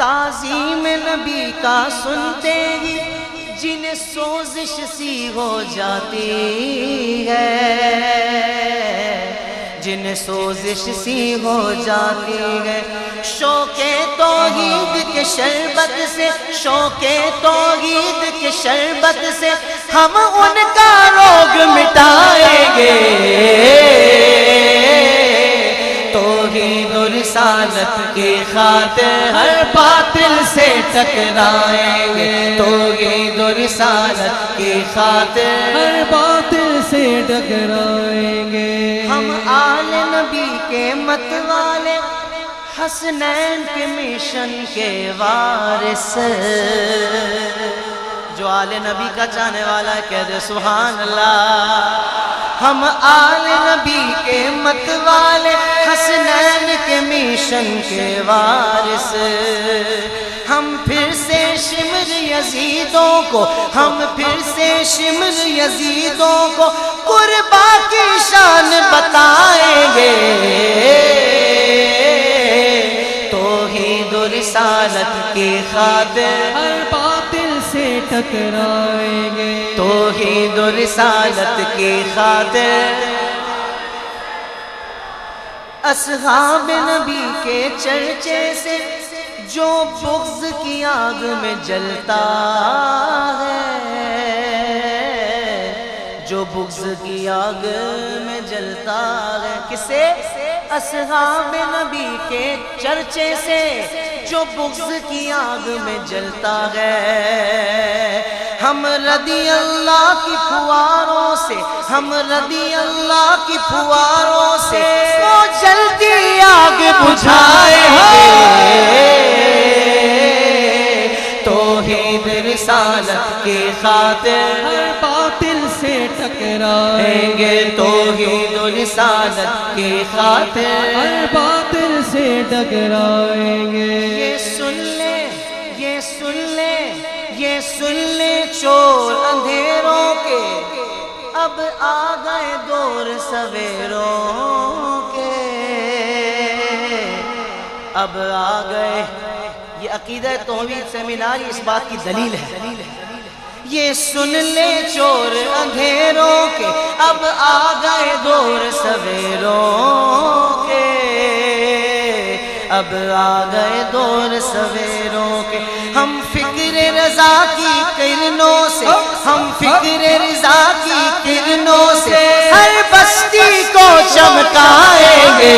ताज़ीम नबी का सुनते ही जिन्हें सोजिश सी हो जाती है, जिन्हें सोजिश सी हो जाती है। शौक़े तौहीद के शरबत से, शौक़े तौहीद के शरबत से हम उनका रोग मिटाएंगे। तौहीद और रिसालत की खातिर हर बातिल से टकराएंगे। तौहीद और रिसालत की खातिर हर बातिल से टकराएंगे। हम आले नबी के मत वाले, हसनैन के मिशन के वारिस। जो आले नबी का चाहने वाला है कह दे सुभान अल्लाह। हम आले नबी के मत वाले, हसनैन के मिशन के वारिस। हम फिर से शिमर यजीदों को, हम फिर से शिमर यजीदों को कुर्बा की शान बताएंगे। तौहीद और रिसालत की खातिर हर बातिल से टकराएंगे। तौहीद और रिसालत की खातिर असहाब नबी के चर्चे से जो बुग़्ज़ की आग में जलता है, जो बुग़्ज़ की आग में जलता है। किसे? असहाब नबी के चर्चे से जो बुग़्ज़ की आग में जलता है। हम रदी अल्लाह की फुआरों से, हम रदी अल्लाह की फुआरों से वो जलती आग बुझाएंगे। तौहीद रिसालत की खातिर हर बातिल से टकराएंगे। तौहीद रिसालत की खातिर हर बातिल से टकराएंगे। ये सुन ले, ये सुन ले, ये सुन ले चोर अंधेरों के, अब आ गए दौर सवेरों के, अब आ गए। ये अकीदा तौहीद सेमिनार इस बात की दलील है। ये सुन ले चोर अंधेरों के, अब आ गए दौर सवेरों के, अब आ गए दौर सवेरों के। हम फिक्र रज़ा की किरणों से, हम फिक्र रज़ा की किरणों से हर बस्ती को चमकाएंगे।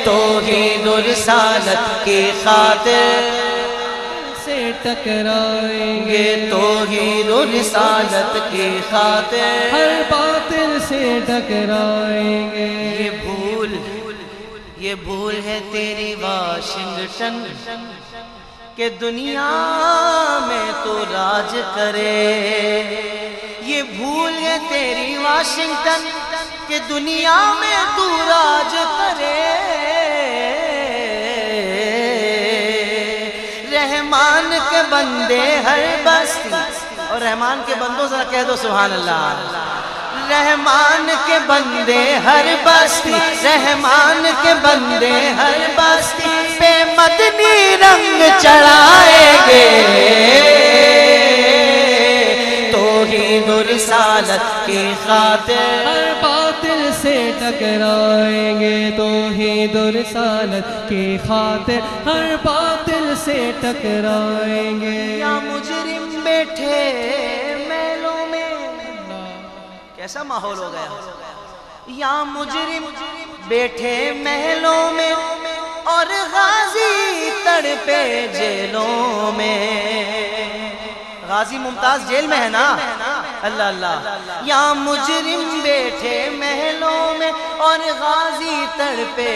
तौहीद और रिसालत की खातिर से टकराएंगे। तौहीद और रिसालत की खातिर हर बातिल से टकराएंगे। ये भूल है तेरी वाशिंगटन के दुनिया में तो राज करे। ये भूल है तेरी वाशिंगटन के दुनिया में तू राज करे। रहमान के बंदे हर बस्ती, और रहमान के बंदों जरा कह दो सुभान अल्लाह। रहमान के बंदे हर बस्ती, रहमान के बंदे हर बस्ती पे मदनी रंग चढ़ाएंगे। तौहीद और रिसालत की खातिर हर बातिल से टकराएंगे। तौहीद और रिसालत की खातिर हर बातिल से टकराएंगे। या मुजरिम बैठे महलों में, कैसा माहौल हो गया। या मुजरिम बैठे महलों में और गाजी तड़पे जेलों में। गाजी मुमताज जेल में है ना, अल्लाह अल्लाह। या मुजरिम बैठे महलों में और गाजी तड़पे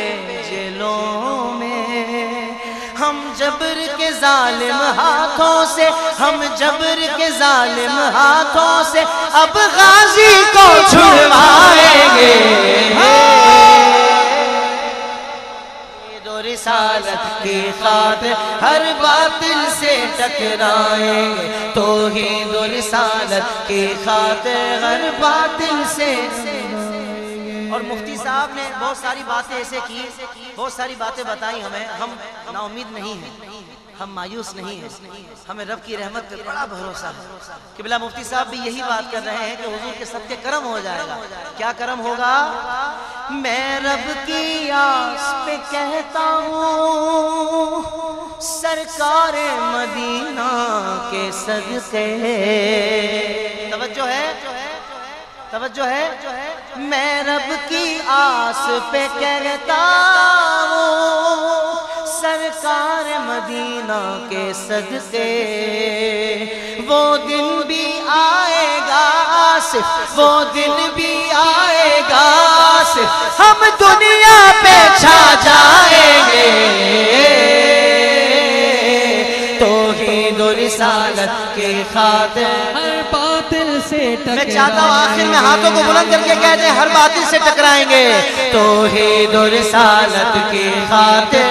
जेलों में। हम जबर के जालिम हाथों से, हम जबर के जालिम हाथों से अब गाजी को छुड़वाएंगे। दो रिसालत की खातिर हर बातिल से टकराएंगे। तौहीद और रिसालत की खातिर हर बातिल से। और मुफ्ती साहब ने बहुत सारी बातें ऐसे की, बहुत सारी बातें बताई हमें। हम नाउम्मीद नहीं हैं, हम मायूस नहीं हैं, हमें रब की रहमत पे बड़ा भरोसा है। किबला मुफ्ती साहब भी यही बात कर रहे हैं कि हुजूर के सबके करम हो जाएगा। क्या करम होगा? मैं रब की आस पे कहता हूँ, सरकार मदीना के सदके। तवज्जो है, तवज्जो है। मैं रब की आस पे कहता हूँ, सरकार मदीना के सदके। वो दिन भी आएगा आसिफ, वो दिन भी आएगा आसिफ, हम दुनिया पे छा जाएंगे। तौहीद और रिसालत की खातिर हर बातिल से टकराएंगे। मैं चाहता हूँ आखिर में हाथों को बुलंद करके कह दें, हर बातिल से टकराएंगे। तौहीद और रिसालत की खातिर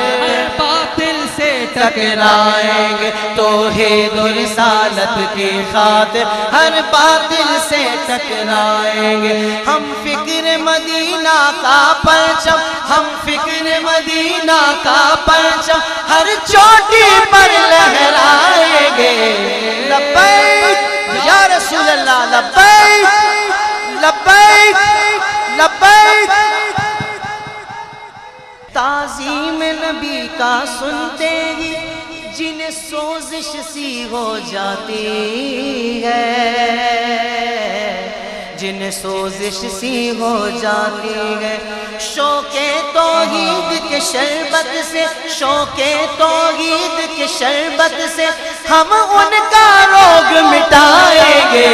टकराएंगे। तौहीद और रिसालत की खातिर हर बातिल से टकराएंगे। हम फिक्र मदीना का परचम, हम फिक्र मदीना का परचम हर चोटी पर लहराएंगे। लब्बैक या रसूल अल्लाह, लब्बैक लब्बैक लब्बैक। ताज़ीम नबी का सुनते ही जिन्हें सोजिश सी हो जाती है, जिन्हें सोजिश सी हो जाती है। शौक़े तौहीद के शरबत से, शौक़े तौहीद के शरबत से हम उनका रोग मिटाएंगे।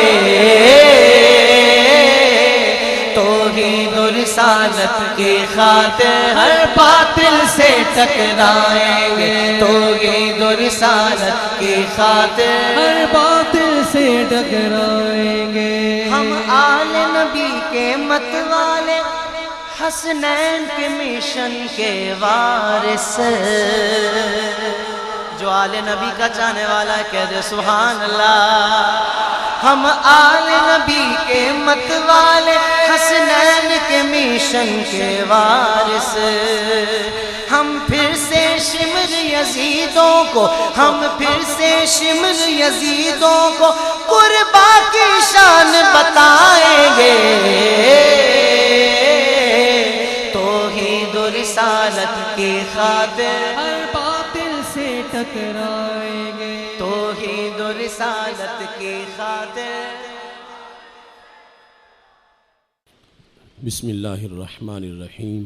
तौहीद और रिसालत की खातिर हर बातिल से टकराएंगे। तौहीद और रिसालत की खातिर हर बातिल से टकराएंगे। हम आले नबी के मत वाले, हसनैन के मिशन के वारिस। जो आले नबी का चाहने वाला है कह दे सुभान अल्लाह। हम आले नबी के मत वाले, हसनैन के मिशन के वारिस। हम फिर से शिमर यजीदों को, हम फिर से शिमर यजीदों को कुर्बा की शान बताएंगे। तौहीद और रिसालत की खातिर हर बातिल से टकराएंगे। तौहीद और रिसालत की खातिर। बिस्मिल्लाहिर्रहमानिर्रहीम।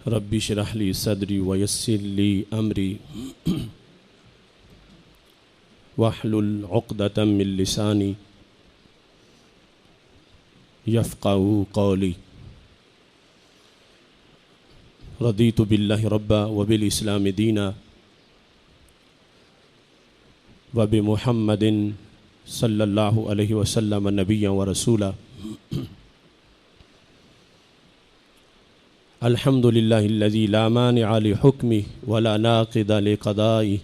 रब्बी शरह ली सदरी वयस्सिर ली अमरी वहलुल उक़दतम मिन लिसानी यफ़क़हू क़ौली। रदीतु बिल्लाहि रब्बा व बिल इस्लामि दीना व बि मुहम्मदिन सल्लल्लाहु अलैहि वसल्लम नबिय्यन व रसूला। अल्हम्दुलिल्लाहिल्लज़ी ला मानिअ लिहुक्मिहि व ला नाक़िदा लिक़दाइहि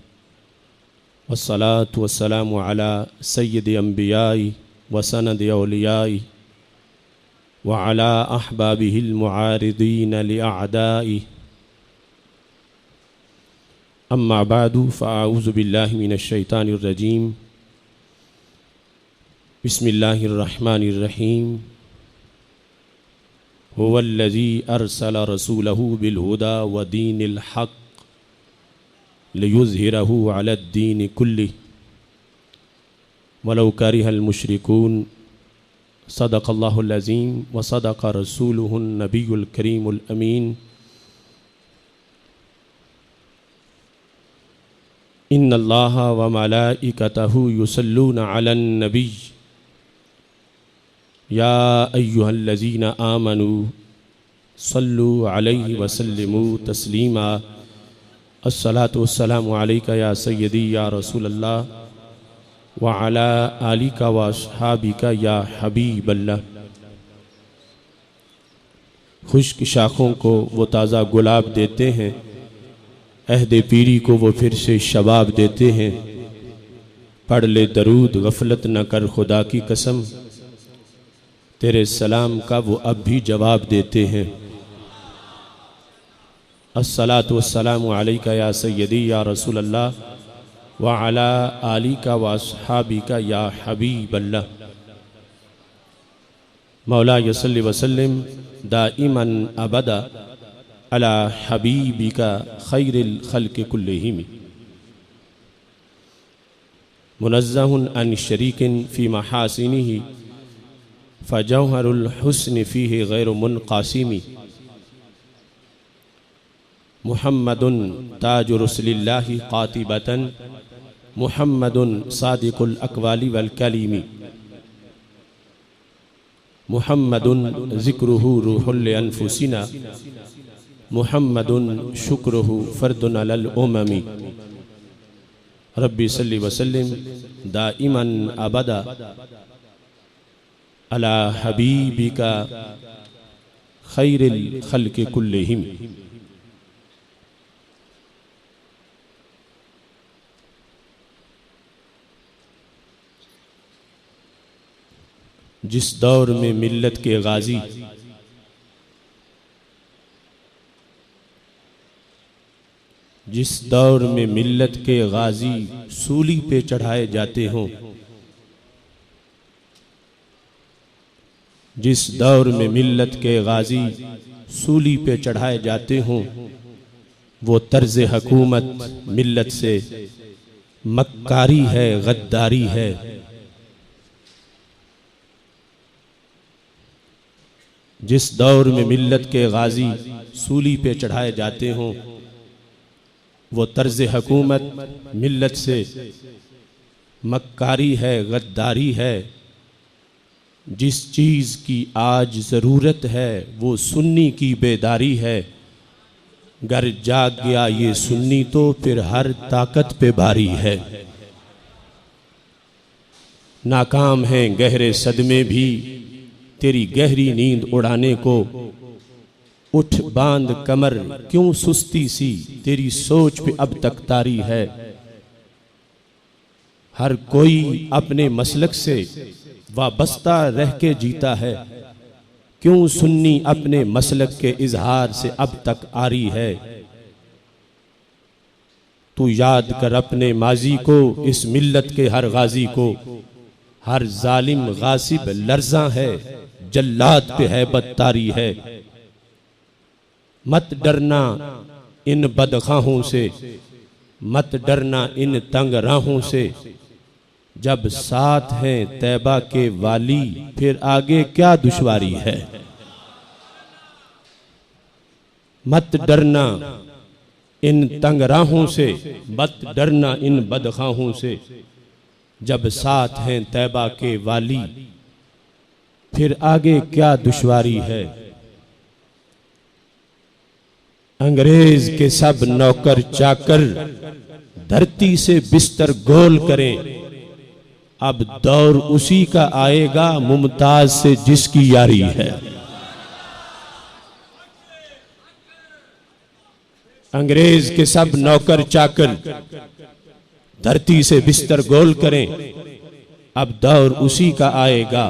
वस्सलातु वस्सलामु अला सय्यिदिल अंबियाइ व सनदि औलियाइ व अला अहबाबिहिल मुआरिदीन लिअअदाइ। अम्मा बादु फ़अऊज़ु बिल्लाहि मिनश शैतानिर रजीम। बिस्मिल्लाहिर्रहमानिर्रहीम। हुवल्लज़ी अरसल रसूलहु बिलहुदा व दीनिल हक़ लियुज़हिरहु अलद्दीनि कुल्लिहि वलौ करिहल मुशरिकून। सदक़ल्लाहुल अज़ीम व सदक़ रसूलुहुन नबियुल करीमुल अमीन। इन्नल्लाहा व मलाइकतहु युसल्लूना अलन नबी या अय्युहल्लज़ीना आमनू सल्लु अलैहि व सल्लिमू तस्लीमा। अस्सलातु वस्सलामु अलैका या सय्यदी या रसूलल्लाह व अला आलिका व अस्हाबिका या हबीबल्लाह। खुश्क शाखों को वो ताज़ा गुलाब देते हैं, अहद पीरी को वो फिर से शबाब देते हैं। पढ़ ले दरूद गफलत न कर खुदा की कसम, तेरे सलाम का वो अब भी जवाब देते हैं। अस्सलातु वस्सलामु अलैका या सय्यदी या रसूल अल्लाह व अला आलिका व अस्हाबिका या हबीब अल्लाह। मौला यसल्लि वसल्लिम दाइमन अबदा अला हबीबिका खैरिल खल्क़ि कुल्लिहिम। मुनज़्ज़हुन अन शरीकिन फ़ी महासिनिही फ़जौहरुल हुस्न फ़ीहि गैरु मुनक़ासिमी। मुहम्मदुन ताजु रसूलिल्लाहि क़ातिबतन मुहम्मदुन सादिकुल अक़वाली वल कलीमी। मुहम्मदुन ज़िक्रुहु रूहुल अनफुसिना मुहम्मदुन शुक्रुहु फ़र्दुन अलल उममी। रब्बी सल्लि वसल्लिम दाइमन अबदा अला हबीबिका खैरिल खल्क़ि कुल्लिहिम। जिस दौर में मिल्लत के गाजी सूली पे चढ़ाए जाते हों, जिस दौर में मिल्लत के गाजी सूली पे चढ़ाए जाते हों, वो तर्ज हकूमत मिल्लत से मक्कारी है, गद्दारी है। जिस दौर में मिल्लत के गाजी सूली पे चढ़ाए जाते हों, वो तर्ज हकूमत मिल्लत से मक्कारी है, गद्दारी है। जिस चीज़ की आज ज़रूरत है वो सुन्नी की बेदारी है। गर जाग गया ये सुन्नी तो फिर हर ताकत पे भारी है। नाकाम हैं गहरे सदमे भी तेरी गहरी नींद उड़ाने को। उठ बांध कमर क्यों सुस्ती सी तेरी सोच पे अब तक तारी है। हर कोई अपने मसलक से वाबस्ता रह के जीता है। क्यों सुन्नी अपने मसलक के इजहार से अब तक आरी है। तू याद कर अपने माजी को, इस मिल्लत के हर गाजी को। हर जालिम गासिब लर्जा है, जल्लाद पे हैबत तारी है। मत डरना इन बदखाहों से, मत डरना इन तंग राहों से। जब साथ हैं तैबा के वाली फिर आगे क्या दुश्वारी है। मत डरना इन तंग राहों से, मत डरना इन बदखाहों से। जब साथ हैं तैबा के वाली फिर आगे क्या दुश्वारी है। अंग्रेज के सब नौकर चाकर धरती से बिस्तर गोल करें। अब दौर उसी का आएगा मुमताज से जिसकी यारी है। अंग्रेज के सब नौकर चाकर धरती से बिस्तर गोल करें। अब दौर उसी का आएगा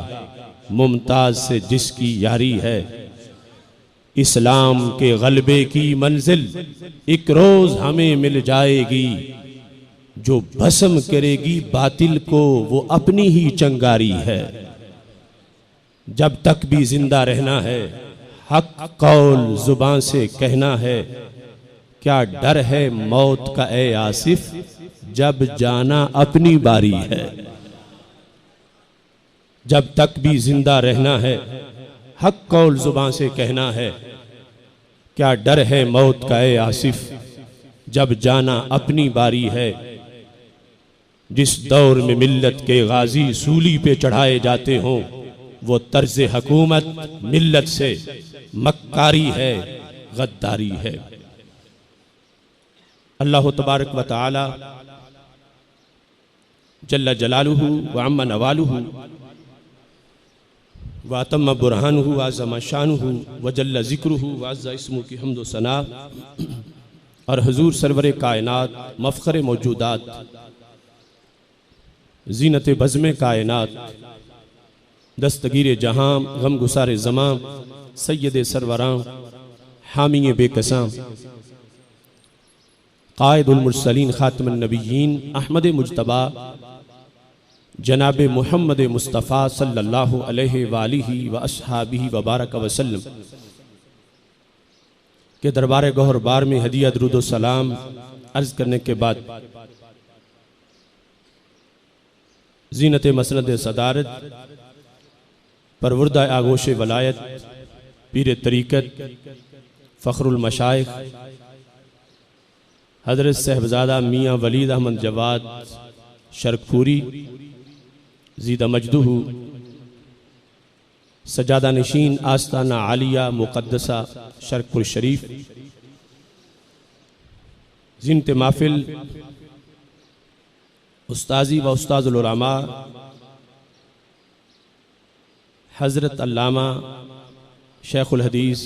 मुमताज से जिसकी यारी है। इस्लाम के गलबे की मंजिल एक रोज हमें मिल जाएगी। जो भस्म करेगी बातिल को वो अपनी ही चंगारी है। जब तक भी जिंदा रहना है हक कौल जुबान से कहना है। क्या डर है मौत का ए आसिफ, जब जाना अपनी बारी है। जब तक भी जिंदा रहना है हक कौल जुबान से कहना है। क्या डर है मौत का ए आसिफ, जब जाना अपनी बारी है। जिस दौर में मिल्लत के गाजी सूली पे चढ़ाए जाते हों, वो तर्ज हकूमत मिल्लत से मक्कारी है, गद्दारी है। अल्लाह तबारक व तआला जल्ल जलालुहु व अम्मा नवालुहु व अतम्म बुरहानुहु व अज़्ज़म शानुहु व जल्ल ज़िक्रुहु व अज़्ज़ा इस्मुहु की हम्द व सना और हुजूर सरवर कायनात मफ़ख़र मौजूदात ज़ीनत बज़्म कायनात, दस्तगीर जहां, गम गुसार ज़मां, सैयद सरवरां, हामी बेकसां, क़ाइदुल मुरसलीन, ख़ातमुन नबिय्यीन, अहमद मुज्तबा, जनाब मुहम्मद मुस्तफ़ा सल्लल्लाहु अलैहि वालिहि व अस्हाबिहि व बारक वसल्लम के दरबार गौहर बार में हदिया दुरूद व सलाम अर्ज़ करने के बाद ज़ीनत मसनद सदारत, परवरदा आगोश वलायत, पीर तरीक़त, फ़ख्रुल मशाइख़ हज़रत साहिबज़ादा मियाँ वलीद अहमद जवाद शरकपुरी ज़ीदा मजदूहू, सजादा नशीन आस्ताना आलिया मुक़द्दसा शरकपुर शरीफ, ज़ीनत महफ़िल उस्ताज़ी व उस्ताज़ुल उलमा हज़रत अल्लामा शेखुल हदीस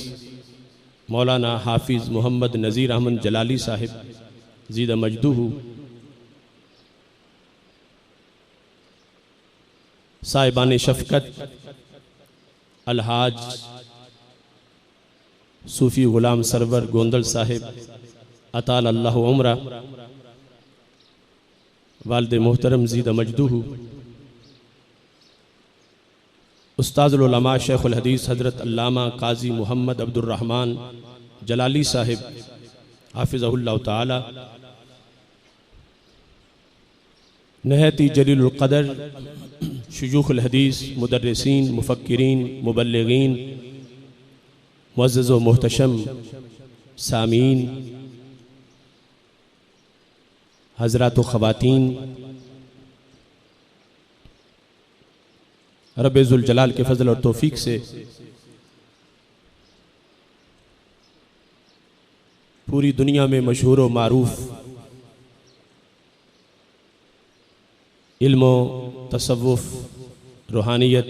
मौलाना हाफिज़ मोहम्मद नज़ीर अहमद जलाली साहिब ज़ीदा मजदूहू, साहिबान शफ़क़त अलहाज सूफ़ी ग़ुलाम सरवर गोंदल साहिब अताल अल्लाह उम्रा, वालिद मोहतरम ज़ीदा मजदूहू, उस्ताज़ुल उलमा शेखुल हदीस हज़रत अल्लामा काजी मोहम्मद अब्दुर्रहमान जलाली साहिब हाफ़िज़हुल्लाह ताला, नहती जलीलुल क़दर शुयूख़ुल हदीस, मुदर्रिसीन, मुफ़क्किरीन, मुबल्लिगीन, मुअज़्ज़ज़ व मुहतशम सामीन, हज़रात व ख़वातीन, रब्बे ज़ुल जलाल के फ़ज़ल और तौफ़ीक़ से पूरी दुनिया में मशहूर व मारूफ़ इल्म, तसव्वुफ़, रूहानियत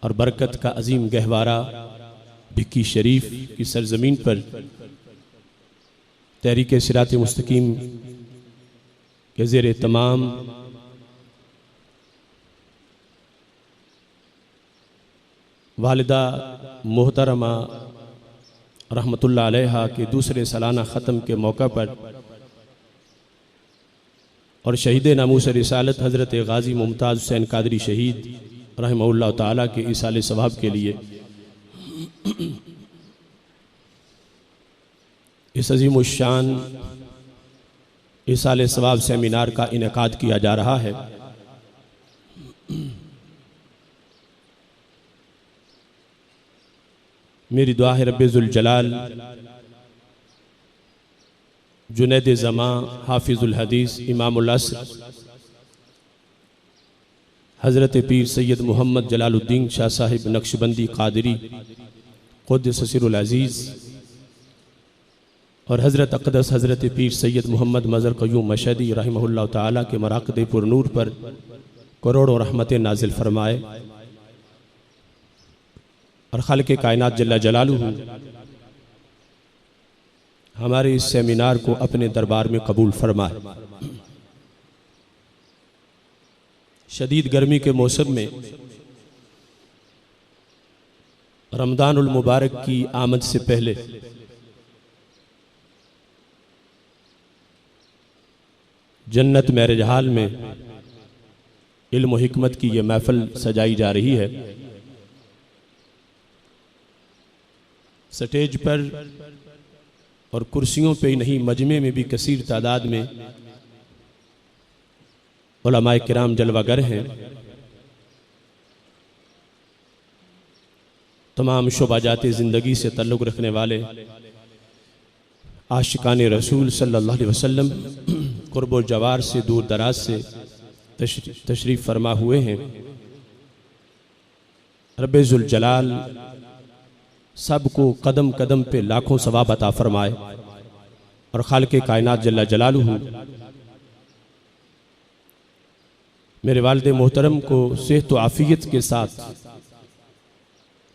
और बरकत का अजीम गहवारा भिक्की शरीफ की सरजमीन पर तहरीक सिरात मुस्तकीम के ज़ेर तमाम वालिदा मोहतरमा रहमतुल्लाह अलैहा के दूसरे सालाना ख़त्म के मौका पर और शहीद नामूस रिसालत हज़रत गाज़ी मुमताज़ हुसैन कादरी शहीद रहमहुल्लाह ताला के इसाले सवाब के लिए इस अज़ीम शान इसाले सवाब सेमिनार का इनेकाद किया जा रहा है। मेरी दुआ है रब्बे ज़ुल जलाल जुनैद ज़मां, हाफिज़ुल हदीस, इमामुल अस्र हज़रत पीर सैयद मोहम्मद जलालुद्दीन शाह साहिब नक्शबंदी कादरी क़ुद्दस सिरुल अज़ीज़ और हज़रत अक़दस हज़रत पीर सैयद मोहम्मद मज़हर क़य्यूम मशहदी रहमहुल्लाह ताला के मराक़द पुरनूर पर करोड़ों रहमतें नाजिल फरमाए और खालिक़ कायनात जल्ला जलालुहू हमारे इस सेमिनार को अपने दरबार में कबूल फरमाए। शदीद गर्मी के मौसम में रमज़ानुल मुबारक की आमद से पहले जन्नत मैरिज हाल में इल्म व हिकमत की ये महफिल सजाई जा रही है। स्टेज पर और कुर्सियों पे ही नहीं, मजमे में भी कसीर तादाद में उलमाए किराम जलवागर हैं। तमाम शोबाजात ज़िंदगी से ताल्लुक़ रखने वाले आशिकान रसूल सल्लल्लाहु अलैहि वसल्लम कुर्ब जवार से दूर दराज से तशरीफ़ फरमा हुए हैं। रब्बे ज़ुल जलाल सबको कदम कदम पे लाखों सवाब अता फरमाए और खालिक़ कायनात जल्ला जलालुहू मेरे वालिद मोहतरम को सेहत व आफ़ियत के साथ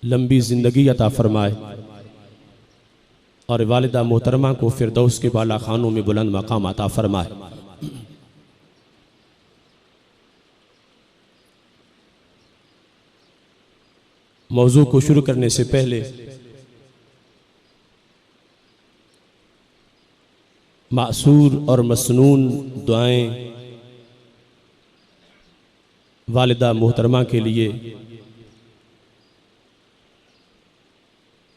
लंबी ज़िंदगी अता फरमाए और वालिदा मोहतरमा को फिरदौस के बाला खानों में बुलंद मकाम अता फरमाए। मौजू को शुरू करने से पहले मासूर और मसनून दुआएं वालिदा मोहतरमा के लिए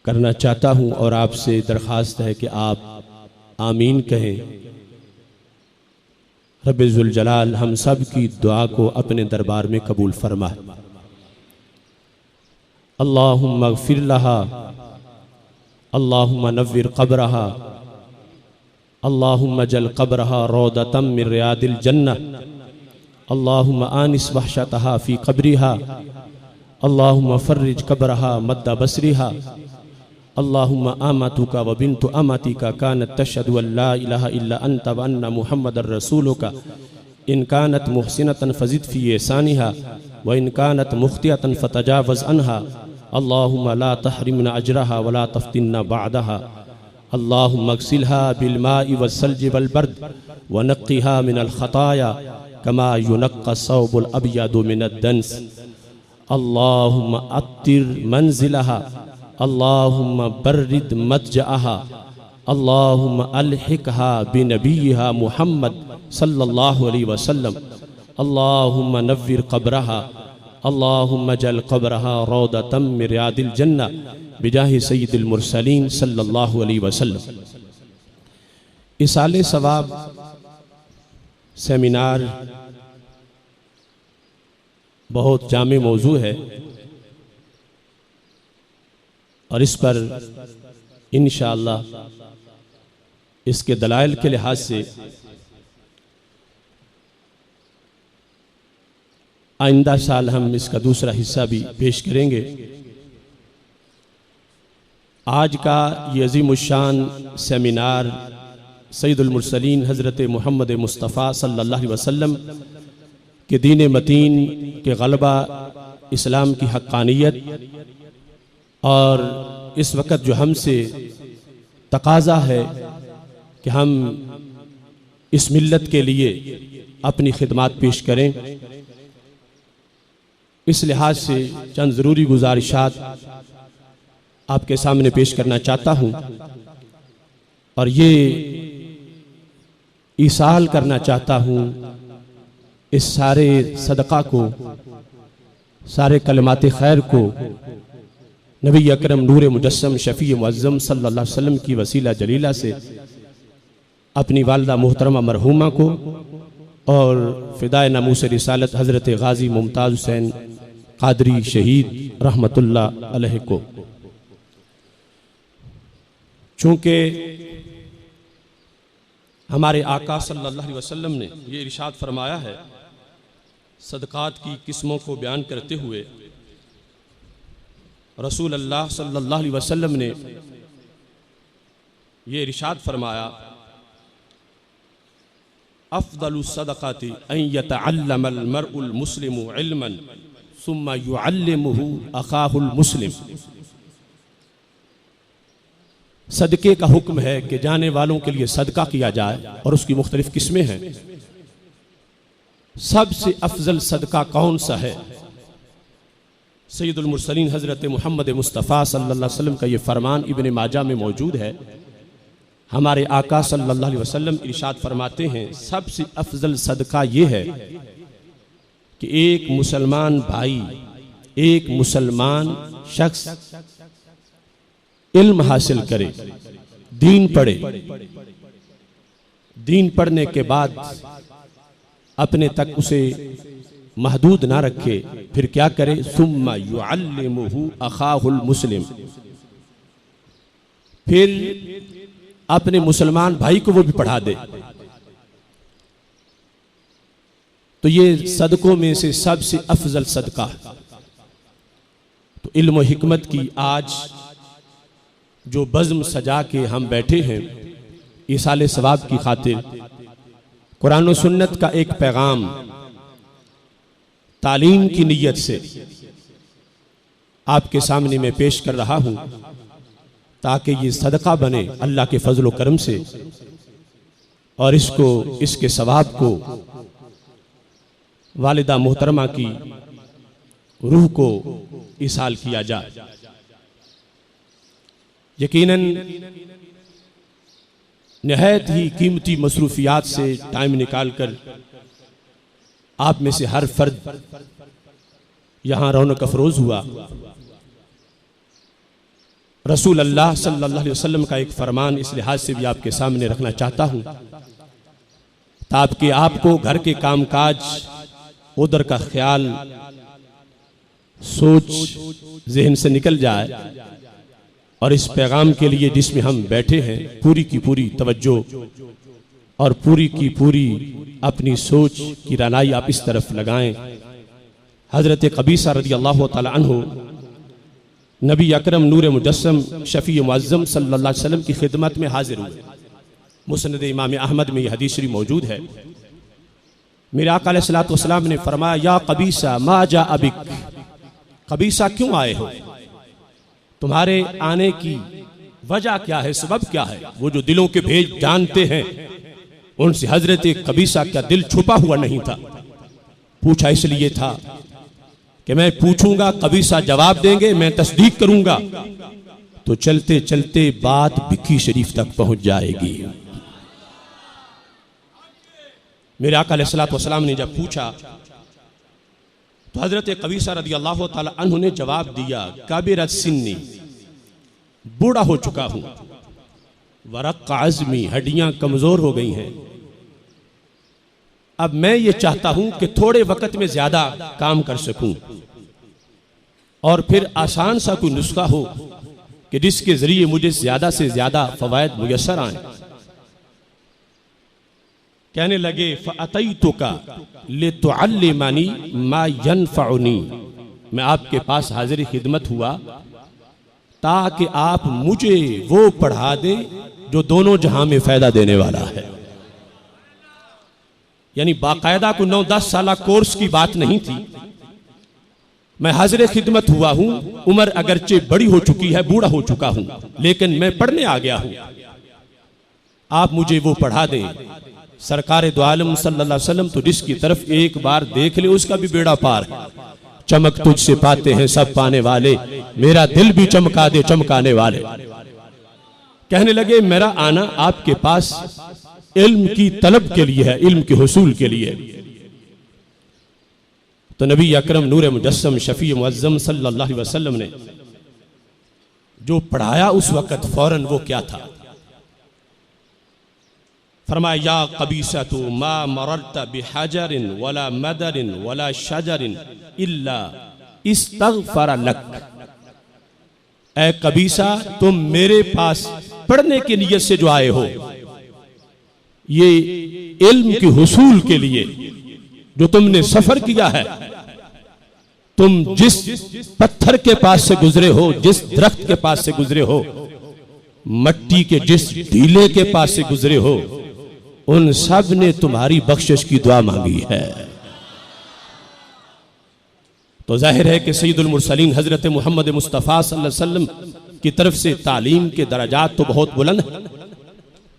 करना चाहता हूं और आपसे दरख्वास्त है कि आप आमीन कहें। रब्बे जुल जलाल हम सब की दुआ को अपने दरबार में कबूल फरमाए। अल्लाहुम्मा अग़फिर लहा, अल्लाहुम्मा नव्विर क़ब्रहा, अल्लाहुम्मा जल क़ब्रहा रौदतम मिन रियादिल जन्नह, अल्लाहुम्मा आनिस वहशतहा फ़ी क़ब्रिहा, अल्लाहुम्मा फ़र्रिज क़ब्रहा मद्दा बसरिहा, अल्लाहुम्मा आमतुका व बिन्तु अमतिका कानत तशहदु अन ला इलाहा इल्ला अंत व अन्ना मुहम्मदर रसूलुका, इन कानत मुहसिनतन फ़ज़िद फ़ी एहसानिहा व इन कानत मुख्तियतन फ़तजावज़ अन्हा, अल्लाहुम्मा ला तहरिमना अजरहा व ला तफ्तिन्ना बअदहा, अल्लाहुम्मा अग़सिलहा बिलमाइ वस्सल्जि वलबर्द व नक़्क़िहा मिनल ख़ताया कमा युनक़्क़ा सौबुल अबयदु मिनद दन्स, अल्लाहुम्मा अत्तिर मंज़िलहा, अल्लाहुम्मा बर्रिद मत्जअहा, अल्लाहुम्मा अलहिक़हा बिनबिय्यहा मुहम्मद सल्लल्लाहु अलैहि वसल्लम, अल्लाहुम्मा नव्विर क़ब्रहा, अल्लाहुम्मा जल क़ब्रहा रौदतम मिन रियादिल जन्नह बिजाहि सय्यिदिल मुरसलीन सल्लल्लाहु अलैहि वसल्लम। इसाले सवाब सेमिनार बहुत जामे मौजू है और इस पर इंशाअल्लाह इसके दलाइल के लिहाज से आइंदा साल हम इसका दूसरा हिस्सा भी पेश करेंगे। आज का ये अज़ीमुश्शान सेमिनार सैयदुल मुरसलीन हज़रत मोहम्मद मुस्तफ़ा सल्लल्लाहु अलैहि वसल्लम के दीन मतीन के ग़लबा, इस्लाम की हक़्क़ानियत और इस वक़्त जो हमसे तकाज़ा है कि हम इस मिल्लत के लिए अपनी खिदमात पेश करें, इस लिहाज से चंद ज़रूरी गुजारिशात आपके सामने पेश करना चाहता हूँ और ये ईसाल करना चाहता हूँ इस सारे सदक़ा को, सारे कलमात खैर को नबी अकरम नूर मुजस्सम शफ़ी मुअज़्ज़म सल्लल्लाहु अलैहि वसल्लम की वसीला जलीला से अपनी वालिदा मोहतरमा मरहूमा को और फ़िदाए नामूस रिसालत हज़रत गाज़ी मुमताज़ हुसैन क़ादरी शहीद रहमतुल्लाह अलैह को। चूँकि हमारे आका सल्लल्लाहु अलैहि वसल्लम ने ये इरशाद फरमाया है, सदक़ात की किस्मों को बयान करते हुए रसूल अल्लाह सल्लल्लाहु अलैहि वसल्लम ने ये इरशाद फरमाया, अफ़्ज़लुस सदक़ाति अन यतअल्लमल मर्उल मुस्लिमु इल्मन सुम्मा युअल्लिमुहु अख़ाहुल मुस्लिम। सदक़े का हुक्म है कि जाने वालों के लिए सदका किया जाए और उसकी मुख्तलिफ किस्में हैं। सबसे अफजल सदका कौन सा है? सैयदुल मुरसलीन हज़रत मोहम्मद मुस्तफ़ा सल्लल्लाहु अलैहि वसल्लम का ये फरमान इब्न माजा में मौजूद है। हमारे आका सल्लल्लाहु अलैहि वसल्लम इरशाद फरमाते हैं, सबसे अफजल सदका ये है कि एक मुसलमान भाई, एक मुसलमान शख्स इल्म हासिल करे, दीन पढ़े, दीन पढ़ने के बाद अपने तक उसे महदूद ना रखे, फिर क्या करे? सुम्मा युअल्लिमुहु अख़ाहुल मुस्लिम, फिर अपने मुसलमान भाई को वो भी पढ़ा दे। तो ये सदकों में से सबसे अफजल सदका है। तो इल्म और हिकमत की आज जो बज़्म सजा के हम बैठे हैं, ईसाले सवाब की खातिर कुरान और सुन्नत का एक पैगाम तालीम की नीयत से आपके सामने मैं पेश कर रहा हूं, ताकि ये सदका बने अल्लाह के फजल व करम से और इसको, इसके सवाब को वालिदा मोहतरमा की रूह को इसाल किया जाए। यकीनन निहायत ही कीमती मसरूफियात से टाइम निकालकर आप में से हर फर्द यहां रौनक अफरोज हुआ। रसूल अल्लाह सल्लल्लाहु अलैहि वसल्लम का एक फरमान इस लिहाज से भी आपके सामने रखना चाहता हूं ताकि आपको घर के कामकाज उधर का ख्याल सोच जहन से निकल जाए और इस पैगाम के लिए जिसमें हम बैठे हैं पूरी की पूरी तवज्जो और पूरी की पूरी अपनी सोच की रानाई आप इस तरफ लगाएं। हजरत कबीसा रज़ी अल्लाह तआला अन्हु नबी अकरम नूर मुजस्सम शफी मुअज़्ज़म सल्लल्लाहु अलैहि वसल्लम की खिदमत में हाजिर हुए। मुस्नद इमाम अहमद में यह हदीस शरीफ मौजूद है। मेरे आका अलैहिस्सलातु वस्सलाम ने फरमाया, या कबीसा मा जा अबिक, कबीसा क्यों आए हो, तुम्हारे आने की वजह क्या है, सबब क्या है। वो जो दिलों के भेद जानते हैं उनसे हजरत कबीसा का दिल छुपा हुआ नहीं था। पूछा इसलिए था कि मैं पूछूंगा, कबीसा जवाब देंगे, मैं तस्दीक करूंगा, तो चलते चलते बात बिक्की शरीफ तक पहुंच जाएगी। मेरे आका अलैहिस्सलातु वस्सलाम ने जब पूछा तो हजरत कबीसा रज़ी अल्लाह तआला अन्हु ने जवाब दिया, काबिरत सिन्नी, बूढ़ा हो चुका हूं, वरक़ अज़्मी, हड्डियां कमजोर हो गई हैं। अब मैं ये चाहता हूं कि थोड़े वक्त में ज्यादा काम कर सकूं और फिर आसान सा कोई नुस्खा हो कि जिसके जरिए मुझे ज्यादा से ज्यादा फवायद मुयस्सर आए। कहने लगे, फ़अतैतुका लितुअल्लिमनी मा यनफ़उनी, मैं आपके पास हाजिर खिदमत हुआ ताकि आप मुझे वो पढ़ा दे जो दोनों जहां में फायदा देने वाला है। यानी बाकायदा को 9-10 साल कोर्स की बात नहीं थी। मैं हाजिर खिदमत हुआ हूं, उम्र अगरचे बड़ी हो चुकी है, बूढ़ा हो चुका हूं, लेकिन मैं पढ़ने आ गया हूं, आप मुझे वो पढ़ा दें। सरकार दो आलम सल्लल्लाहु अलैहि वसल्लम तो जिसकी तरफ एक बार देख ले उसका भी बेड़ा पार है। चमक तुझसे पाते हैं सब पाने वाले, मेरा दिल भी चमका दे चमकाने वाले। कहने लगे, मेरा आना आपके पास इल्म की तलब के लिए है, इल्म के हुसूल के लिए। तो नबी अकरम नूर मुजस्सम शफी मुअज़्ज़म सल्लल्लाहु अलैहि वसल्लम ने जो पढ़ाया उस वक्त फौरन वो क्या था। फरमाया, या कबीसतु मा मररत बिहजरिन वला मदरिन वला शजरिन इल्ला इस्तगफर लक। ऐ कबीसा, तुम मेरे पास पढ़ने की नियत से जो आए हो, ये इल्म के हुसूल के लिए जो तुमने सफर किया है, तुम जिस पत्थर के पास से गुजरे हो, जिस दरख्त के पास से गुजरे हो, मट्टी के जिस ढीले के पास से गुजरे हो, उन सब ने तुम्हारी बख्शिश की दुआ मांगी है। तो जाहिर है कि सैयदुल मुरसलीन हजरत मोहम्मद मुस्तफ़ा सल्लल्लाहु अलैहि वसल्लम की तरफ से तालीम के दराजात तो बहुत बुलंद है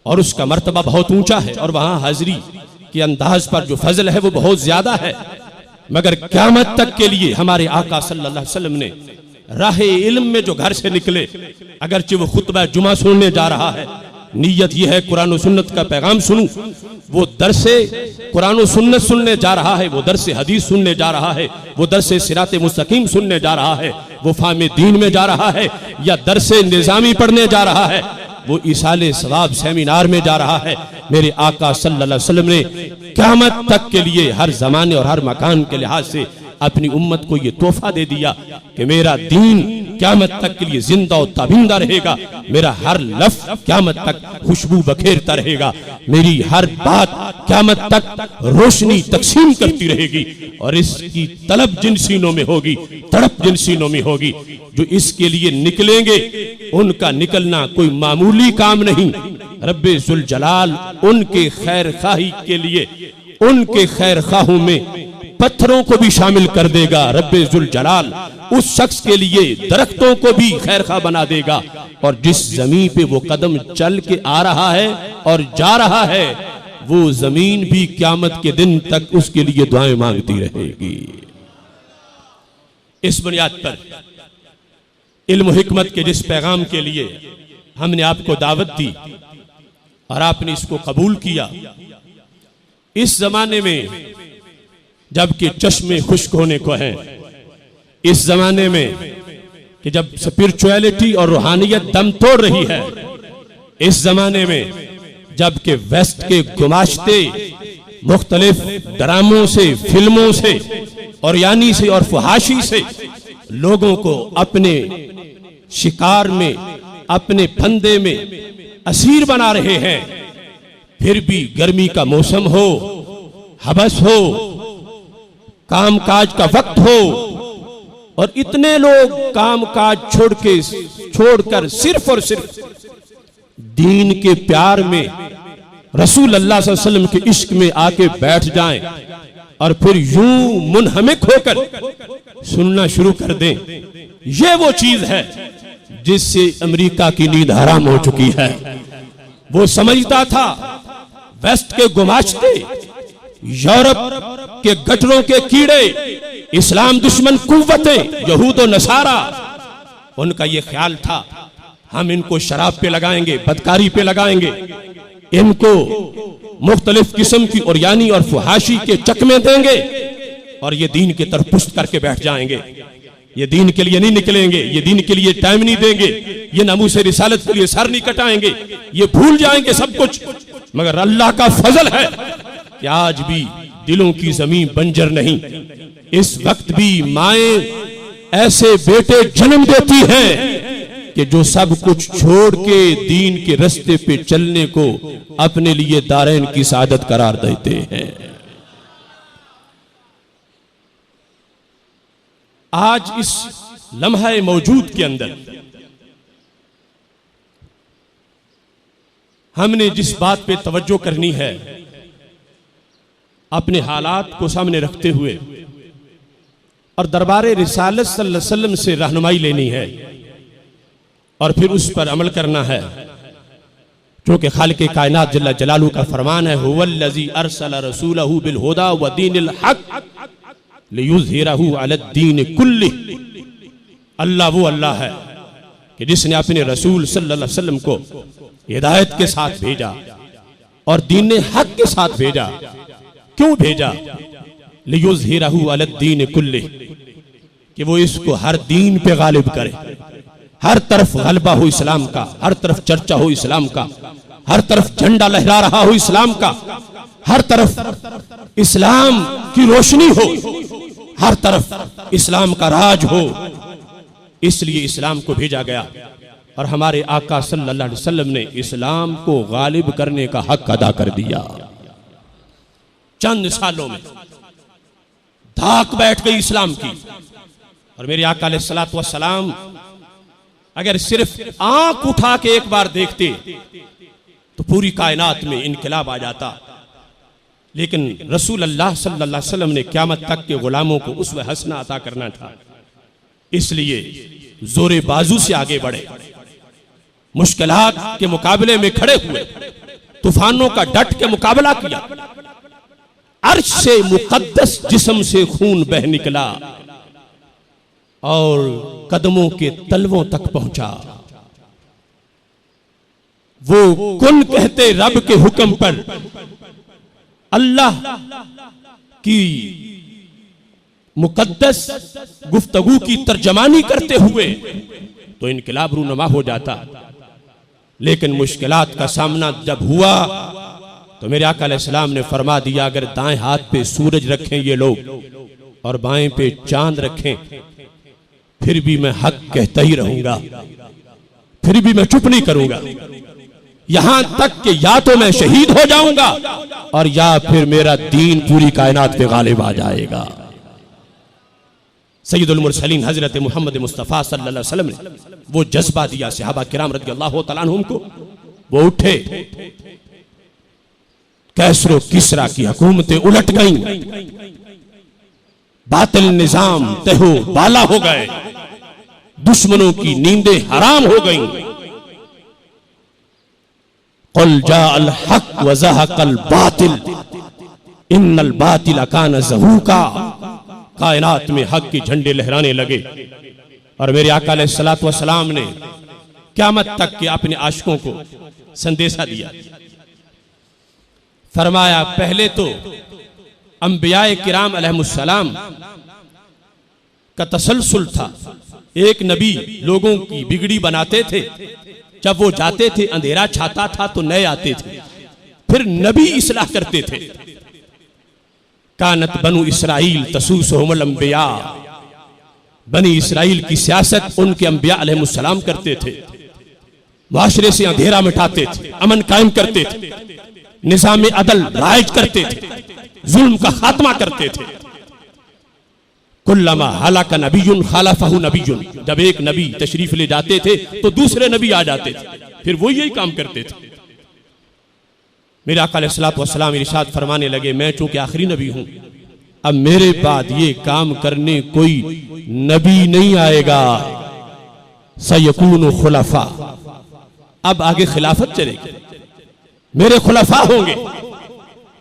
और उसका मर्तबा बहुत ऊंचा है और वहां हाजिरी के अंदाज पर जो फजल है वो बहुत ज्यादा है। मगर क़यामत तक के लिए हमारे आका सल्लल्लाहु अलैहि वसल्लम ने राहे इल्म में जो घर से निकले, अगरचे वो खुतबा जुमा सुनने जा रहा है, नीयत यह है कुरान और सुन्नत का पैगाम सुनूं, वो दरसे कुरान और सुन्नत सुनने जा रहा है, वो दरसे हदीस सुनने जा रहा है, वो दरसे सिराते मुस्तकीम सुनने जा रहा है, वो फाहमे दीन में जा रहा है या दरसे निजामी पढ़ने जा रहा है, वो इसाले सवाब सेमिनार में जा रहा है। मेरे आका सल्लल्लाहु अलैहि वसल्लम ने क़यामत तक के लिए हर जमाने और हर मकान के लिहाज से अपनी उम्मत को ये तोहफा दे दिया कि मेरा दीन क़यामत तक के लिए जिंदा और ताबिंदा रहेगा, मेरा हर लफ्ज़ क़यामत तक खुशबू बखेरता रहेगा, मेरी हर बात क़यामत तक रोशनी तकसीम करती रहेगी और इसकी तलब जिन सीनों में होगी, तड़प जिन सीनों में होगी, जो इसके लिए निकलेंगे उनका निकलना कोई मामूली काम नहीं। रब्बे जुल जलाल उनके खैर खाही के लिए, उनके खैर खाहों में पत्थरों को भी शामिल कर देगा। रब्बे जुल जलाल उस शख्स के लिए दरख्तों को भी खैर खा बना देगा और जिस जमीन पे वो कदम चल के आ रहा है और जा रहा है, वो जमीन भी क़यामत के दिन तक उसके लिए दुआएं मांगती रहेगी। इस बुनियाद पर इल्म हिकमत के जिस पैगाम के लिए हमने आपको दावत दी और आपने इसको कबूल किया, इस जमाने में जबकि चश्मे खुश्क होने को हैं, इस जमाने में कि जब स्पिरिचुअलिटी और रूहानियत दम तोड़ रही है, इस जमाने में जबकि वेस्ट के गुमाश्ते मुख्तलिफ ड्रामों से, फिल्मों से और यानी से और फहाशी से लोगों को अपने शिकार में, अपने फंदे में असीर बना रहे हैं, फिर भी गर्मी का मौसम हो, हबस हो, कामकाज का वक्त हो और इतने लोग कामकाज छोड़कर सिर्फ और सिर्फ दीन के प्यार में, रसूल अल्लाह सल्लल्लाहु अलैहि वसल्लम के इश्क में आके बैठ जाएं और फिर यूं मुनहमिक होकर सुनना शुरू कर दें। ये वो चीज है जिससे अमेरिका की नींद हराम हो चुकी है। वो समझता था वेस्ट के गुमाश्ते, यूरोप के गटरों के कीड़े, इस्लाम दुश्मन कुव्वतें, यहूद और नसारा, उनका ये ख्याल था हम इनको शराब पे लगाएंगे, बदकारी पे लगाएंगे, इनको मुख्तलिफ किस्म की और यानी और फुहाशी के चकमे देंगे और ये दीन की तरफ पुष्ट करके बैठ जाएंगे। ये दीन के लिए नहीं निकलेंगे, ये दीन के लिए टाइम नहीं देंगे, ये नामूस रिसालत के लिए सर नहीं कटाएंगे, ये भूल जाएंगे सब कुछ। मगर अल्लाह का फजल है कि आज भी दिलों की जमीन बंजर नहीं। इस वक्त भी माएं ऐसे बेटे जन्म देती हैं कि जो सब कुछ छोड़ के दीन के रास्ते पे चलने को अपने लिए दारैन की सादत करार देते हैं। आज इस लम्हा मौजूद के अंदर हमने जिस बात पे तवज्जो करनी है, अपने हालात को सामने रखते हुए और दरबारे रिसालत सल्लल्लाहु अलैहि वसल्लम से रहनुमाई लेनी है और फिर उस पर अमल करना है, क्योंकि खालिक़े कायनात जल्ला जलालहू का फरमान है, हुवल्लज़ी अरसला रसूलहू बिल हुदा व दीनिल हक़ लियुज़हिरहू अलद्दीन कुल्लिह। अल्लाह वो अल्लाह है कि जिसने अपने रसूल सल्लल्लाहु अलैहि वसल्लम को हिदायत के साथ भेजा और दीन हक के साथ भेजा। क्यों भेजा? लियुज़हिरहू अलद्दीन कुल्लिह, कि वो इसको हर दीन पे गालिब करे, हर तरफ गलबा हो इस्लाम का, हर तरफ चर्चा हो इस्लाम का, हर तरफ झंडा लहरा रहा हो इस्लाम का, हर तरफ इस्लाम की रोशनी हो, हर तरफ इस्लाम का राज हो। इसलिए इस्लाम को भेजा गया और हमारे आका सल्लल्लाहु अलैहि वसल्लम ने इस्लाम को गालिब करने का हक अदा कर दिया। चंद सालों में धाक बैठ गई इस्लाम की। और मेरे आका अलैहिस्सलातु वस्सलाम अगर सिर्फ आंख उठा के एक बार देखते तो पूरी कायनात में इनकलाब आ जाता, लेकिन रसूल अल्लाह सल्लल्लाहु अलैहि वसल्लम ने क़यामत तक के गुलामों को उसवे हसना अता करना था। इसलिए जोरे बाजू से आगे बढ़े, मुश्किलात के मुकाबले में खड़े हुए, तूफानों का डट के मुकाबला किया, अर्श से मुकद्दस जिस्म से खून बह निकला और कदमों के तलवों तक पहुंचा। वो कुन कहते रब के हुक्म पर अल्लाह की मुकद्दस गुफ्तगू की तर्जमानी करते हुए तो इनकलाब रूनुमा हो जाता। लेकिन मुश्किलात का सामना जब हुआ तो मेरे आका अलैहिस्सलाम ने फरमा दिया, अगर दाएं हाथ पे सूरज रखें ये लोग और बाएं पे चांद रखें, फिर भी मैं हक कहता ही रहूंगा, फिर भी मैं चुप नहीं करूंगा, यहां तक कि या तो मैं शहीद हो जाऊंगा और या फिर मेरा दीन पूरी कायनात पे गालिब आ जाएगा। सैयदुल मुरसलीन हजरत मोहम्मद मुस्तफ़ा सल्लल्लाहु अलैहि वसल्लम ने वो जज्बा दिया सहाबा किराम रज़ियल्लाहु तआला अन्हुम को। वो उठे, कैसरो किसरा की हुकूमतें उलट गईं, बातिल निजाम तहो बाला हो गए, दुश्मनों की नींदें हराम हो गईं। कुल जाअल हक व ज़हक़ल बातिल इन्नल बातिल कान ज़हूका। कायनात में हक के झंडे लहराने लगे। और मेरे आका अलैहिस्सलातु वस्सलाम ने क़यामत तक के अपने आशिकों को संदेशा दिया। फरमाया पहले तो अंबियाए किराम अलैहिमुस्सलाम का तसलसल था। एक नबी लोगों की बिगड़ी बनाते थे, जब वो जाते थे अंधेरा छाता था तो नए आते थे, फिर नबी इस्लाह करते थे। कानत बनु इसराइल तसूसुहुमुल अंबिया, बनी इसराइल की सियासत उनके अंबिया अलैहिमुस्सलाम करते थे। मुआशरे से अंधेरा मिटाते थे, अमन कायम करते थे, निज़ाम अदल राइज करते थे, जुल्म का खात्मा करते थे। कुल्लमा हलाका नबीयुन खालफहु नबीयुन, जब एक नबी तशरीफ ले जाते थे तो दूसरे नबी आ जाते थे, फिर वो यही काम करते थे। मेरे आका अलैहिस्सलातु वस्सलाम इरशाद फरमाने लगे, मैं चूंकि आखिरी नबी हूं, अब मेरे बाद ये काम करने कोई नबी नहीं आएगा। सयकूनु खुलफा, अब आगे खिलाफत चलेगी, मेरे खुलफा होंगे,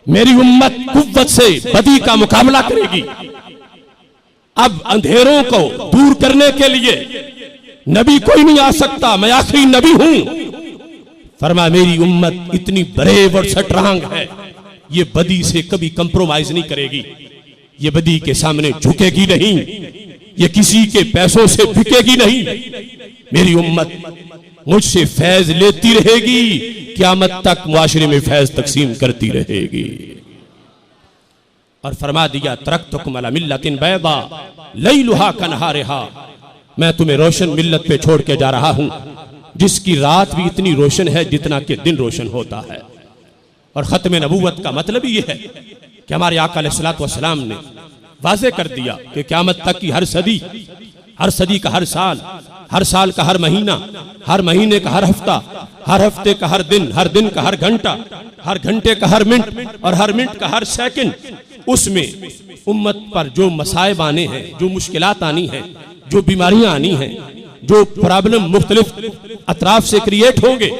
मेरी उम्मत कुव्वत से बदी का मुकाबला करेगी। अब अंधेरों को दूर करने के लिए नबी कोई नहीं आ सकता, मैं आखिरी नबी हूं। फरमा मेरी उम्मत इतनी बरेव और सट्रांग है, ये बदी से कभी कंप्रोमाइज नहीं करेगी, ये बदी के सामने झुकेगी नहीं, ये किसी के पैसों से बिकेगी नहीं। मेरी उम्मत मुझसे फैज लेती रहेगी, क़यामत तक मुआशरे में फैज तकसीम करती रहेगी। और फरमा दिया तरक्तुकुम अला मिल्लतिन बैदा लैलुहा कनहारिहा, मैं तुम्हें रोशन मिल्लत पे छोड़ के जा रहा हूं, जिसकी रात भी इतनी रोशन है जितना कि दिन रोशन होता है। और खत्म नबूवत का मतलब ये है कि हमारे आका अलैहिस्सलातु वस्सलाम ने वाज़े कर दिया कि क़यामत तक की हर सदी का हर साल का हर महीना, हर महीने का हर हफ्ता, हर हफ्ते का हर दिन का हर घंटा, हर घंटे का हर मिनट और हर मिनट का हर सेकंड, उसमें उम्मत पर जो मसाइब आने हैं, जो मुश्किलात आनी हैं, जो बीमारियां आनी हैं, जो प्रॉब्लम मुख्तलिफ अतराफ से क्रिएट होंगे,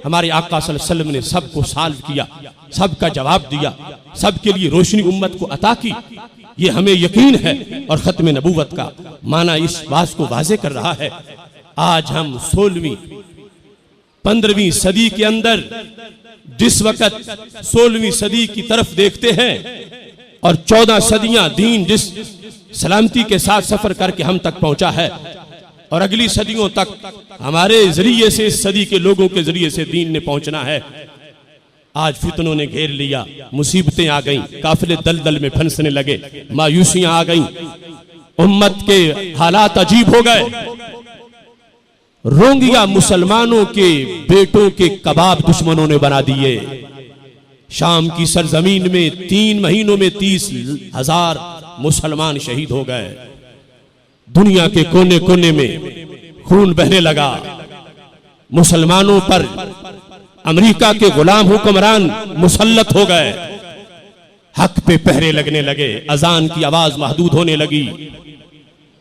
हमारे आका सल्लल्लाहु अलैहि वसल्लम ने सबको सॉल्व किया, सबका जवाब दिया, सबके लिए रोशनी उम्मत को अता की। ये हमें यकीन है। और खत्म नबूवत का माना इस बात को वाज़े कर रहा है। आज हम 16वीं 15वीं सदी के अंदर जिस वक़्त 16वीं सदी की तरफ देखते हैं और 14 सदियां दीन जिस सलामती के साथ सफर करके हम तक पहुंचा है, और अगली सदियों तक हमारे जरिए से, इस सदी के लोगों के जरिए से दीन ने पहुंचना है। आज फितनों ने घेर लिया, मुसीबतें आ गईं, काफिले दलदल में फंसने लगे, मायूसियां आ गईं, उम्मत के हालात अजीब हो गए। रोंगिया मुसलमानों के बेटों के कबाब दुश्मनों ने बना दिए। शाम की सरजमीन में 3 महीनों में 30,000 मुसलमान शहीद हो गए। दुनिया के कोने कोने में खून बहने लगा। मुसलमानों पर अमेरिका के गुलाम हुक्मरान मुसल्लत हो गए। हक पे पहरे लगने लगे, अजान की आवाज महदूद होने लगी।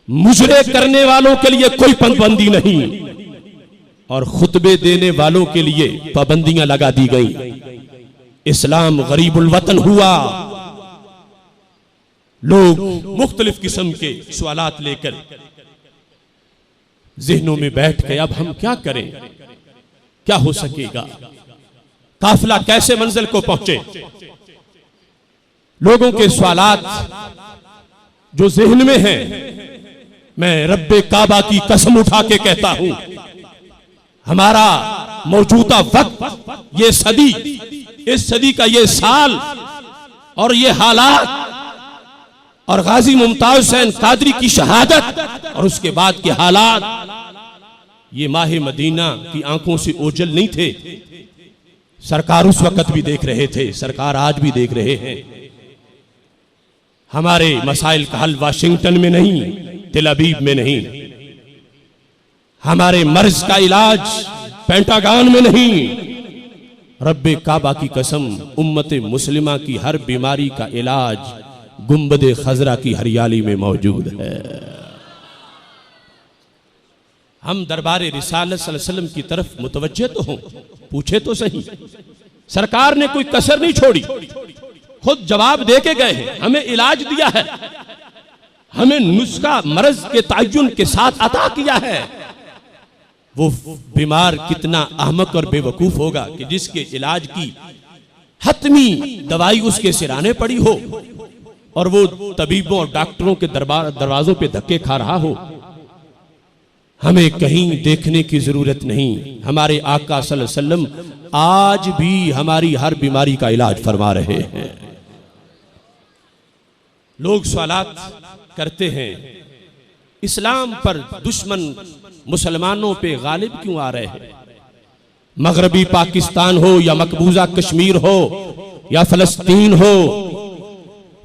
मुजरे करने वालों के लिए कोई पाबंदी नहीं और खुतबे देने वालों के लिए पाबंदियां लगा दी गई। इस्लाम गरीबुल वतन हुआ। लोग मुख्तलिफ किस्म के सवालात लेकर ज़हनों में बैठ गए, अब हम क्या करें, क्या हो सकेगा, काफिला कैसे मंजिल को पहुंचे। लोगों के सवालात जो ज़हन में हैं, मैं रब्बे काबा की कसम उठा के कहता हूं, हमारा मौजूदा वक्त, ये सदी, इस सदी का ये साल और ये हालात और गाजी मुमताज हुसैन कादरी की शहादत और उसके बाद के हालात, ये माह मदीना की आंखों से ओझल नहीं थे। सरकार उस वक्त भी देख रहे थे, सरकार आज भी देख रहे हैं। हमारे मसाइल का हल वाशिंगटन में नहीं, तेल अवीव में नहीं, हमारे मर्ज का इलाज पेंटागन में नहीं। रब्बे काबा की कसम, उम्मत मुस्लिमा की हर बीमारी का इलाज गुंबदे खजरा की हरियाली में मौजूद है। हम दरबारे रिसालत सल्लल्लाहु अलैहि वसल्लम की तरफ मुतवज्जे तो हों, पूछे तो सही। सरकार ने कोई कसर नहीं छोड़ी, खुद जवाब दे के गए हैं, हमें इलाज दिया है। हमें नुस्खा मर्ज के तयन के साथ अता किया है, वो बीमार कितना अहमक और बेवकूफ होगा कि जिसके इलाज की हतमी दवाई उसके सिराने पड़ी हो और वो तबीबों और डॉक्टरों के दरवाजों पे धक्के खा रहा हो। हमें कहीं देखने की जरूरत नहीं। हमारे आका सल्लल्लाहु अलैहि वसल्लम आज भी हमारी हर बीमारी का इलाज फरमा रहे हैं। लोग सवालात करते हैं, इस्लाम पर दुश्मन मुसलमानों पे गालिब क्यों आ रहे हैं? मगरबी पाकिस्तान हो या मकबूजा कश्मीर हो या फलस्तीन हो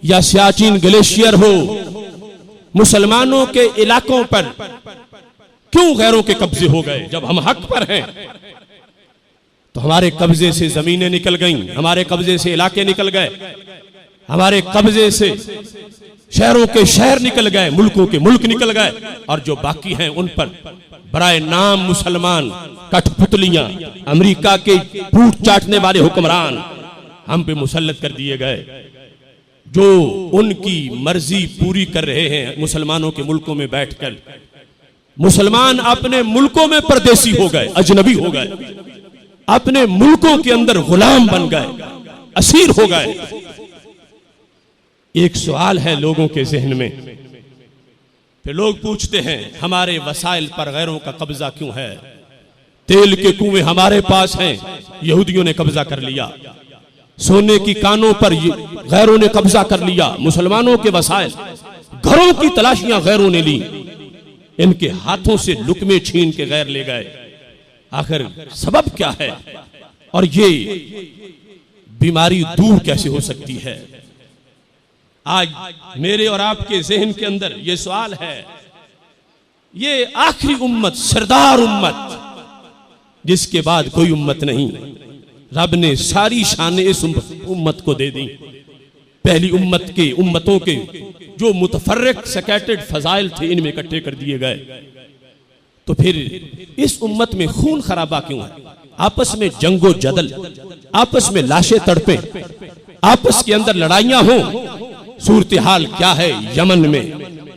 या सियाचिन ग्लेशियर हो, मुसलमानों के इलाकों पर क्यों गैरों के कब्जे हो गए? जब हम हक पर हैं तो हमारे कब्जे से जमीनें निकल गईं, हमारे कब्जे से इलाके निकल गए, हमारे कब्जे से शहरों के शहर निकल गए, मुल्कों के मुल्क निकल गए, और जो बाकी हैं उन पर बराए नाम मुसलमान कठपुतलियां, अमेरिका के पूंछ चाटने वाले हुक्मरान हम पे मुसल्लत कर दिए गए, जो उनकी मर्जी पूरी कर रहे हैं मुसलमानों के मुल्कों में बैठकर। मुसलमान अपने मुल्कों में परदेसी हो गए, अजनबी हो गए, अपने मुल्कों के अंदर गुलाम बन गए, असीर हो गए। एक सवाल है लोगों के जहन में, फिर लोग पूछते हैं हमारे वसाइल पर गैरों का कब्जा क्यों है? तेल के कुएं हमारे पास हैं, यहूदियों ने कब्जा कर लिया। सोने की कानों पर गैरों ने कब्जा कर लिया। मुसलमानों के वसाइल, घरों की तलाशियां गैरों ने ली, इनके हाथों से लुकमे छीन के गैर ले गए। आखिर सबब क्या है और ये बीमारी दूर कैसे हो सकती है? आज मेरे और आपके जहन के अंदर ये सवाल है। ये आखिरी उम्मत, सरदार उम्मत, जिसके बाद कोई उम्मत नहीं, रब ने सारी शान इस उम्मत को दे दी। पहली उम्मत के उम्मतों के जो मुतफर्रिक सकैटर्ड फजाइल थे इनमें इकट्ठे कर दिए गए। तो फिर इस उम्मत में खून खराबा क्यों है? आपस में जंगो जदल, आपस में लाशें तड़पे, आपस के अंदर लड़ाइयां हों। सूरत हाल क्या है यमन में,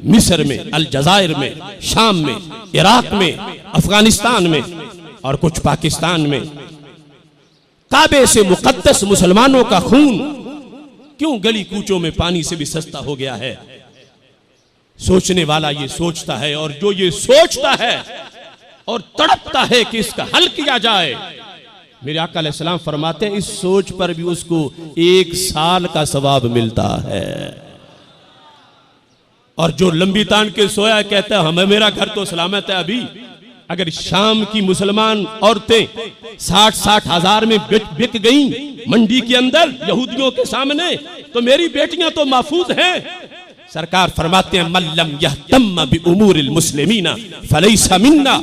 मिस्र में, अलजायर में, शाम में, इराक में, अफगानिस्तान में और कुछ पाकिस्तान में। काबे से मुकद्दस मुसलमानों का खून क्यों गली कूचों में पानी से भी सस्ता हो गया है? सोचने वाला ये सोचता है, और जो ये सोचता है और तड़पता है कि इसका हल किया जाए, मेरे आका अलैहिस्सलाम फरमाते हैं इस सोच पर भी उसको 1 साल का सवाब मिलता है। और जो लंबी तान के सोया कहता है हमें मेरा घर तो सलामत है, अभी अगर शाम की मुसलमान औरतें 60-60 हजार में बिक गईं मंडी के अंदर यहूदियों के सामने, तो मेरी बेटियां तो महफूज हैं। सरकार फरमाते हैं मल्लम यहतम बि उमूरिल मुस्लिमीना फलैसा मिन्ना।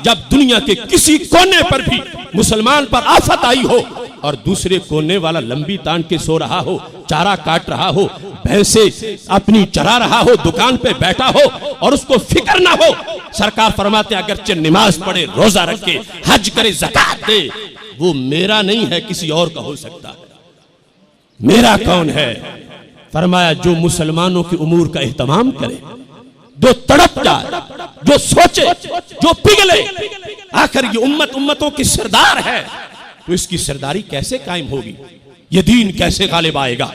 जब दुनिया के किसी कोने पर भी मुसलमान पर आफत आई हो और दूसरे कोने वाला लंबी तान के सो रहा हो, चारा काट रहा हो, भैंसे अपनी चरा रहा हो, दुकान पे बैठा हो और उसको फिक्र ना हो, सरकार फरमाते अगरचे नमाज पढ़े, रोजा रखे, हज करे, ज़कात दे, वो मेरा नहीं है, किसी और का हो सकता है। मेरा कौन है? फरमाया जो मुसलमानों के उमूर का एहतमाम करे, जो तड़प जाए, जो सोचे, जो पिघले। आखिर ये उम्मत उम्मतों की सरदार है, तो इसकी सरदारी कैसे कायम होगी? ये दीन कैसे गालिब आएगा?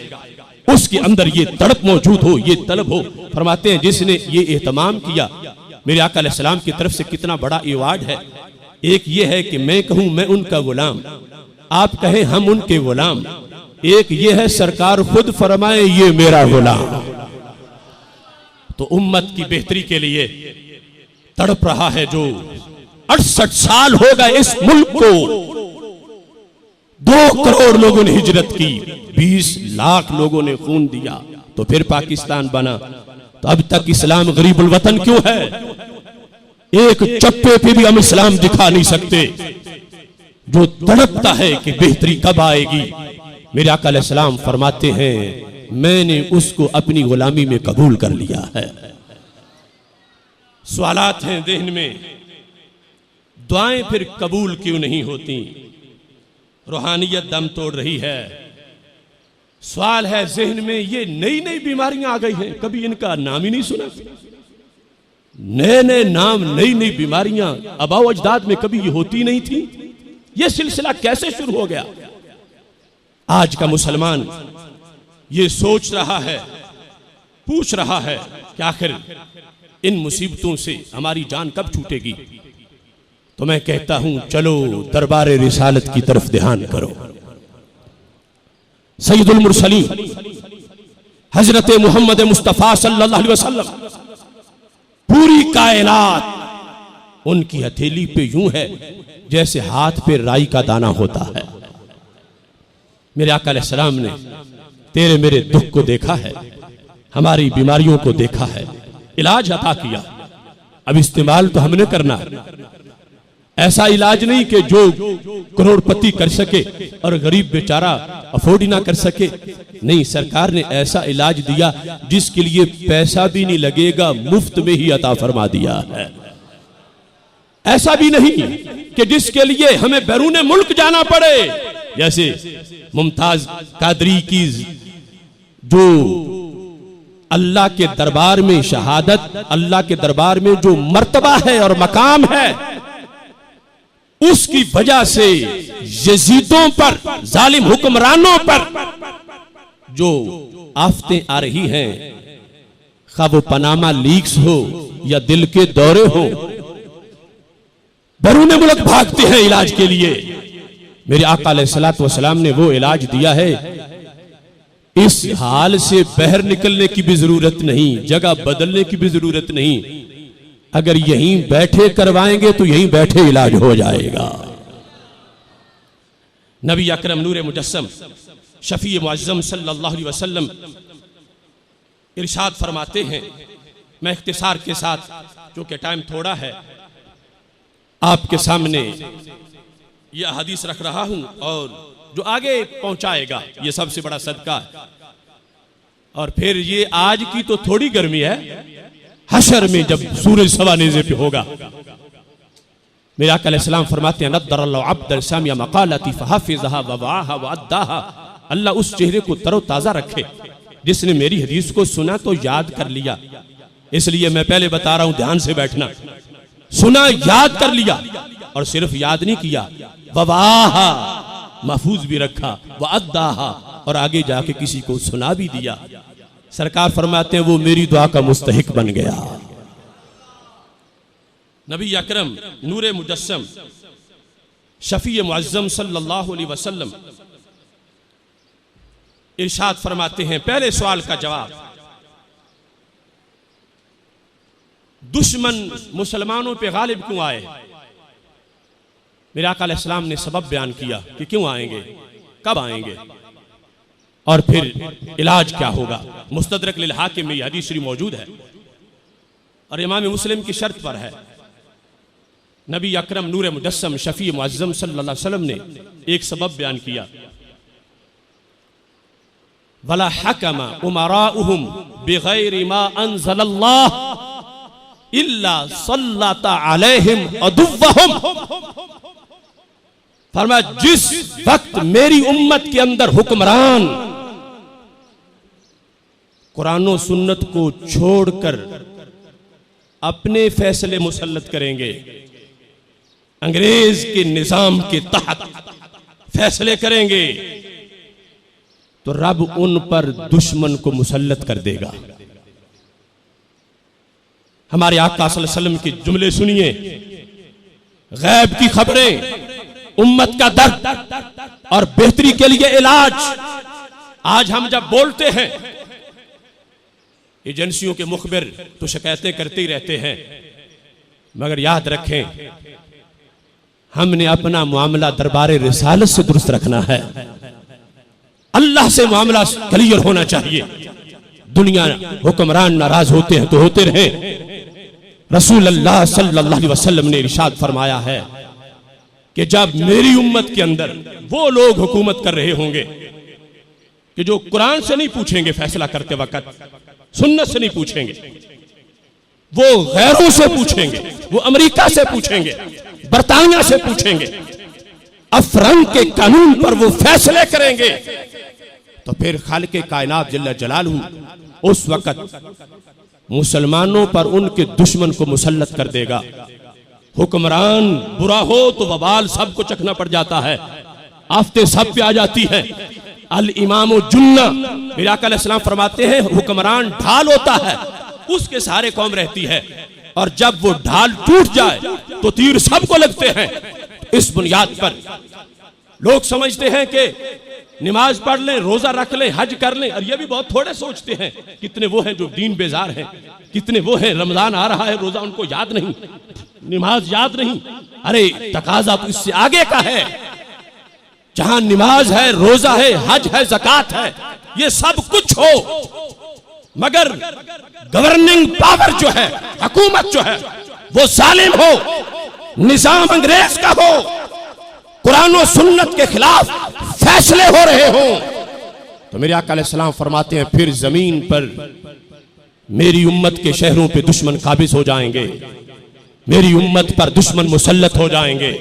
उसके अंदर ये तड़प मौजूद हो, ये तलब हो। फरमाते हैं जिसने ये एहतमाम किया, मेरे आका अलैहिस्सलाम की तरफ से कितना बड़ा इवार्ड है। एक ये है कि मैं कहूं मैं उनका गुलाम, आप कहें हम उनके गुलाम। एक ये है सरकार खुद फरमाए ये मेरा गुलाम। तो उम्मत की बेहतरी के लिए तड़प रहा है जो 68 साल हो गए इस मुल्क को, 2 करोड़ लोगों ने हिजरत की, 20 लाख लोगों ने खून दिया, तो फिर पाकिस्तान बना। तो अब तक इस्लाम गरीबुल वतन क्यों है? एक चप्पे पे भी हम इस्लाम दिखा नहीं सकते। जो तड़पता है कि बेहतरी कब आएगी, मेरे आका अलैहिस्सलाम फरमाते हैं मैंने उसको अपनी गुलामी में कबूल कर लिया है। सवालात हैं ज़हन में, दुआएं फिर कबूल क्यों नहीं होती? रूहानियत दम तोड़ रही है, सवाल है जहन में, ये नई नई बीमारियां आ गई हैं, कभी इनका नाम ही नहीं सुना। नए नए नाम, नई नई बीमारियां आबाओ अजदाद में कभी ये होती नहीं थी। ये सिलसिला कैसे शुरू हो गया? आज का मुसलमान ये सोच रहा है, पूछ रहा है कि आखिर इन मुसीबतों से हमारी जान कब छूटेगी। तो मैं कहता हूं, चलो दरबार रिसालत की तरफ ध्यान करो। सैयदुल मुरसलीन हजरत मोहम्मद मुस्तफ़ा सल्लल्लाहु अलैहि वसल्लम, पूरी कायनात उनकी हथेली पे यूं है जैसे हाथ पे राई का दाना होता है। मेरे आका अलैहिस्सलाम ने तेरे मेरे दुख को देखा है, हमारी बीमारियों को देखा है, इलाज अता किया। अब इस्तेमाल तो हमने करना, ऐसा इलाज नहीं कि जो करोड़पति कर सके और गरीब बेचारा अफोर्ड ही ना कर सके। नहीं, सरकार ने ऐसा इलाज दिया जिसके लिए पैसा भी नहीं लगेगा, मुफ्त में ही अता फरमा दिया है। ऐसा भी नहीं कि जिसके लिए हमें बैरून मुल्क जाना पड़े, जैसे मुमताज कादरी की जो अल्लाह के दरबार में शहादत, अल्लाह के दरबार में जो मर्तबा है और मकाम है, उसकी वजह से यजीदों पर, जालिम हुक्मरानों पर जो आफतें आ रही हैं, खा वो पनामा लीक्स हो या दिल के दौरे हो, बैरून मुल्क भागते हैं इलाज के लिए। मेरे आका अलैहिस्सलातु वस्सलाम ने वो इलाज दिया है। इस हाल से बाहर निकलने की भी जरूरत नहीं, जगह बदलने की भी जरूरत नहीं। अगर यहीं बैठे करवाएंगे तो यहीं बैठे इलाज हो जाएगा। नबी अकरम नूर मुजस्सम शफी मुअज्जम सल्लल्लाहु अलैहि वसल्लम इरशाद फरमाते हैं, मैं इख्तिसार के साथ, क्योंकि टाइम थोड़ा है, आपके सामने यह हदीस रख रहा हूं और जो आगे पहुंचाएगा ये सबसे बड़ा सदका है। और फिर ये आज की तो थोड़ी गर्मी है, हशर में जब सूरज सवा नेज़े पे होगा। मेरे आका अलैहिस्सलाम फरमाते हैं, नद्दरल्लाहु अब्दन सामिया मक़ालती फहफ़िज़हा ववआहा वअद्दाहा। अल्लाह उस चेहरे को तरोताज़ा रखे जिसने मेरी हदीस को सुना तो याद कर लिया। इसलिए मैं पहले बता रहा हूं, ध्यान से बैठना। सुना, याद कर लिया, और सिर्फ याद नहीं किया, ववआहा महफूज भी रखा, वअद्दाहा और आगे जाके किसी को सुना भी दिया। सरकार फरमाते हैं वो मेरी दुआ का मुस्तहिक बन गया। नबी अकरम नूरे मुजस्सम शफी मुअज्जम सल्लल्लाहु अलैहि वसल्लम इरशाद फरमाते हैं, पहले सवाल का जवाब, दुश्मन मुसलमानों पे गालिब क्यों आए? मेरे आका अलैहिस्सलाम ने सबब बयान किया कि क्यों आएंगे, कब आएंगे और फिर इलाज क्या होगा। मुस्तदरक लिल हाकिम में यह हदीस शरीफ मौजूद है और इमाम मुस्लिम की शर्त पर है। नबी अकरम नूर मुजस्सम शफी मुअज्जम सल्लल्लाहु अलैहि वसल्लम ने एक सबब बयान किया, वला हकमा उमराउहुम बिगैरि मा अंज़लल्लाह इल्ला सल्लता अलैहिम अदुव्वहुम। फरमाया, जिस वक्त मेरी उम्मत के अंदर हुक्मरान कुरान और सुन्नत को छोड़कर अपने फैसले मुसल्लत करेंगे, अंग्रेज के निजाम के तहत फैसले करेंगे, तो रब उन पर दुश्मन को मुसल्लत कर देगा। हमारे आका सल्लल्लाहु अलैहि वसल्लम के जुमले सुनिए, गैब की खबरें, उम्मत का दर्द और बेहतरी के लिए इलाज। आज हम जब बोलते हैं, एजेंसियों के मुखबिर तो शिकायतें करते ही रहते हैं, मगर याद रखें हमने अपना मामला दरबारे रिसालत से दुरुस्त रखना है। अल्लाह से मामला क्लियर होना चाहिए। दुनिया हुक्मरान नाराज होते हैं तो होते रहे। रसूल अल्लाह सल्लल्लाहु अलैहि वसल्लम ने इरशाद फरमाया है कि जब मेरी उम्मत के अंदर वो लोग हुकूमत कर रहे होंगे कि जो कुरान से नहीं पूछेंगे फैसला करते वक्त, सुन्नत से नहीं पूछेंगे, वो गैरों से पूछेंगे, वो अमेरिका से पूछेंगे, बरतानिया से पूछेंगे, अफरंग के कानून पर वो फैसले करेंगे, तो फिर खालिक कायनात जल्ल जलालहू उस वक़्त मुसलमानों पर उनके दुश्मन को मुसल्लत कर देगा। हुक्मरान बुरा हो तो वबाल सबको चखना पड़ जाता है, आफते सब पे आ जाती है। अल इमाम जुन्ना, मेरे आका अलैहिस्सलाम फरमाते हैं हुक्मरान ढाल होता है, उसके सहारे कौम रहती है, और जब वो ढाल टूट जाए तो तीर सबको लगते हैं। इस बुनियाद पर लोग समझते हैं कि नमाज पढ़ लें, रोजा रख लें, हज कर लें, और ये भी बहुत थोड़े सोचते हैं। कितने वो हैं जो दीन बेजार हैं, कितने वो हैं रमजान आ रहा है रोजा उनको याद नहीं, नमाज याद नहीं। अरे तकाजा तो इससे आगे का है, जहां नमाज है, रोजा है, हज है, ज़कात है, ये सब कुछ हो, मगर गवर्निंग पावर जो है, हुकूमत जो है, वो जालिम हो, निजाम अंग्रेज का हो, कुरान और सुन्नत के खिलाफ फैसले हो रहे हो, तो मेरे आका अलैहिस्सलाम फरमाते हैं फिर जमीन पर मेरी उम्मत के शहरों पे दुश्मन काबिज हो जाएंगे, मेरी उम्मत पर दुश्मन मुसल्लत हो जाएंगे,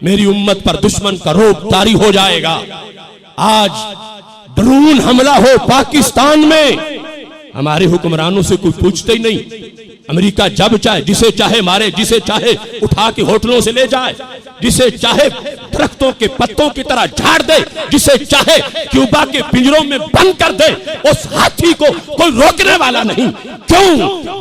मेरी उम्मत पर दुश्मन का रोब तारी हो जाएगा। आज ड्रोन हमला हो पाकिस्तान में, हमारे हुक्मरानों से कोई पूछते ही नहीं। अमेरिका जब चाहे जिसे चाहे मारे, जिसे चाहे उठा के होटलों से ले जाए, जिसे चाहे दरख्तों के पत्तों की तरह झाड़ दे, जिसे चाहे क्यूबा के पिंजरों में बंद कर दे, उस हाथी को कोई रोकने वाला नहीं। क्यों?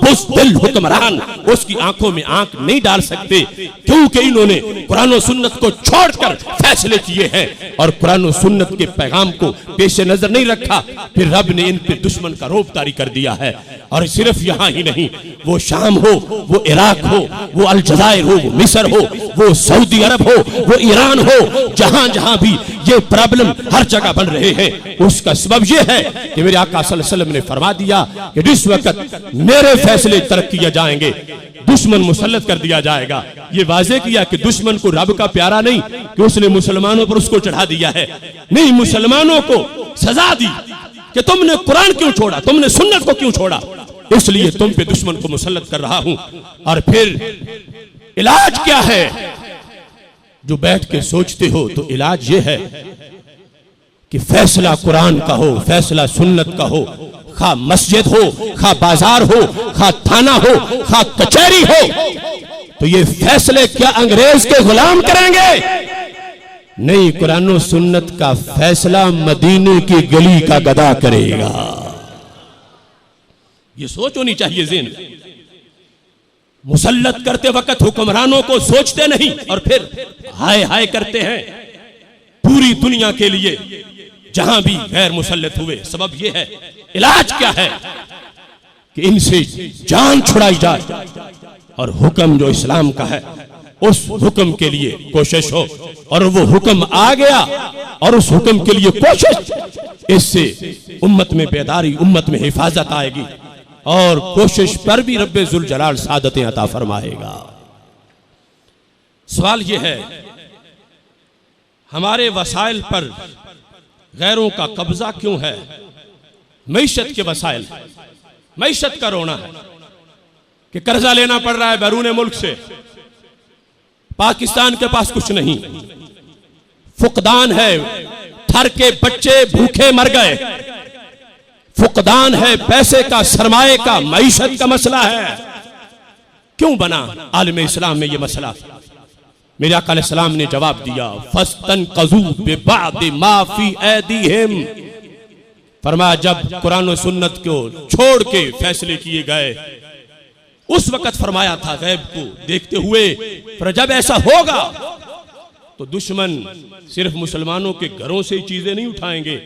बुज़दिल हुक्मरान उसकी आंखों में आंख नहीं डाल सकते, क्योंकि इन्होंने कुरान और सुन्नत को छोड़कर फैसले किए हैं और कुरान और सुन्नत के पैगाम को पेश नजर नहीं रखा। फिर रब ने इन पे दुश्मन का रोब तारी कर दिया है। और सिर्फ यहाँ ही नहीं, वो शाम हो, वो इराक हो, वो अलजज़ायर हो, वो मिस्र हो, वो सऊदी अरब हो, वो ईरान हो, जहां जहां भी ये प्रॉब्लम हर जगह बन रहे हैं, उसका सबब ये है कि मेरे आका सल्लल्लाहु अलैहि वसल्लम ने फरमा दिया कि जिस वक्त मेरे फैसले तरक किए जाएंगे, दुश्मन मुसल्लत कर दिया जाएगा। ये वाज़े किया कि दुश्मन को रब का प्यारा नहीं कि उसने मुसलमानों पर उसको चढ़ा दिया है, नहीं, मुसलमानों को सजा दी कि तुमने कुरान क्यों छोड़ा, तुमने सुन्नत को क्यों छोड़ा, इसलिए तुम पे दुश्मन को मुसल्लत कर रहा हूं। और फिर इलाज क्या है? जो बैठ के सोचते हो तो इलाज ये है कि फैसला कुरान का हो, फैसला सुन्नत का हो, खा मस्जिद हो, खा बाजार हो, खा थाना हो, खा कचहरी हो, तो ये फैसले क्या अंग्रेज के गुलाम करेंगे? नहीं, कुरान और सुन्नत का फैसला मदीने की गली का गधा करेगा। ये सोच होनी चाहिए ज़हन में। मुसल्लत करते वक्त हुक्मरानों को सोचते नहीं और फिर हाय हाय करते हैं पूरी दुनिया के लिए जहां भी गैर मुसल्लत हुए। सबब यह है, इलाज क्या है कि इनसे जान छुड़ाई जाए और हुक्म जो इस्लाम का है उस हुक्म के लिए कोशिश हो, और वो हुक्म आ गया और उस हुक्म के लिए कोशिश, इससे उम्मत में बेदारी, उम्मत में हिफाजत आएगी और कोशिश पर भी रब्बे जुल जलाल सादतें अता फरमाएगा। सवाल यह है, हमारे वसाइल पर गैरों का कब्जा क्यों है? मईशत के वसाइल, मईशत का रोना है कि कर्जा लेना पड़ रहा है बैरून मुल्क से, पाकिस्तान के पास कुछ नहीं, फुकदान है, थर के बच्चे भूखे मर गए, फुकदान है पैसे का, सरमाए का, मईशत का मसला है। क्यों बना आलम इस्लाम में ये मसला? मेरे आका अलैहिस्सलाम ने जवाब दिया, फस्तनक़ज़ू बिबअदि मा फ़ी ऐदीहिम, फरमाया जब कुरान और सुन्नत को छोड़ के फैसले किए गए उस वक्त फरमाया था गैब को देखते हुए, पर जब ऐसा होगा तो दुश्मन सिर्फ मुसलमानों के घरों से चीजें नहीं उठाएंगे,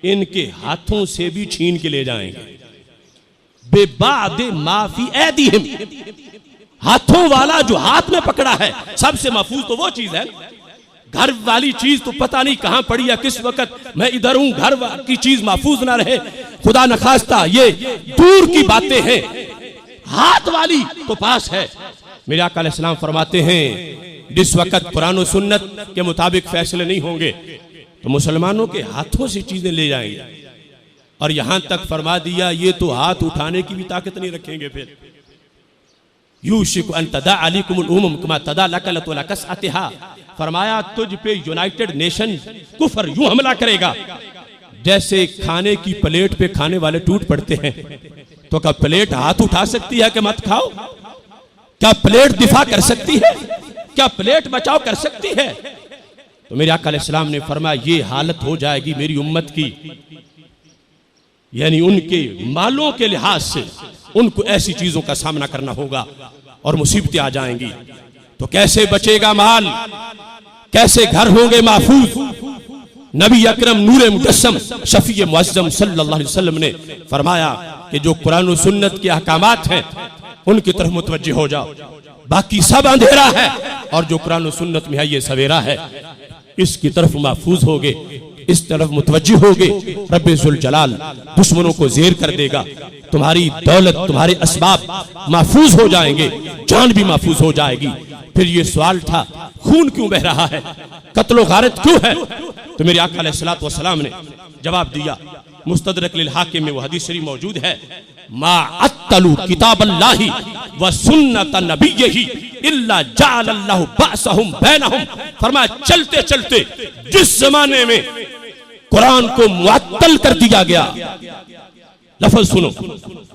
इनके हाथों से भी छीन के ले जाएंगे। बेबादे माफी ऐदीहिम, हाथों वाला जो हाथ में पकड़ा है, सबसे महफूज तो वो चीज है। घर वाली चीज तो पता नहीं कहां पड़ी या किस वक्त मैं इधर हूं, घर की चीज महफूज ना रहे, खुदा न खास्ता, ये दूर की बातें हैं। हाथ वाली तो पास है। मेरे आका अलैहिस्सलाम फरमाते हैं जिस वक्त कुरान और सुन्नत के मुताबिक फैसले नहीं होंगे तो मुसलमानों के हाथों से चीजें ले जाएंगे, और यहां तक फरमा दिया ये तो हाथ उठाने की भी ताकत नहीं रखेंगे। फिर यूशिकु अन तदा अलैकुमुल उमम कमा तदा लकलत व लकसअतिहा, फरमाया तुझ पे यूनाइटेड नेशन कुफर यूं हमला करेगा जैसे खाने की प्लेट पे खाने वाले टूट पड़ते हैं, तो क्या प्लेट हाथ उठा सकती है कि मत खाओ? क्या प्लेट दिफा कर सकती है? क्या प्लेट बचाव कर सकती है? तो मेरे आका अलैहिस्सलाम ने फरमाया ये हालत हो जाएगी मेरी उम्मत की, यानी उनके मालों के लिहाज से उनको ऐसी चीजों का सामना करना होगा और मुसीबतें आ जाएंगी। तो कैसे बचेगा माल, कैसे घर होंगे महफूज? नबी अकरम नूरे मुजस्सम शफी मुअज्जम सल्लल्लाहु अलैहि वसल्लम ने फरमाया कि जो कुरान और सुन्नत के अहकामात हैं उनकी तरफ मुतवज्जह हो जाओ, बाकी सब अंधेरा है और जो कुरान और सुन्नत में है ये सवेरा है, इसकी तरफ महफूज होगे, इस तरफ मुतवज्जह होगे। रब्बे जुल जलाल दुश्मनों को ज़ेर कर देगा, तुम्हारी दौलत तुम्हारे असबाब महफूज हो जाएंगे, जान भी महफूज हो जाएगी। फिर ये सवाल था खून क्यों बह रहा है, कत्लो गारत क्यों है? तो मेरे आका अलैहिस्सलातु वस्सलाम ने जवाब दिया, मुस्तदरक लिल हाकिम में वो हदीस शरीफ मौजूद है, मा अत्तलू किताबल्लाहि व सुन्नत नबिय्यही इल्ला जअलल्लाहु बअसहुम बैनहुम। फरमाया चलते चलते जिस जमाने में कुरान को मुअत्तल कर दिया गया, लफ्ज सुनो,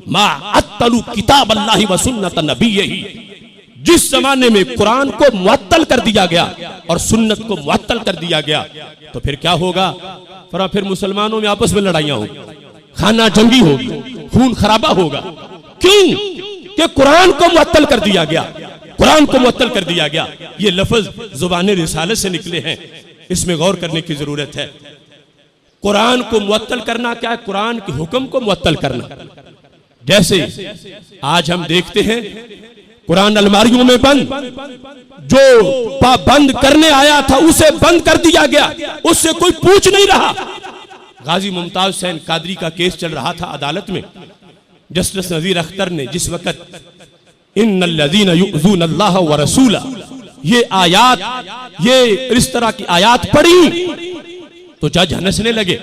मा अत्तलू किताबल्लाहि व सुन्नत नबिय्यही, जिस जमाने में कुरान को मुअत्तल कर दिया गया और सुन्नत को मुअत्तल कर दिया गया, तो फिर क्या होगा? फिर मुसलमानों में आपस में लड़ाइयां होगी, खाना जंगी होगी, खून खराबा होगा। क्यों? कि कुरान को मुअत्तल कर दिया गया, कुरान को मुअत्तल कर दिया गया। ये लफ्ज जुबान रिसालत से निकले हैं, इसमें गौर करने की जरूरत है। कुरान को मुअत्तल करना क्या है? कुरान के हुक्म को मुअत्तल करना। जैसे आज हम देखते हैं कुरान अलमारियों में बंद, जो बंद करने आया था उसे बंद कर दिया गया, उससे कोई पूछ नहीं रहा। गाजी मुमताज हुसैन कादरी का केस चल रहा था अदालत में, जस्टिस नजीर अख्तर ने जिस वक्त इन्नल्लज़ीना युज़ूनल्लाह व रसूला ये आयात, ये इस तरह की आयात पढ़ी, तो जज हंसने लगे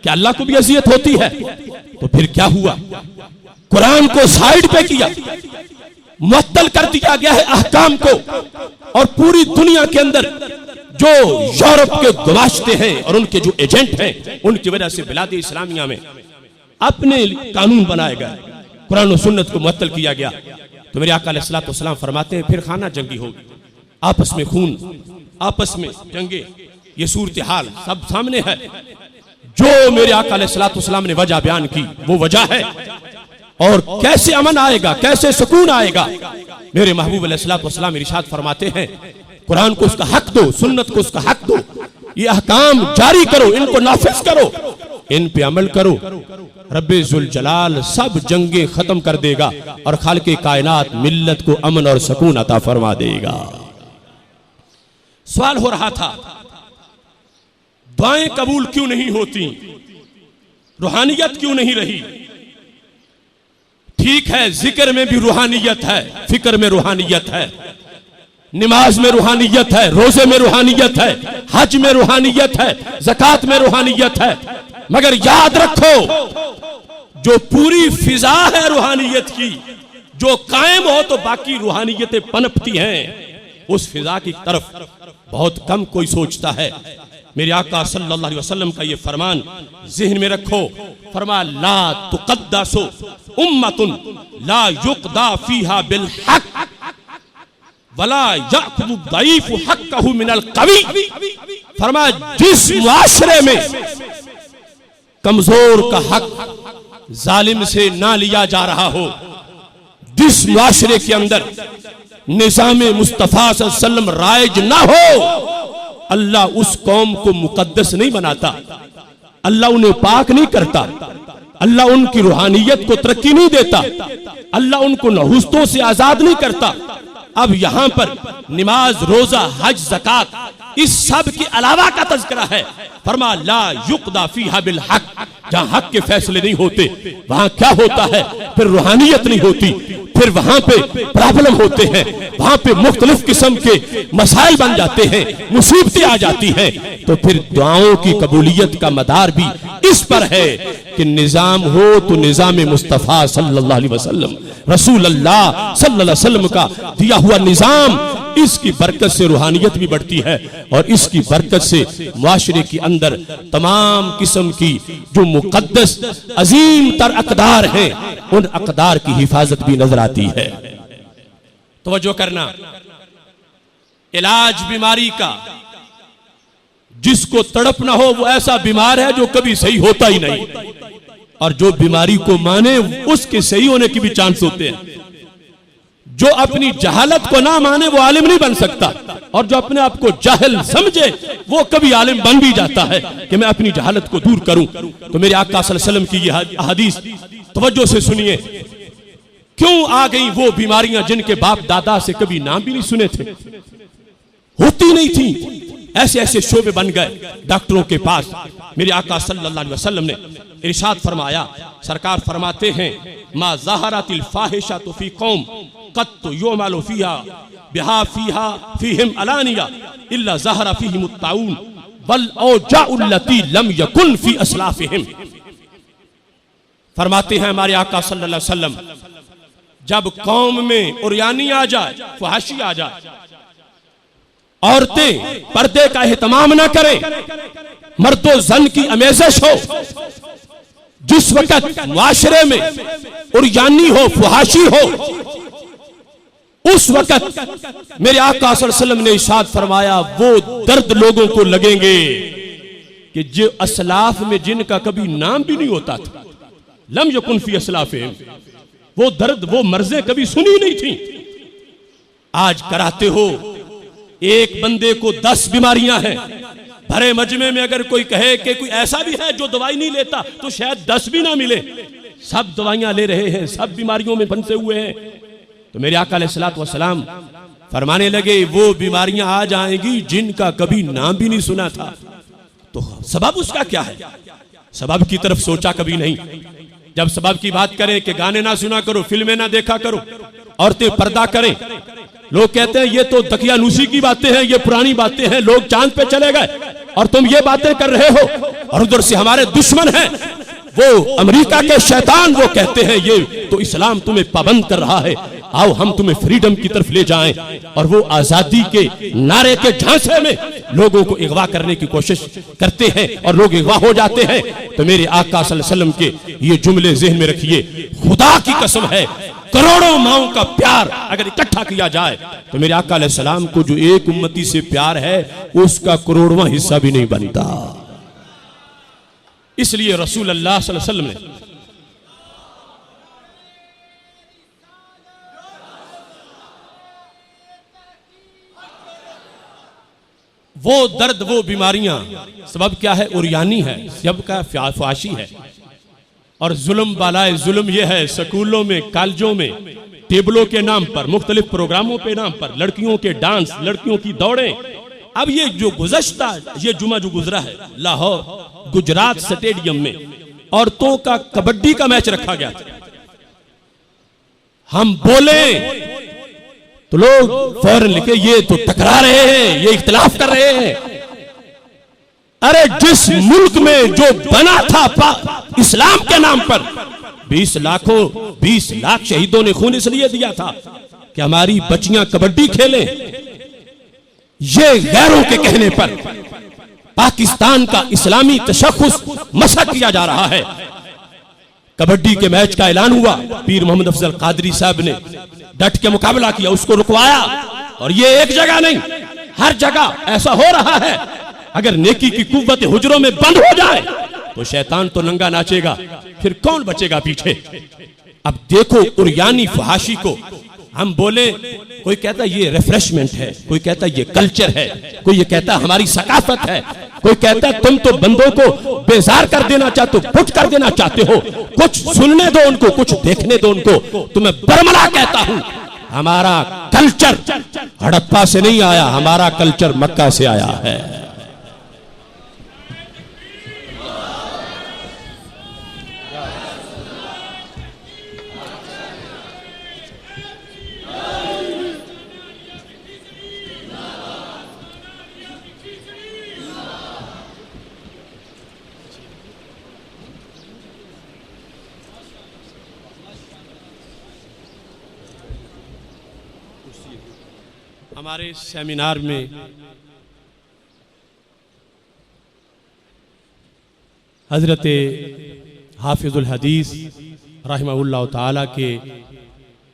कि अल्लाह को भी अज़ियत होती है। तो फिर क्या हुआ? कुरान को साइड पे किया, मुअत्तल कर दिया गया है अहकाम को, और पूरी दुनिया के अंदर जो यूरोप के गुमाश्ते हैं और उनके जो एजेंट हैं, उनकी वजह से बिलाद इस्लामिया में अपने कानून बनाए गए, कुरान और सुन्नत को मुअत्तल किया गया। तो मेरे आका अलैहिस्सलातु वस्सलाम फरमाते हैं फिर खाना जंगी होगी, आपस में खून, आपस में जंगे, ये सूरत हाल सब सामने है। जो मेरे आका अलैहिस्सलातु वस्सलाम ने वजह बयान की वो वजह है, और कैसे अमन आएगा, कैसे सुकून आएगा? मेरे महबूब अलैहिस्सलातु वस्सलाम इरशाद फरमाते हैं कुरान को उसका हक दो, सुन्नत को उसका हक दो, ये अहकाम जारी करो, इनको नाफिज करो, इन पे अमल करो, रब्बे जुल जलाल सब जंगे खत्म कर देगा और खालिके कायनात मिल्लत को अमन और सुकून अता फरमा देगा। सवाल हो रहा था दुआएं कबूल क्यों नहीं होती, रूहानियत क्यों नहीं रही? ठीक है, जिक्र में भी रूहानियत है, फिक्र में रूहानियत है, नमाज में रूहानियत है, रोजे में रूहानियत है, हज में रूहानियत है, ज़कात में रूहानियत है, मगर याद रखो जो पूरी फिजा है रूहानियत की, जो कायम हो तो बाकी रूहानियतें पनपती हैं, उस फिजा की तरफ बहुत कम कोई सोचता है। मेरे आका सल्लल्लाहु अलैहि वसल्लम का ये फरमान ज़हन में रखो, फरमा ला तुक़द्दसु उम्मतुन ला युक़दा फीहा बिल हक़ वला यअख़ुज़ु ज़ईफ़ु हक़्क़हु मिनल क़वी। फरमा जिस मुआशरे में कमजोर का हक जालिम से ना लिया जा रहा हो, जिस मुआशरे के अंदर निज़ाम मुस्तफ़ा सल्लल्लाहु अलैहि वसल्लम राइज ना हो, अल्लाह उस कौम को मुकद्दस नहीं बनाता, अल्लाह उन्हें पाक नहीं करता, अल्लाह उनकी रूहानियत को तरक्की नहीं देता, अल्लाह उनको नहुस्तों से आजाद नहीं करता। अब यहां पर नमाज, रोजा, हज, ज़कात, इस सब के अलावा का तज़किरा है। फरमा ला युक़दा फीहा बिल हक़, जहां हक के फैसले नहीं होते वहां क्या होता है? फिर रूहानियत नहीं होती, फिर वहां पे प्रॉब्लम होते हैं, वहां पे मुख्तलिफ किस्म के मसाइल बन जाते हैं, मुसीबतें आ जाती हैं। तो फिर दुआओं की कबूलियत का मदार भी इस पर है कि निजाम हो तो निजाम मुस्तफ़ा सल्लल्लाहु अलैहि वसल्लम, रसूल अल्लाह सल्लल्लाहु अलैहि वसल्लम का दिया हुआ निजाम इसकी बरकत से रूहानियत भी बढ़ती है और इसकी बरकत से मुआशरे के अंदर तमाम किस्म की जो मुकद्दस अजीम तर अक़दार हैं उन अक़दार की हिफाजत भी नजर आती है। तवज्जो करना, इलाज बीमारी का जिसको तड़प ना हो वो ऐसा बीमार है जो कभी सही होता ही नहीं, और जो बीमारी को माने उसके सही होने की भी चांस होते हैं। जो अपनी जहालत को ना माने वो आलिम नहीं बन सकता, और जो अपने आप को जाहिल समझे वो कभी आलिम बन भी जाता है कि मैं अपनी जहालत को दूर करूं। तो मेरे आका सल्लल्लाहु अलैहि वसल्लम की यह हदीस तवज्जो से सुनिए। क्यों आ गई वो बीमारियां जिनके बाप दादा से कभी नाम भी नहीं सुने थे, होती नहीं थी, ऐसे ऐसे शोबे बन गए डॉक्टरों के पास। मेरे आका सल्लल्लाहु अलैहि वसल्लम ने इरशाद फरमाया, सरकार फरमाते हैं, मा ज़हरतिल फाहिशतु फी कौम क़त्तु युमालु फीहा बिहा फीहा फीहिम अलानिया इल्ला ज़हरा फीहिम अत्ताऊन वल औजाउ लती लम यकुन फी अस्लाफिहिम। फरमाते हैं हमारे आका सल्लल्लाहु अलैहि वसल्लम, जब कौम में उर्यानी आ जाए, फहाशी आ जाए, औरतें पर्दे का एहतमाम ना करें, मर्दो जन की अमेज़श हो, जिस वक्त मुआशरे में उर्यानी हो, फहाशी हो, उस वक्त मेरे आका सल्लल्लाहु अलैहि वसल्लम ने इरशाद फरमाया, वो दर्द लोगों को लगेंगे कि जो असलाफ में जिनका कभी नाम भी नहीं होता था, लम यकुन फी असलाफिहिम, वो दर्द वो मर्ज़ें कभी सुनी नहीं थी। आज कराते हो एक बंदे को 10 बीमारियां हैं, भरे मजमे में अगर कोई कहे कि कोई ऐसा भी है जो दवाई नहीं लेता तो शायद 10 भी ना मिले। सब दवाइयां ले रहे हैं, सब बीमारियों में फंसे हुए हैं। तो मेरे आका अलैहिस्सलातु वस्सलाम फरमाने लगे, वो बीमारियां आ जाएंगी जिनका कभी नाम भी नहीं सुना था। तो सबब उसका क्या है? सबब की तरफ सोचा कभी नहीं। जब सबब की बात करें कि गाने ना सुना करो, फिल्में ना देखा करो, औरतें पर्दा करें, लोग कहते हैं ये तो दकियानूसी की बातें हैं, ये पुरानी बातें हैं, लोग चांद पे चले गए और तुम ये बातें कर रहे हो। और उधर से हमारे दुश्मन हैं, वो अमेरिका के शैतान, वो कहते हैं ये तो इस्लाम तुम्हें पाबंद कर रहा है, आओ हम तुम्हें फ्रीडम की तरफ ले जाएं। और वो आजादी के नारे के झांसे में लोगों को अगवा करने की कोशिश करते हैं और लोग अगवा हो जाते हैं। तो मेरे आका सल्लल्लाहु अलैहि वसल्लम के ये जुमले ज़हन में रखिए, खुदा की कसम है, करोड़ों माओं का प्यार अगर इकट्ठा किया जाए तो मेरे आका अलैहिस्सलाम को जो एक उम्मती से प्यार है उसका करोड़वां हिस्सा भी नहीं बनता। इसलिए रसूल अल्लाह सल्लल्लाहु अलैहि वसल्लम ने वो दर्द, वो बीमारियां, सबब क्या है? उर्यानी है, सबब का फहाशी है और जुल्म बालाए जुल्म ये है। स्कूलों में, कॉलेजों में, टेबलों के नाम पर, मुख्तलिफ प्रोग्रामों के नाम पर लड़कियों के डांस, लड़कियों की दौड़ें। अब ये जो गुज़श्ता, ये जुमा जो गुजरा है लाहौर गुजरात स्टेडियम में औरतों का कबड्डी का मैच रखा गया था, हम बोले तो लोग फौरन लिखे ये तो टकरा रहे हैं, ये इख्तिलाफ कर रहे हैं। अरे जिस मुल्क में जो बना था इस्लाम के नाम पर 20 लाख शहीदों ने खून इसलिए दिया था कि हमारी बच्चियां कबड्डी खेलें। ये गैरों के कहने पर पाकिस्तान का इस्लामी तशख्खुस मसख किया जा रहा है। कबड्डी के मैच का ऐलान हुआ, पीर मोहम्मद अफजल कादरी साहब ने डट के मुकाबला किया, उसको रुकवाया। और ये एक जगह नहीं, हर जगह ऐसा हो रहा है। अगर नेकी की कुव्वत हुजरों में बंद हो जाए तो शैतान तो नंगा नाचेगा, फिर कौन बचेगा पीछे? अब देखो उर्यानी फहाशी को हम बोले, कोई कहता ये रिफ्रेशमेंट है, कोई कहता ये कल्चर है, कोई ये कहता हमारी सकाफत है, कोई कहता तुम तो बंदों को बेजार कर देना चाहते हो, पुट कर देना चाहते हो। कुछ सुनने दो उनको, कुछ देखने दो उनको। तो मैं बरमला कहता हूं, हमारा कल्चर हड़प्पा से नहीं आया, हमारा कल्चर मक्का से आया है। हमारे सेमिनार में हज़रत हाफिज़ुल हदीस रहमहुल्लाह ताला के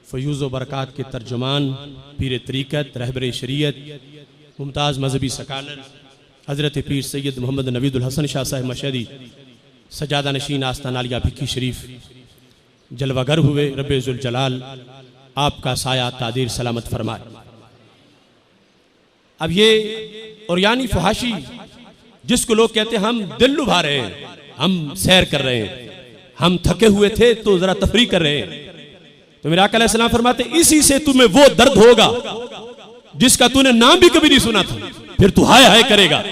फ़यूज़ व बरक़ात के तर्जुमान, पीर तरीक़त, रहबर शरीयत, मुमताज़ मजहबी सकालर हज़रत पीर सैयद मोहम्मद नवीदुल हसन शाह साहब मशहदी सजादा नशीन आस्ताना आलिया भिक्की शरीफ जलवागर हुए। रब्बे ज़ुल जलाल आपका साया तादीर सलामत फरमाए। अब ये और यानी फहाशी जिसको लोग कहते हैं हम दिल लुभा रहे हैं, हम सैर कर रहे हैं, हम थके हुए थे तो जरा तफरी कर रहे हैं, तो मेरे आका अलैहिस्सलाम फरमाते इसी से तुम्हें वो दर्द होगा जिसका तूने नाम भी कभी नहीं सुना था, फिर तू हाय हाय करेगा।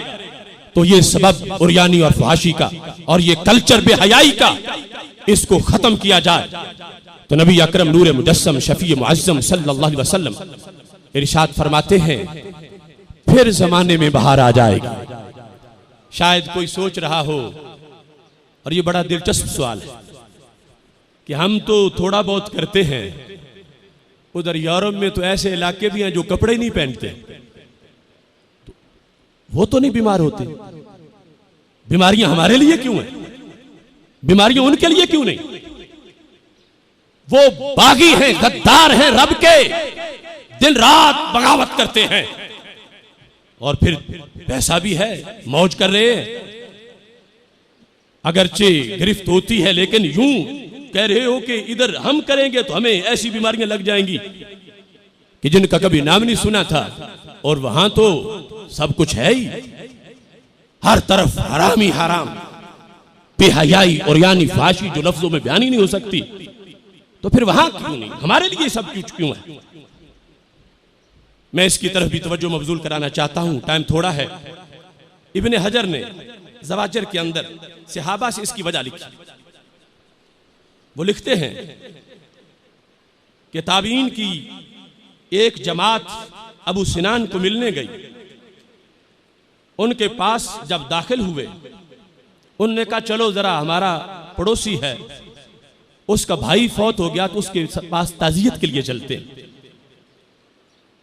तो ये सबब उर्यानी और फहाशी का और ये कल्चर बेहयाई का, इसको खत्म किया जाए तो नबी अकरम नूर मुजस्सम शफी मुअज्जम सल्लल्लाहु अलैहि वसल्लम इरशाद फरमाते हैं फिर जमाने में बाहर आ जाएगी। शायद कोई सोच रहा हो, और ये बड़ा दिलचस्प सवाल है कि हम तो थोड़ा बहुत करते हैं, उधर यूरोप में तो ऐसे इलाके भी हैं जो कपड़े नहीं पहनते, तो वो तो नहीं बीमार होते। बीमारियां हमारे लिए क्यों हैं? बीमारियां उनके लिए क्यों नहीं? वो बागी हैं, गद्दार हैं, रब के दिन रात बगावत करते हैं और फिर पैसा भी है, मौज कर रहे हैं। अगरचे गिरफ्त होती है लेकिन यूं कह रहे हो कि इधर हम करेंगे तो हमें ऐसी बीमारियां लग जाएंगी कि जिनका कभी नाम नहीं सुना था, और वहां तो सब कुछ है ही, हर तरफ हराम ही हराम, बेहयाई और यानी फाशी जो लफ्जों में बयान ही नहीं हो सकती, तो फिर वहां क्यों नहीं? हमारे लिए सब कुछ क्यों है? मैं इसकी तरफ भी तवज्जो मबजूल कराना चाहता हूं, टाइम थोड़ा है। इब्ने हजर ने ज़वाजर के अंदर सहाबा से इसकी वजह लिखी। वो लिखते हैं कि ताबीन की एक जमात अबू सिनान को मिलने गई। उनके पास जब दाखिल हुए, उन्होंने कहा चलो जरा, हमारा पड़ोसी है, उसका भाई फौत हो गया तो उसके पास ताज़ियत के लिए चलते हैं।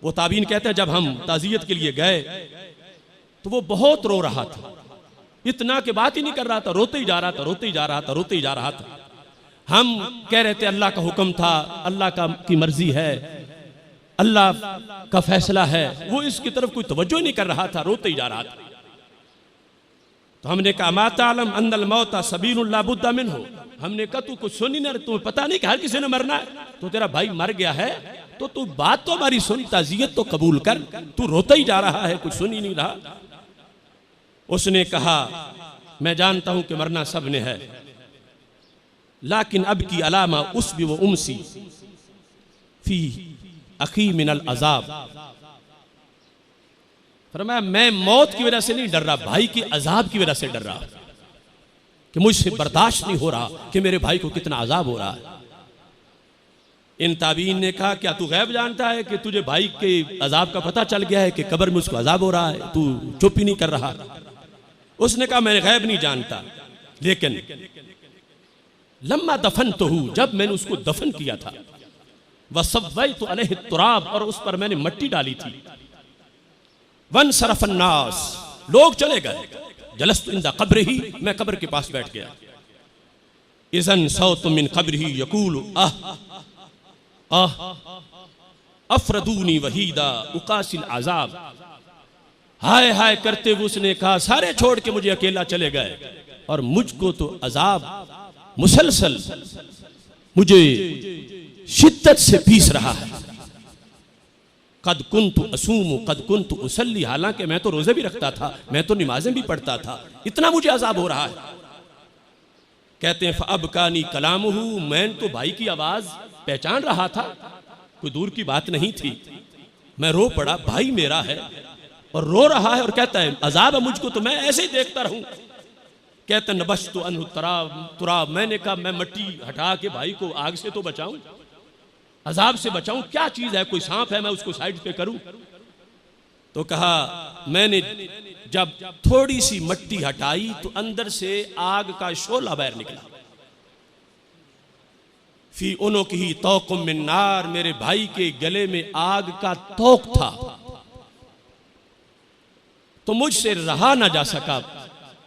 वो ताबीन कहते हैं जब हम ताज़ियत के लिए गए तो वो बहुत रो रहा था, इतना कि बात ही नहीं कर रहा था, रोते ही जा रहा था, रोते ही जा रहा था, रोते ही जा रहा था। हम कह रहे थे अल्लाह का हुक्म था, अल्लाह की मर्जी है, अल्लाह का फैसला है, वो इसकी तरफ कोई तवज्जो नहीं कर रहा था, रोते ही जा रहा था। तो हमने कहा मा तालम अन्नल मौता सबीलुन ला बुद्दा मिन्हु, हमने कहा तू कुछ सुनी ना, तुम्हें पता नहीं कि हर किसी ने मरना है, तो तेरा भाई मर गया है तो तू बात तो हमारी सुन, ताज़ियत तो कबूल कर, तू रोता ही जा रहा है, कुछ सुन ही नहीं रहा। उसने कहा मैं जानता हूं कि मरना सब ने है, लाकिन अब की अलामा उसबी व उमसी फी अखी मिनल अजाब। फरमाया मैं मौत की वजह से नहीं डर रहा, भाई की अजाब की वजह से डर रहा कि मुझसे बर्दाश्त नहीं हो रहा कि मेरे भाई को कितना अजाब हो रहा है। इन ताबीन ने कहा क्या तू गैब जानता है कि तुझे भाई के अजाब का पता चल गया है कि कब्र में उसको अजाब हो रहा है, तू चुप ही नहीं कर रहा? उसने कहा मैं गैब नहीं जानता, लेकिन लम्मा दफन तो हूं, जब मैंने उसको दफन किया था, वह सव्वई तो अलैहि तुराब, और उस पर मैंने मिट्टी डाली थी, वन सरफन्नास, लोग चले गए, जलस्तु इंदा कब्र ही, मैं कब्र के पास बैठ गया। इज़न सौतु मिन कब्र ही यकूल आह आह अफरदूनी वहीदा उकासिल आजाब, हाय हाय करते हुए उसने कहा सारे छोड़ के मुझे अकेला चले गए और मुझको तो अजाब मुसलसल मुझे शिद्दत से पीस रहा है। कद कुन्तु असूमु कद कुन्तु उसल्ली, हालांकि मैं तो रोजे भी रखता था, मैं तो नमाजें भी पढ़ता था, इतना मुझे अजाब हो रहा है। कहते हैं अब कानी कलामुहु, मैं तो भाई की आवाज पहचान रहा था, कोई दूर की बात नहीं थी, मैं रो पड़ा, भाई मेरा है और रो रहा है और कहता है अजाब है मुझको, तो मैं ऐसे ही देखता रहूं। कहते नबश्तु अन्हु तुराब, मैंने कहा मैं मिट्टी हटा के भाई को आग से तो बचाऊं, अजाब से बचाऊं, क्या चीज है, कोई सांप है मैं उसको साइड पे करूं? तो कहा मैंने जब थोड़ी सी मिट्टी हटाई तो अंदर से आग का शोला बाहर निकला। फी उनो की तौकुम मिन नार, मेरे भाई के गले में आग का तोक था, तो मुझसे रहा ना जा सका।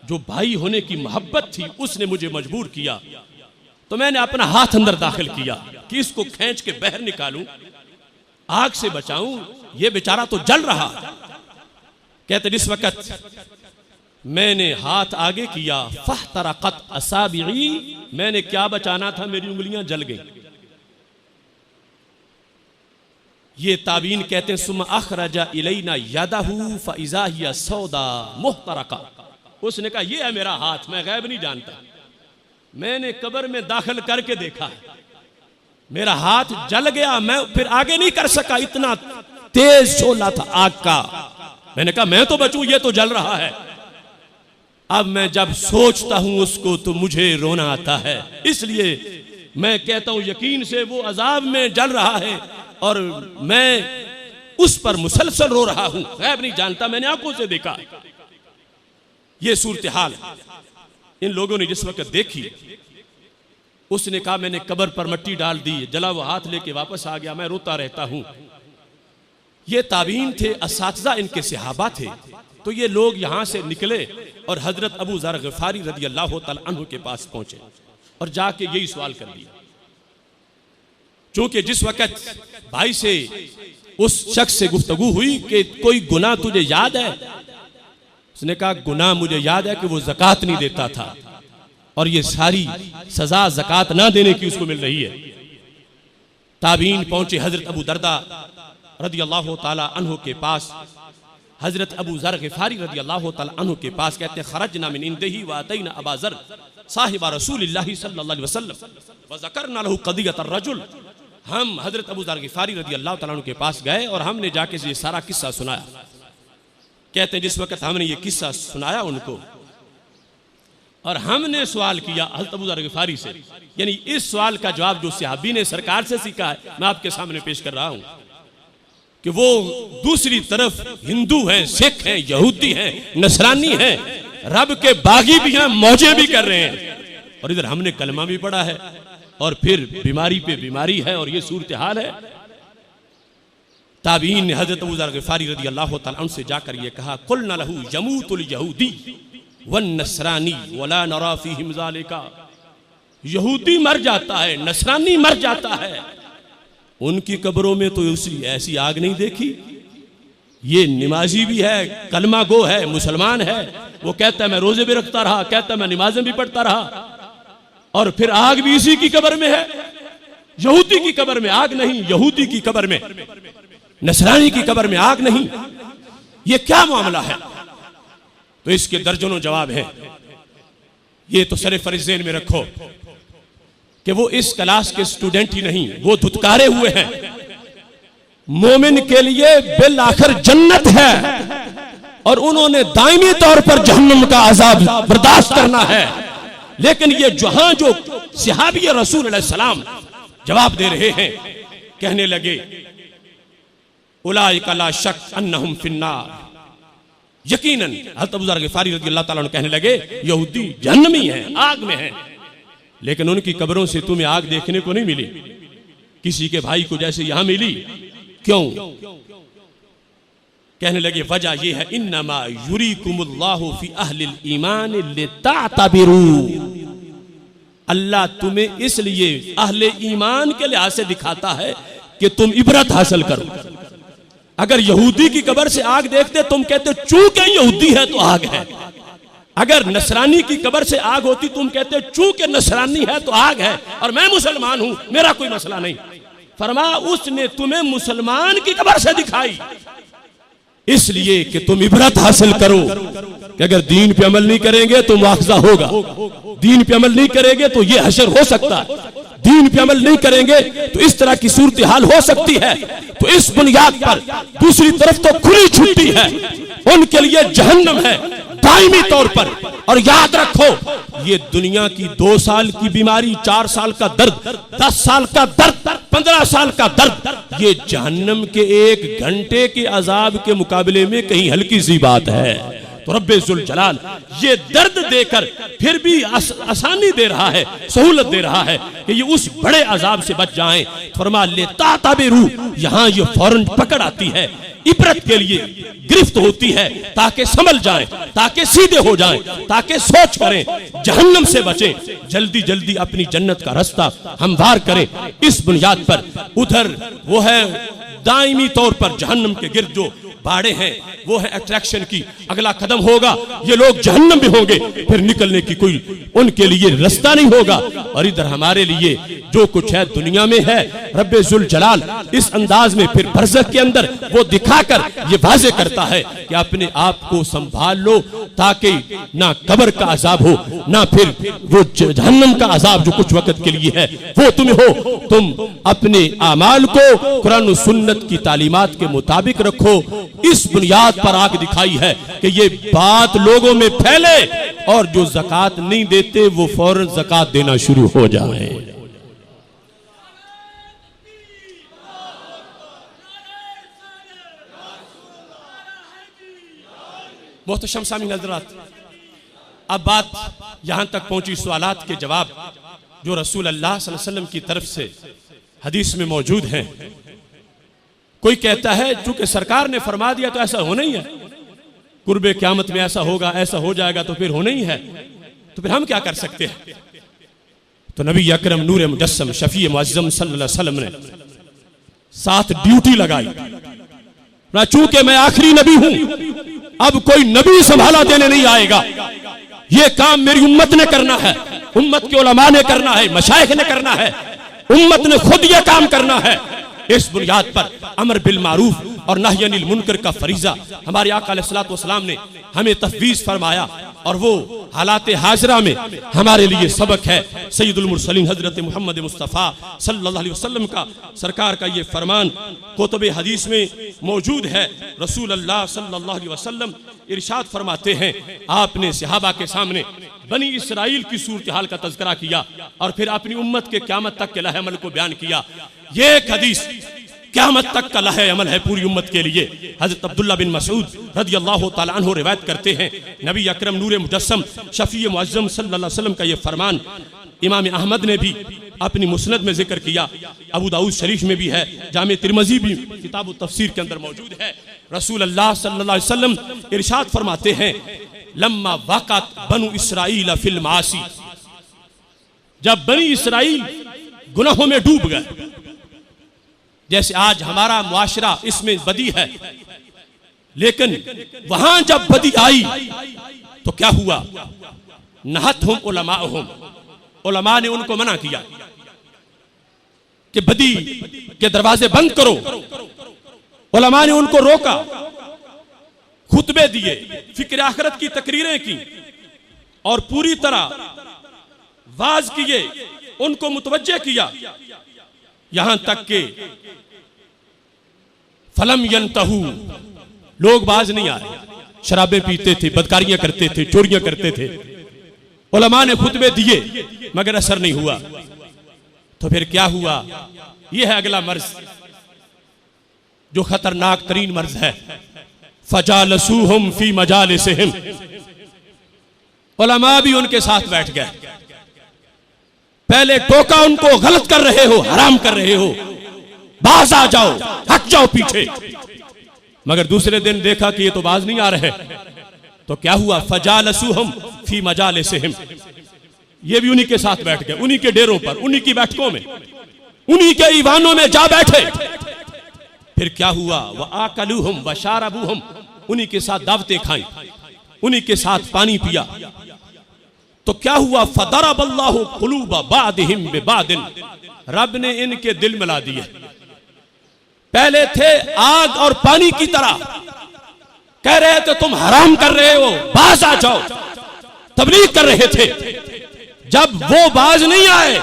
जो भाई होने की मोहब्बत थी उसने मुझे मजबूर किया, तो मैंने अपना हाथ अंदर दाखिल किया कि इसको खींच के बाहर निकालूं, आग से बचाऊं। ये बेचारा तो जल रहा। कहते जिस वक्त मैंने हाथ आगे किया, फहतरकत असाबिई, मैंने क्या बचाना था, मेरी उंगलियां जल गई। ये ताबीन कहते हैं सुम्मा अखरजा इलैना यदहू फइज़ा हिया सौदा मुहतरका। उसने कहा ये है मेरा हाथ, मैं गैब नहीं जानता। मैंने कब्र में दाखिल करके देखा, मेरा हाथ जल गया, मैं फिर आगे नहीं कर सका, इतना तेज शोला था आग का। मैंने कहा मैं तो बचूं, ये तो जल रहा है। अब मैं जब सोचता हूं उसको तो मुझे रोना आता है। इसलिए मैं कहता हूं यकीन से वो अजाब में जल रहा है और मैं उस पर मुसलसल रो रहा हूं। गैब नहीं जानता, मैंने आंखों से देखा। ये सूरत हाल इन लोगों ने जिस वक्त देखी, उसने कहा मैंने कब्र पर मिट्टी डाल दी, जला वो हाथ लेके वापस आ गया, मैं रोता रहता हूं। ये ताबीन थे, असातिज़ा इनके सहाबा थे। तो ये लोग यहां से निकले और हजरत अबू ज़र ग़िफ़ारी रज़ी अल्लाह तआला अन्हु के पास पहुंचे और जाके यही सवाल कर दिया। चूंकि जिस वक्त भाई से उस शख्स से गुफ्तगू हुई कि कोई गुनाह तुझे याद है, उसने कहा गुनाह मुझे याद है कि वो ज़कात नहीं देता था और ये सारी सजा ज़कात ना देने की उसको मिल रही है। ताबीन पहुंचे हजरत अबू दरदा रज़ी अल्लाह तआला अन्हु के पास, हजरत अबू ज़र ग़िफ़ारी रज़ी अल्लाह तआला अन्हु के पास। कहते हैं खरजना मिन इंदिही व अतैना अबा ज़र साहिबा रसूलिल्लाह सल्लल्लाहु अलैहि वसल्लम व ज़करना लहू क़दियत अर्रजुल। हम हजरत अबू ज़र ग़िफ़ारी रज़ी अल्लाह तआला अन्हु के पास गए और हमने जाके ये सारा किस्सा सुनाया। कहते हैं जिस वक्त हमने ये किस्सा सुनाया उनको और हमने सवाल किया हज़रत अबू ज़र ग़िफ़ारी से, यानी इस सवाल का जवाब जो सहाबी ने सरकार से सीखा है, मैं आपके सामने पेश कर रहा हूं कि वो दूसरी तरफ हिंदू हैं, सिख हैं, यहूदी हैं, नसरानी हैं, रब के बागी भी हैं, मौजे भी कर रहे हैं, और इधर हमने कलमा भी पढ़ा है और फिर बीमारी पे बीमारी है और ये सूरत हाल है। ताबीन ने हजरत अबू ज़र ग़िफ़ारी रज़ी अल्लाह तआला अन्हु से जाकर ये कहा, कुलना लहू यमूतुल यहूदी वन नसरानी वला नरा फ़ीहिम ज़ालिका। यहूदी मर जाता है, नसरानी मर जाता है, उनकी कब्रों में तो ऐसी आग नहीं देखी। ये नमाजी भी है, कलमा गो है, मुसलमान है, वो कहता है मैं रोजे भी रखता रहा, कहता है मैं नमाजें भी पढ़ता रहा, और फिर आग भी इसी की कब्र में है। यहूदी की कब्र में आग नहीं, यहूदी की कब्र में, नसरानी की कब्र में आग नहीं, ये क्या मामला है? तो इसके दर्जनों जवाब हैं। ये तो सरे फरिज़ेन में रखो कि वो इस क्लास के स्टूडेंट ही नहीं, वो धुतकारे हुए हैं। मोमिन के लिए बिल आखिर जन्नत है और उन्होंने दायमी तौर पर जहन्नम का अजाब बर्दाश्त करना है। लेकिन ये जहां जो सहाबी रसूल अलैहि सलाम जवाब दे रहे हैं, कहने लगे उलाइका ला शक अन्नहुम फिन्नार, यकीनन हज़रत अबू ज़र ग़िफ़ारी रज़ियल्लाहु ताला अन्हु कहने लगे यहूदी जहन्नमी हैं, आग में हैं, लेकिन उनकी कब्रों से तुम्हें आग देखने को नहीं मिली, किसी के भाई को जैसे यहां मिली। क्यों? कहने लगे वजह यह है इन्नमा युरीकुमुल्लाहु फी अहलिल ईमान लितातबिरू, अल्लाह तुम्हें इसलिए अहले ईमान के लिहाज से दिखाता है कि तुम इबरत हासिल करो। अगर यहूदी की कब्र से आग देखते तुम कहते चूंकि यहूदी है तो आग है, अगर नसरानी की कब्र से आग होती तुम कहते चूंकि नसरानी है तो आग है और मैं मुसलमान हूं, मेरा कोई मसला नहीं। फरमाया उसने तुम्हें मुसलमान की कब्र से दिखाई इसलिए कि तुम इबरत हासिल करो कि अगर दीन पे अमल नहीं करेंगे तो मुआवजा होगा, दीन पे अमल नहीं करेंगे तो ये हशर हो सकता है, दीन पे अमल नहीं करेंगे तो इस तरह की सूरत हाल हो सकती है। तो इस बुनियाद पर दूसरी तरफ तो खुली छुट्टी है, उनके लिए जहन्नम है दायमी तौर पर। और याद रखो ये दुनिया की 2 साल की बीमारी, 4 साल का दर्द, 10 साल का दर्द, 15 साल का दर्द, ये जहन्नम के 1 घंटे के अजाब के मुकाबले में कहीं हल्की सी बात है। तो रब्बे जुल जलाल ये दर्द देकर फिर भी आसानी दे रहा है, सहूलत दे रहा है कि ये उस बड़े अजाब से बच जाएं। फरमा लेता ताबे रूह, यहाँ ये फौरन पकड़ आती है, इबरत के लिए गिरफ्त होती है, ताकि संभल जाएं, ताकि सीधे हो जाएं, ताकि सोच करें, जहन्नम से बचें, जल्दी जल्दी अपनी जन्नत का रास्ता हमवार करें। इस बुनियाद पर उधर वो है दायमी तौर पर जहन्नम के गिर्द जो बाड़े हैं, वो है अट्रैक्शन की। अगला कदम होगा ये लोग जहन्नम में होंगे, फिर निकलने की कोई उनके लिए रास्ता नहीं होगा। और इधर हमारे लिए जो कुछ है दुनिया में है, रब्बे जुल जलाल इस अंदाज में फिर बरज़ख के अंदर वो दिखाकर ये वाज़े करता है कि अपने आप को संभाल लो, ताकि ना कब्र का अजाब हो, ना फिर वो जहन्नम का अजाब जो कुछ वक्त के लिए है वो तुम्हें हो। तुम अपने आमाल को कुरान और सुन्नत की तालीमात के मुताबिक रखो। इस बुनियाद पर आग दिखाई है कि ये बात लोगों में फैले और जो ज़कात नहीं देते वो फौरन ज़कात देना शुरू हो जाए। मोहतरम सामीन हज़रात, अब बात यहां तक पहुंची सवालात के जवाब जो रसूल अल्लाह सल्लल्लाहु अलैहि वसल्लम की तरफ से हदीस में मौजूद हैं। कोई कहता है चूंकि सरकार ने फरमा दिया तो ऐसा होना ही है, कुर्बे क़यामत में ऐसा होगा, ऐसा हो जाएगा तो फिर होना ही है, तो फिर हम क्या कर सकते हैं। तो नबी अकरम नूर मुजस्सम शफी मुअज़्ज़म सल्लल्लाहु अलैहि वसल्लम ने 7 ड्यूटी लगाई। चूंकि मैं आखिरी नबी हूं, अब कोई नबी संभाला देने नहीं आएगा, ये काम मेरी उम्मत ने करना है, उम्मत के उलमा ने करना है, मशाइख ने करना है, उम्मत ने खुद ये काम करना है। इस बुनियाद पर अमर बिल मारूफ और नही अनिल मुनकर का फरीजा हमारे आका अलैहिस्सलातु वस्सलाम ने हमें तफवीज़ फरमाया, और वो हालात हाजरा में हमारे लिए सबक है। सैयदुल मुरसलीन हजरत मोहम्मद मुस्तफ़ा सल्लल्लाहु अलैहि वसल्लम का सरकार का ये फरमान कुतुब हदीस में मौजूद है। रसूल अल्लाह सल्लल्लाहु अलैहि वसल्लम इरशाद फरमाते हैं, आपने सहाबा के सामने बनी इसराइल की सूरत हाल का तज़किरा किया और फिर अपनी उम्मत के क़यामत तक के लहे अमल को बयान किया। ये एक हदीस क़यामत तक का लहे अमल है पूरी उम्मत के लिए। हज़रत अब्दुल्ला बिन मसूद रज़ियल्लाहु ताला अन्हु रिवायत करते हैं, नबी अकरम नूर मुजस्सम शफ़ी मुअज़्ज़म सल्लल्लाहु अलैहि वसल्लम का ये फरमान इमाम अहमद ने भी अपनी मुस्नद में जिक्र किया, अबू दाऊद शरीफ में भी है, जामे तिरमिज़ी भी किताब तफसीर के अंदर मौजूद है। रसूल अल्लाह सल्लल्लाहु अलैहि वसल्लम इरशाद फरमाते हैं, लम्मा वक़अत बनु इसराइल फिल मासी, जब बनी इसराइल गुनाहों में डूब गए, जैसे आज हमारा मुआशरा इसमें बदी है, लेकिन वहां जब बदी आई तो क्या हुआ, नहतहुम उलमाहुम, उलमा ने उनको मना किया कि बदी के दरवाजे बंद करो। उलमा ने उनको रोका, खुतबे दिए, फिक्र आखिरत की तकरीरें की और पूरी तरह वाज किए, उनको मुतवज्जे किया, यहां तक के फलम यंतहू, लोग बाज नहीं आ रहे, शराबें पीते थे, बदकारियां करते थे, चोरियां करते थे। उलमा ने खुतबे दिए मगर असर नहीं हुआ। तो फिर क्या हुआ, यह है अगला मर्ज जो खतरनाक तरीन मर्ज है, फजालसूहुम फी मजालिसिहिम, उलमा भी उनके साथ बैठ गए। पहले टोका उनको, गलत कर रहे हो, हराम कर रहे हो, बाज आ जाओ, हट जाओ पीछे, मगर दूसरे दिन देखा कि ये तो बाज नहीं आ रहे, तो क्या हुआ, फजालसूहुम फी मजालिसिहिम, ये भी उन्हीं के साथ बैठ गए, उन्हीं के डेरों पर, उन्हीं की बैठकों में, उन्हीं के ईवानों में जा बैठे। फिर क्या हुआ, व आकलूहुम व शारबूहुम, उन्हीं के साथ दावतें खाई, उन्हीं के साथ पानी पिया। तो क्या हुआ, फदरबल्लाहु कुलूब बादिहिम बिबादिन, रब ने इनके दिल मिला दिए। पहले थे आग और पानी की तरह, कह रहे थे तुम हराम कर रहे हो, बाज आ जाओ, तबलीग कर रहे थे। जब वो बाज नहीं आए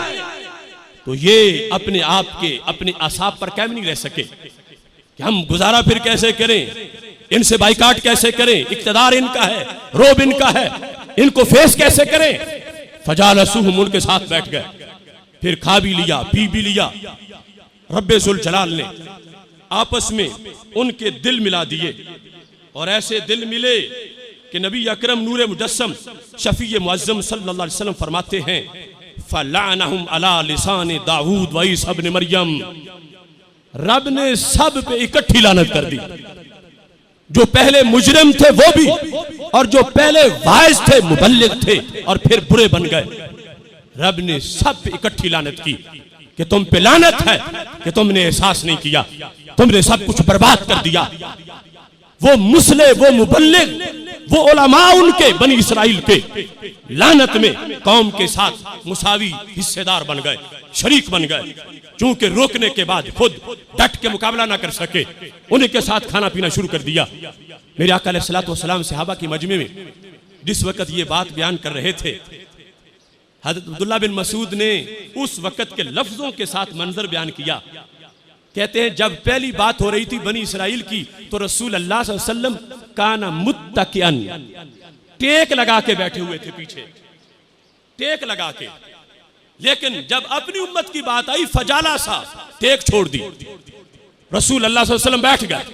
तो ये अपने आप के अपने आसाब पर कायम नहीं रह सके कि हम गुजारा फिर कैसे करें, इनसे बाइकाट कैसे करें, इक्तदार इनका है, रोब इनका है, इनको फेस कैसे करें। फजालसूहुम, उनके साथ बैठ गए, फिर खा भी लिया, पी भी लिया। रब्बे जुल जलाल ने आपस में उनके दिल मिला दिए, और ऐसे दिल मिले कि नबी अकरम नूर मुजस्सम शफी मुअज्जम सल्लल्लाहु अलैहि वसल्लम फरमाते हैं फलानहुम अला लिसान दाऊद व ईसा इब्न मरियम, रब ने सब पे इकट्ठी लानत कर दी। जो पहले मुजरिम थे वो भी, और जो पहले वाइज थे मुबल्लिग थे और फिर बुरे बन गए, रब ने सब पे इकट्ठी लानत की कि तुम पे लानत है कि तुमने एहसास नहीं किया, तुमने सब कुछ बर्बाद कर दिया। वो मुसले, वो मुबल्लिग, वो उलमा उनके बनी इसराइल के लानत में कौम के साथ मुसावी हिस्सेदार बन गए, शरीक बन गए। चूंकि रोकने के बाद खुद डट के मुकाबला ना कर सके, उन्हीं के साथ खाना पीना शुरू कर दिया। मेरे आका अलैहिस्सलातु वस्सलाम सहाबा की मजमे में जिस वक्त ये बात बयान कर रहे थे, हज़रत अब्दुल्लाह बिन मसूद ने उस वक्त के लफ्जों के साथ मंजर बयान किया। कहते हैं जब पहली बात हो रही थी बनी इसराइल की, तो रसूल अल्लाह सल्लल्लाहु अलैहि वसल्लम काना मुत्तकिअन, टेक लगा के बैठे हुए थे, पीछे टेक लगा के। लेकिन जब अपनी उम्मत की बात आई, फजाला सा टेक छोड़ दी, रसूल अल्लाह सल्लल्लाहु अलैहि वसल्लम बैठ गए।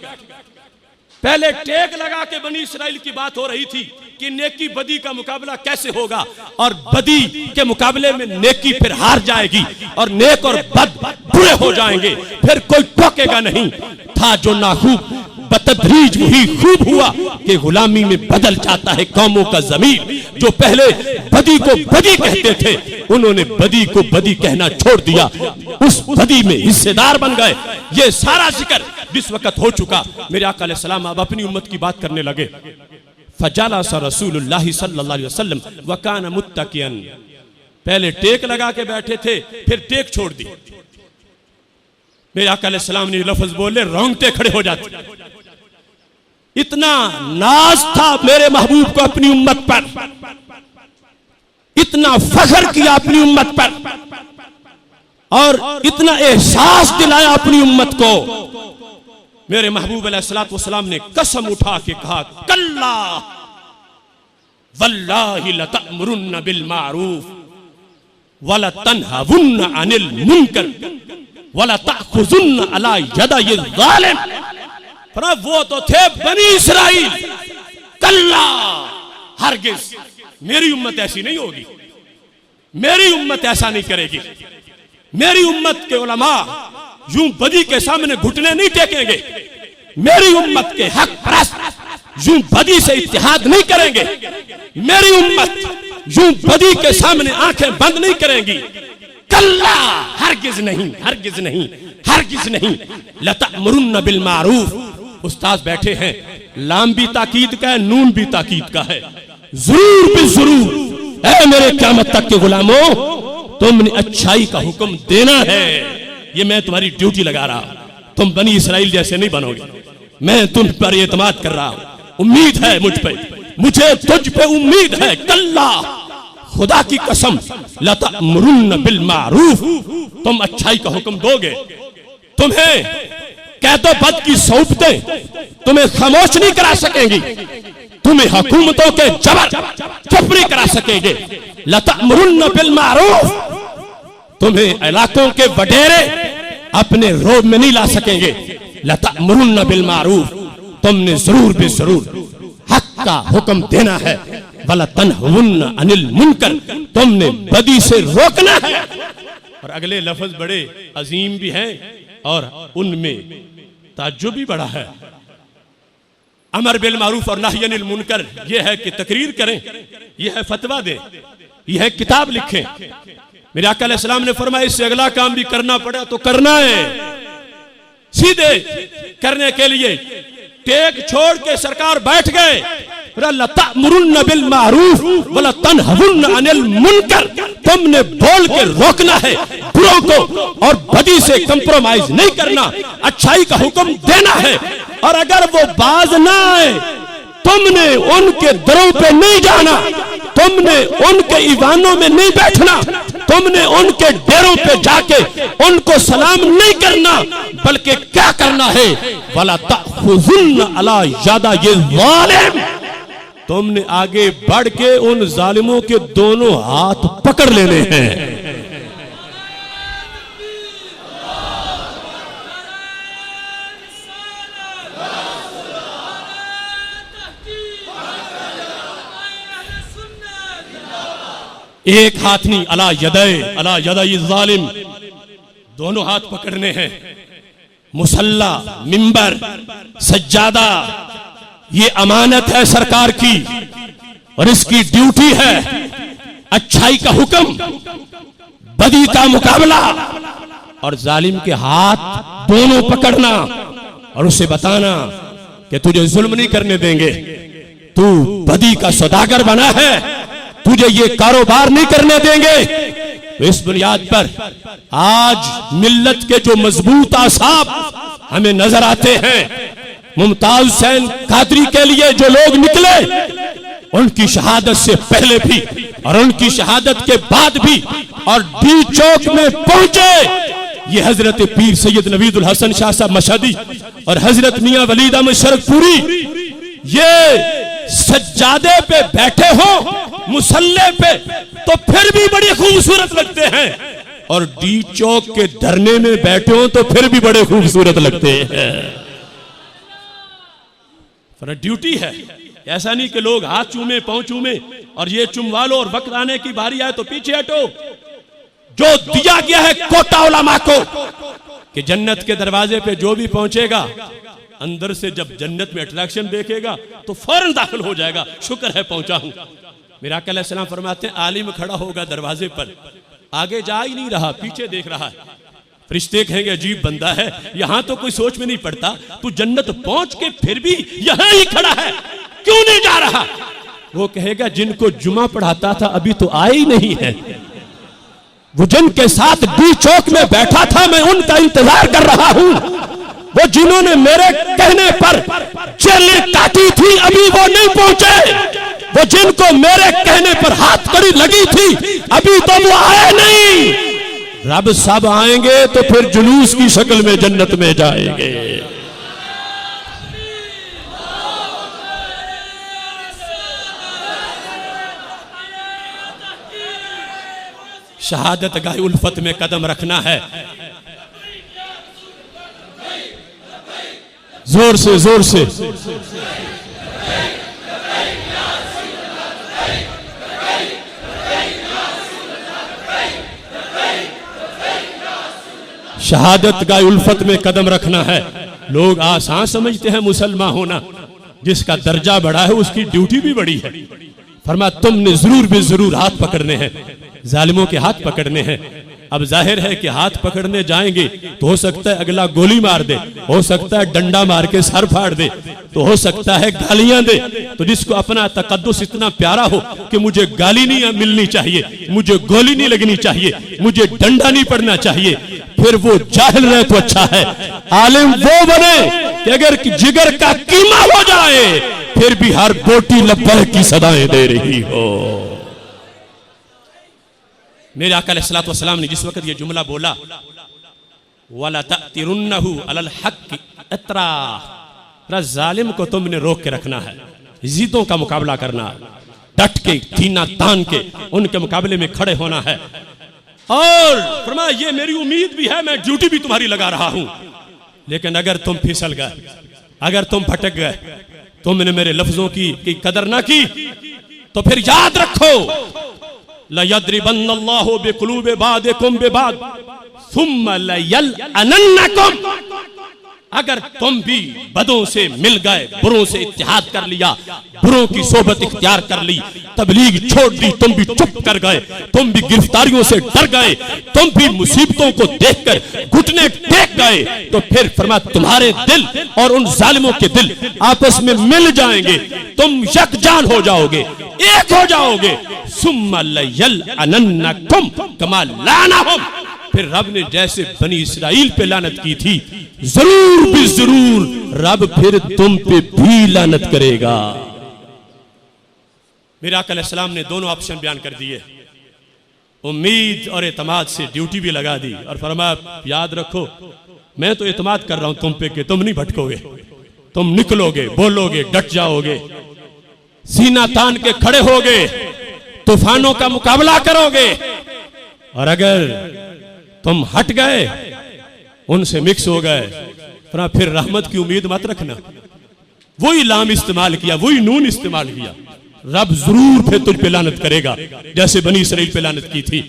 पहले टेक लगा के बनी इसराइल की बात हो रही थी कि नेकी बदी का मुकाबला कैसे होगा, और बदी के मुकाबले में नेकी फिर हार जाएगी और नेक और बद बुरे हो जाएंगे, फिर कोई टोकेगा नहीं। था जो नाखूब बतदरीज वही खूब हुआ कि गुलामी में बदल जाता है कौमों का ज़मीर। जो पहले बदी को बदी कहते थे, उन्होंने बदी को बदी कहना छोड़ दिया, उस बदी में हिस्सेदार बन गए। ये सारा जिक्र जिस वक्त हो चुका, मेरे आका अलैहिस्सलाम अब अपनी उम्मत की बात करने लगे। फजलसा रसूलुल्लाह सल्लल्लाहु अलैहि वसल्लम व काना मुत्तकिअन, पहले टेक लगा के बैठे थे, फिर टेक छोड़ दी। मेरे आका अलैहिस्सलाम ने लफ्ज बोले, रोंगटे खड़े हो जाते। इतना नाज था मेरे महबूब को अपनी उम्मत पर, इतना फख्र किया अपनी उम्मत पर, और इतना एहसास दिलाया अपनी उम्मत को। मेरे महबूब अलैहिस्सलातु वस्सलाम ने कसम उठा के कहा, कल्ला वल्लाहि लतअमुरुन्न बिल मारूफ वला तनहवुन्न अनिल मुनकर वला तअखुजुन्न अला यदि ज़ालिम। वो तो थे बनी इसराइल, कल्ला हरगिज मेरी उम्मत ऐसी नहीं होगी, मेरी उम्मत ऐसा नहीं करेगी। मेरी उम्मत के उलमा यूं बदी के सामने घुटने नहीं टेकेंगे, मेरी उम्मत के हक परस्त यूं बदी से इत्तेहाद नहीं करेंगे, मेरी उम्मत यूं बदी के सामने आंखें बंद नहीं करेंगी। कल्ला हरगिज नहीं, हरगिज नहीं, हरगिज नहीं। लतअमुरुन्न बिल मारूफ, उस्ताद बैठे हैं, लाम भी ताकीद का है, नून भी ताकीद का है। जरूर भी जरूर ऐ मेरे क़यामत तक के गुलामों, तुमने अच्छाई का हुक्म देना है, ये मैं तुम्हारी ड्यूटी लगा रहा हूं। तुम बनी इसराइल जैसे नहीं बनोगे, मैं तुम पर एतमाद कर रहा हूं, उम्मीद है मुझ पे, मुझे तुझ पे उम्मीद है। कल्ला खुदा की कसम, लतअमुरुन्न बिल मारूफ, तुम अच्छाई का हुक्म दोगे। तुम्हें कहतो बद की सौंपतें तुम्हें खामोश नहीं करा सकेंगी, तुम्हें हुकूमतों के जबर चुप नहीं करा सकेंगे। लतअमुरुन्न बिल मारूफ, तुम्हें इलाकों के वडेरे अपने रोब में नहीं ला सकेंगे। लतअमुरुन्न बिल मारूफ, तुमने जरूर भी जरूर हक का हुक्म देना है। वला तनहवुन्न अनिल मुनकर, तुमने बदी से रोकना है। और अगले लफ्ज बड़े अजीम भी हैं और उनमें ताज्जुब भी बड़ा है। अमर बिल मारूफ और नही अनिल मुनकर, यह है कि तकरीर करें, यह है फतवा दें, यह है किताब लिखें। मेरे आका अलैहिस्सलाम ने फरमाया इससे अगला काम भी करना पड़ा तो करना है। सीधे करने के लिए टेक छोड़ के सरकार बैठ गए। लतअमुरुन्न बिल मारूफ वला तनहवुन्न अनिल मुनकर, तुमने बोल के रोकना है बुरों को और बदी से कंप्रोमाइज नहीं करना, अच्छाई का हुक्म देना है। और अगर वो बाज ना आए, तुमने उनके दरों पे नहीं जाना, तुमने उनके ईवानों में नहीं बैठना, तुमने उनके डेरों पे जाके उनको सलाम नहीं करना, बल्कि क्या करना है, वला तअखुजुन्न अला यदि ज़ालिम, तुमने आगे बढ़ के उन जालिमों के दोनों हाथ पकड़ लेने हैं। एक हाथ नहीं, अला यदई जालिम, दोनों हाथ पकड़ने हैं। मुसल्ला, मिंबर, सज्जादा, ये अमानत है सरकार की और इसकी ड्यूटी है अच्छाई का हुक्म, बदी का मुकाबला और जालिम के हाथ दोनों पकड़ना और उसे बताना कि तुझे जुल्म नहीं करने देंगे, तू बदी का सौदागर बना है, तुझे ये कारोबार नहीं करने देंगे। तो इस बुनियाद पर आज मिल्लत के जो मजबूत आसाब हमें नजर आते हैं, मुमताज हुसैन कादरी के लिए जो लोग निकले, उनकी शहादत से पहले भी और उनकी शहादत के बाद भी और डी चौक में पहुंचे, ये हजरत पीर सैयद नवीदुल हसन शाह साहब मशहदी और हजरत मियां वलीद अहमद शरकपुरी, ये सज्जादे पे बैठे हो मुसल्ले पे तो फिर भी बड़ी खूबसूरत लगते हैं, और डी चौक के धरने में बैठे हो तो फिर भी बड़े खूबसूरत लगते हैं। पर ड्यूटी है, ऐसा नहीं कि लोग हाथ चूमे पांव चूमे और ये चुमवा लो और वक्त आने की बारी आए तो पीछे हटो। जो दिया गया है कोटा उलमा को कि जन्नत के दरवाजे पे जो भी पहुंचेगा, अंदर से जब जन्नत में अट्रैक्शन देखेगा तो फौरन दाखिल हो जाएगा, शुक्र है पहुंचा हूं। मेरा आका अलैहि सलाम फरमाते हैं, आलिम खड़ा होगा दरवाजे पर, आगे जा ही नहीं रहा, पीछे देख रहा है, फरिश्ते कहेंगे अजीब बंदा है, यहां तो कोई सोच में नहीं पड़ता, तू जन्नत पहुंच के फिर भी यहां ही खड़ा है, क्यों नहीं जा रहा? वो कहेगा जिनको जुमा पढ़ाता था अभी तो आए ही नहीं है, वो जिनके साथ डी चौक में बैठा था मैं उनका इंतजार कर रहा हूं, वो जिन्होंने मेरे कहने पर जेलें काटी थी अभी वो नहीं पहुंचे, वो जिनको मेरे कहने पर हाथ कड़ी लगी थी अभी तो वो आए नहीं। रब सब आएंगे तो फिर जुलूस की शक्ल में जन्नत में जाएंगे। शहादत गाह उल्फत में कदम रखना है, जोर से जोर से। शहादत गाह उल्फत में कदम रखना है। लोग आसान समझते हैं मुसलमान होना, जिसका दर्जा बड़ा है उसकी ड्यूटी भी बड़ी है। फरमा तुमने जरूर भी जरूर हाथ पकड़ने हैं, जालिमों के हाथ पकड़ने हैं। अब जाहिर है कि हाथ पकड़ने जाएंगे तो हो सकता है अगला गोली मार दे, हो सकता है डंडा मार के सर फाड़ दे, तो हो सकता है गालियां दे। तो जिसको अपना तकद्दुस इतना प्यारा हो कि मुझे गाली नहीं मिलनी चाहिए, मुझे गोली नहीं लगनी चाहिए, मुझे डंडा नहीं पड़ना चाहिए, फिर वो जाहिल रहे तो अच्छा है। आलिम वो बने कि अगर जिगर का कीमा हो जाए फिर भी हर बोटी लब्बैक की सदाएं दे रही हो। मेरे आका अलैहिस्सलातु वस्सलाम ने जिस वक्त ये जुमला बोला, वला तअतिरुन्नहु अलल हक़ इत्रा, जालिम को तुमने रोक के रखना है, जिद्दों का मुकाबला करना है, डट के सीना तान के उनके मुकाबले में खड़े होना है। और फरमाया ये मेरी उम्मीद भी है, मैं ड्यूटी भी तुम्हारी लगा रहा हूं, लेकिन अगर तुम फिसल गए, अगर तुम भटक गए, तुमने मेरे लफ्जों की कदर ना की, तो फिर याद रखो लयद्रिबन्नल्लाहु बिकुलूबि बादिकुम बिबाद सुम्मा लयलअनन्नकुम। अगर तुम भी बदों से मिल गए, बुरों से इत्तेहाद कर लिया, बुरों की सोबत इख्तियार कर ली, तबलीग छोड़ दी, तुम भी चुप कर गए, तुम भी गिरफ्तारियों से डर गए, तुम भी मुसीबतों को देखकर घुटने टेक गए, तो फिर फरमा तुम्हारे दिल और उन जालिमों के दिल आपस में मिल जाएंगे, तुम यकजान हो जाओगे, एक हो जाओगे। सुम्मा लयलअनन्नकुम कमा लानहुम। फिर रब ने जैसे बनी इसराइल पे लानत की थी, जरूर भी जरूर रब फिर तुम पे भी लानत करेगा। मेरे आका अलैहिस्सलाम ने दोनों ऑप्शन बयान कर दिए, उम्मीद और एतमाद से ड्यूटी भी लगा दी और फरमाया याद रखो मैं तो एतमाद कर रहा हूं तुम पे कि तुम नहीं भटकोगे, तुम निकलोगे, बोलोगे, डट जाओगे, सीना तान के खड़े होगे, तूफानों का मुकाबला करोगे, और अगर तुम हट गए, उनसे मिक्स हो गए, फिर रहमत की उम्मीद मत रखना। वही लाम इस्तेमाल किया, वही नून इस्तेमाल किया, रब जरूर फिर तुझ पे लानत करेगा जैसे बनी इसराइल पे लानत की थी।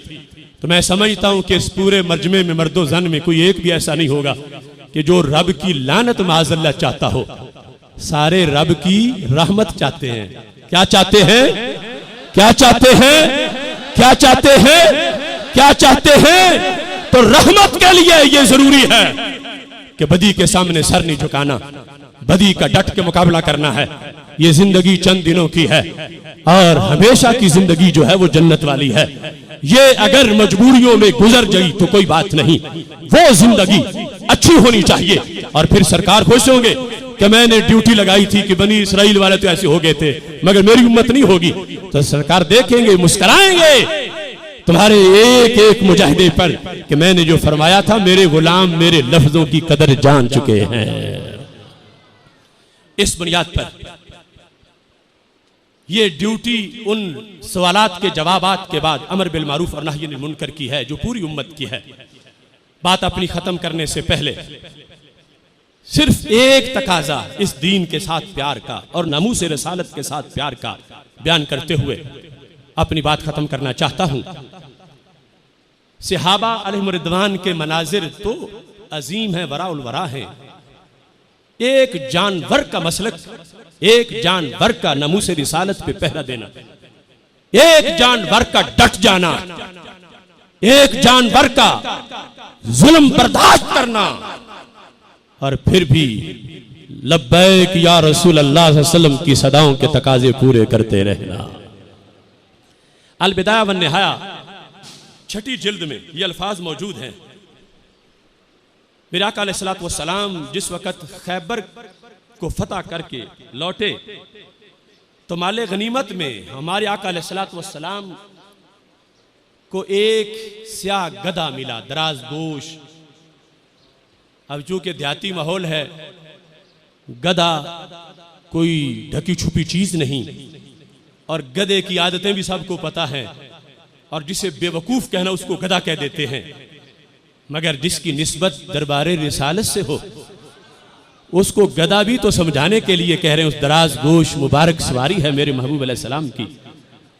तो मैं समझता हूं कि इस पूरे मजमे में मर्दो जन में कोई एक भी ऐसा नहीं होगा कि जो रब की लानत माज़अल्लाह चाहता हो। सारे रब की रहमत चाहते हैं। क्या चाहते हैं? क्या चाहते हैं? क्या चाहते हैं? क्या चाहते हैं? तो रहमत के लिए यह जरूरी है कि बदी के सामने सर नहीं झुकाना, बदी का डट के मुकाबला करना है। ये जिंदगी चंद दिनों की है और हमेशा की जिंदगी जो है वो जन्नत वाली है। ये अगर मजबूरियों में गुजर गई तो कोई बात नहीं, वो जिंदगी अच्छी होनी चाहिए। और फिर सरकार खुश होंगे कि मैंने ड्यूटी लगाई थी कि बनी इसराइल वाले तो ऐसे हो गए थे मगर मेरी उम्मत नहीं होगी। तो सरकार देखेंगे, मुस्कुराएंगे तुम्हारे एक एक मुजाहिदे पर कि मैंने जो फरमाया था मेरे गुलाम मेरे लफ्जों की कदर जान चुके हैं। इस बुनियाद पर ये ड्यूटी उन सवालात के जवाबात के बाद अमर बिल मारूफ और नही अनिल मुनकर की है जो पूरी उम्मत की है। बात अपनी खत्म करने से पहले सिर्फ एक तकाजा इस दीन के साथ प्यार का और नमूस रसालत के साथ प्यार का बयान करते हुए अपनी बात खत्म करना चाहता हूं। सहाबा अलैहिम रिदवान के मनाजिर तो अजीम है, वराउल वरा है। एक जानवर का मसलक, एक जानवर का नमूस रिसालत पे पहरा देना, एक जानवर का डट जाना, एक जानवर का जुल्म बर्दाश्त करना और फिर भी लब्बैक या रसूल अल्लाह सल्लल्लाहु अलैहि वसल्लम की सदाओं के तकाजे पूरे करते रहना। अल-बिदाया वन निहाया छठी जिल्द में ये अल्फाज मौजूद हैं। मेरे आका अलैहिस्सलातु वस्सलाम जिस वक़्त खैबर को फतह करके लौटे तो माले गनीमत में हमारे आका अलैहिस्सलातु वस्सलाम को एक स्याह गधा मिला, दराज गोश। अब चूंकि देहाती माहौल है, गधा कोई ढकी छुपी चीज नहीं और गधे की आदतें भी सबको पता है और जिसे बेवकूफ कहना उसको गधा कह देते हैं। मगर जिसकी निस्बत दरबारे रिसालत से हो उसको गधा भी तो समझाने के लिए कह रहे हैं। उस दराज गोश मुबारक सवारी है मेरे महबूब अलैहिस्सलाम की।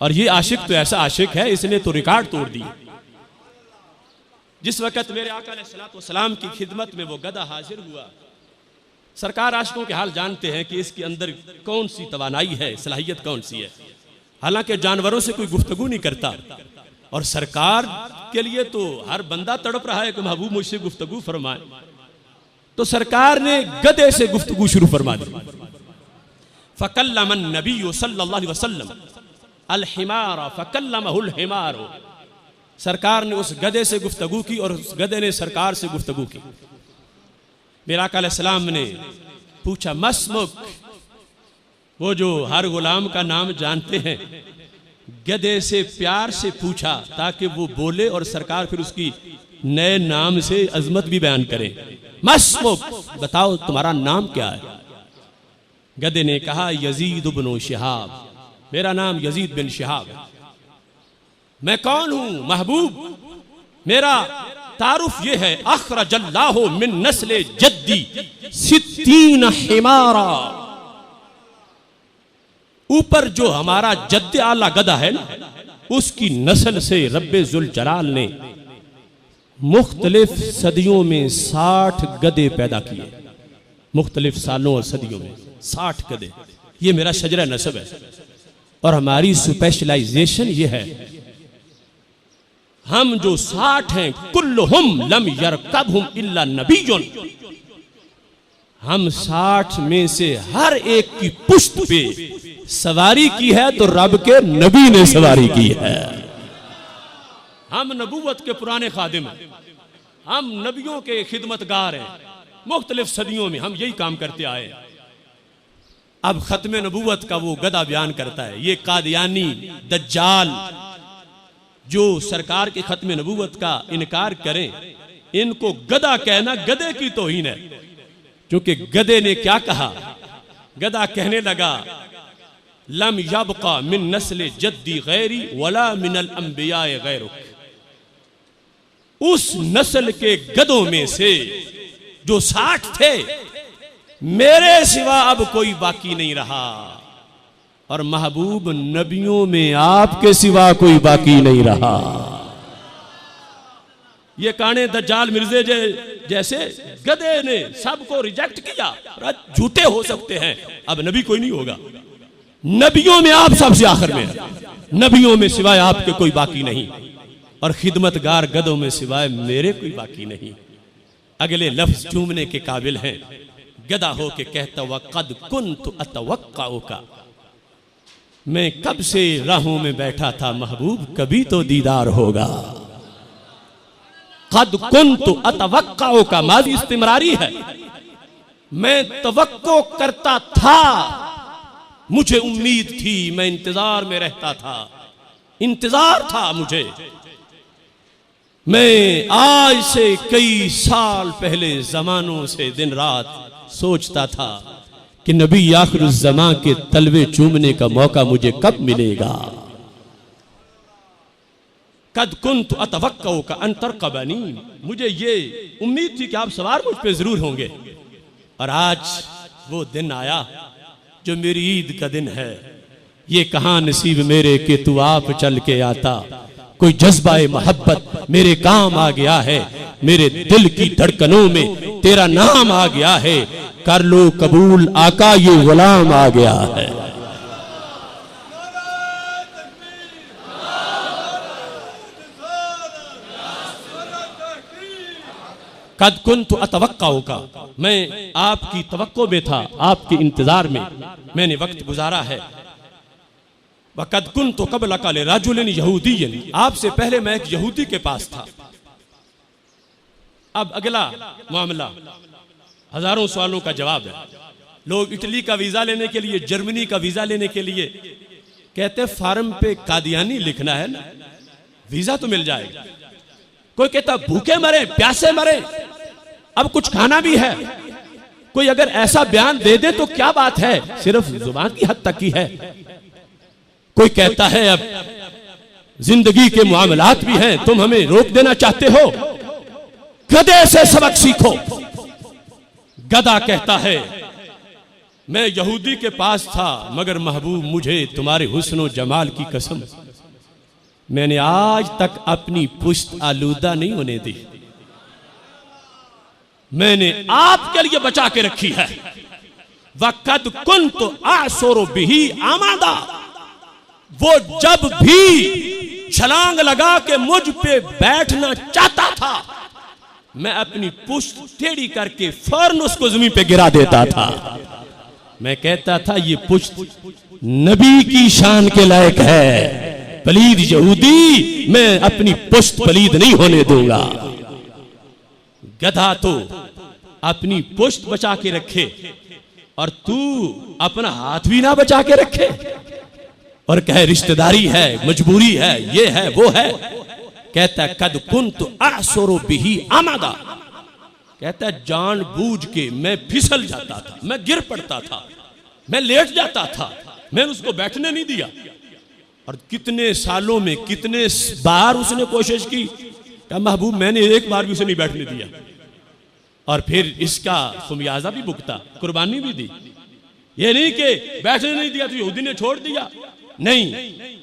और ये आशिक तो ऐसा आशिक है, इसने तो रिकॉर्ड तोड़ दिए। जिस वक़्त मेरे आका अलैहिस्सलाम की खिदमत में वो गधा हाजिर हुआ, सरकार आशिकों के हाल जानते हैं कि इसके अंदर कौन सी तवानाई है, सलाहियत कौन सी है। हालांकि जानवरों से कोई गुफ्तगू नहीं करता और सरकार के लिए तो हर बंदा तड़प रहा है कि महबूब मुझसे गुफ्तगू फरमाए। तो सरकार ने गधे से गुफ्तगू शुरू फरमा दी। फ़कल्लमन नबी सल्लल्लाहु अलैहि वसल्लम अल हिमार फ़कल्लमहुल हिमार। सरकार ने उस गधे से गुफ्तगू की और उस गधे ने सरकार से गुफ्तगू की। मेरे आका अलैहिस्सलाम ने पूछा मस्मुक, वो जो हर गुलाम का नाम जानते हैं, गधे से प्यार से पूछा ताकि वो बोले और सरकार फिर उसकी नए नाम से अजमत भी बयान करे। मस्मुक, बताओ तुम्हारा नाम क्या है? गधे ने कहा यजीद इब्न शिहाब, मेरा नाम यजीद बिन शिहाब है। मैं कौन हूं महबूब? मेरा तारुफ ये है अखरजल्लाहु मिन नस्ल जद्दी सित्तीन हिमारा। ऊपर जो हमारा जद्द आला गधा है ना, उसकी नस्ल से रब्बे जुल जलाल ने मुख्तलिफ सदियों में 60 गधे पैदा किए। मुख्तलिफ सालों और सदियों में 60 गधे। ये मेरा शजरा नसब है और हमारी स्पेशलाइजेशन ये है, हम जो 60 हैं कुल्लुहुम लम यरकबहुम इल्ला नबियुन। हम 60 में से हर एक की पुश्त पे सवारी की है तो रब के नबी ने सवारी की है। हम नबूवत के पुराने खादिम हैं, हम नबियों के खिदमतगार हैं। मुख्तलिफ सदियों में हम यही काम करते आए। अब खत्म नबूवत का वो गधा बयान करता है। ये कादियानी दज्जाल जो सरकार के खत्म नबूवत का इनकार करें, इनको गधा कहना गधे की तौहीन है। क्योंकि गधे ने क्या कहा? गधा कहने लगा लम यबका मिन नस्ल जद्दी गैरी वला मिनल अंबिया गैरुक। उस नस्ल के गधों में से जो 60 थे, मेरे सिवा अब कोई बाकी नहीं रहा। और महबूब नबियों में आपके सिवा कोई बाकी नहीं रहा। ये काने दज्जाल मिर्जे जैसे गधे ने सबको रिजेक्ट किया, झूठे हो सकते हैं, अब नबी कोई नहीं होगा। नबियों में आप सबसे आखिर में, नबियों में सिवाय आपके कोई बाकी नहीं, और खिदमतगार गधों में सिवाय मेरे कोई बाकी नहीं। अगले लफ्ज चूमने के काबिल हैं। गधा हो के कहता हुआ कद कुन्तु अतवक्काउ का, मैं कब से राहों में बैठा था महबूब, कभी तो दीदार होगा। कद कुन्तु अतवक्काउ का माजी इस्तिमरारी है, मैं तवक्को करता था, मुझे उम्मीद थी, मैं इंतजार में रहता था, इंतजार था मुझे। मैं आज से कई साल पहले जमानों से दिन रात सोचता था कि नबी आखिरुज़्ज़मां के तलवे चूमने का मौका मुझे कब मिलेगा। कद कुन्तु अतवक्कउ का अन तरक़बनी, मुझे ये उम्मीद थी कि आप सवार मुझ पे जरूर होंगे, और आज वो दिन आया जो मेरी ईद का दिन है। ये कहां नसीब मेरे कि तू आप चल के आता, कोई जज्बाए मोहब्बत मेरे काम आ गया है, मेरे दिल की धड़कनों में तेरा नाम आ गया है, कर लो कबूल आका ये गुलाम आ गया है। कद कुन्तु अतवक्काउ का, मैं आपकी तवक्को में था, आपके इंतजार में मैंने वक्त गुजारा है। वक़द कुन्तु क़ब्लका लिरजुलिन यहूदिय्यन, आपसे पहले मैं एक यहूदी के पास था। अब अगला मामला हजारों सवालों का जवाब है। लोग इटली का वीजा लेने के लिए, जर्मनी का वीजा लेने के लिए कहते फार्म पे कादियानी लिखना है ना, वीजा तो मिल जाएगा। कोई कहता भूखे मरे प्यासे मरे, अब कुछ खाना भी है। कोई अगर ऐसा बयान दे दे तो क्या बात है, सिर्फ जुबान की हद तक ही है। कोई कहता है अब जिंदगी के मामलात भी हैं, तुम हमें रोक देना चाहते हो, गधे से सबक सीखो। गधा कहता है मैं यहूदी के पास था, मगर महबूब मुझे तुम्हारे हुस्न और जमाल की कसम, मैंने आज तक अपनी पुश्त आलूदा नहीं होने दी, मैंने आपके लिए बचा के रखी है। वक़द कुन्तु आसुरु बिही आमादा, वो जब भी छलांग लगा के मुझ पे बैठना चाहता था, मैं अपनी पुश्त टेढ़ी करके फौरन उसको जमीन पे गिरा देता था। मैं कहता था ये पुश्त नबी की शान के लायक है, पलीद यहूदी मैं अपनी पुश्त पलीद नहीं होने दूंगा। गधा तो अपनी पुश्त बचा के रखे और तू अपना हाथ भी ना बचा के रखे और कहे रिश्तेदारी है, मजबूरी है, ये है वो है। कहता है कद कुन्तु आसुरु बिही आमादा, कहता है जानबूझ के मैं फिसल जाता था, मैं गिर पड़ता था, मैं लेट जाता था, मैंने उसको बैठने नहीं दिया। और कितने सालों में कितने बार उसने कोशिश की, क्या महबूब मैंने एक बार भी उसे नहीं बैठने दिया, और फिर इसका खुमियाजा भी भुगता, कुर्बानी भी दी। ये नहीं कि बैठने नहीं दिया तो यहूदी ने छोड़ दिया, नहीं,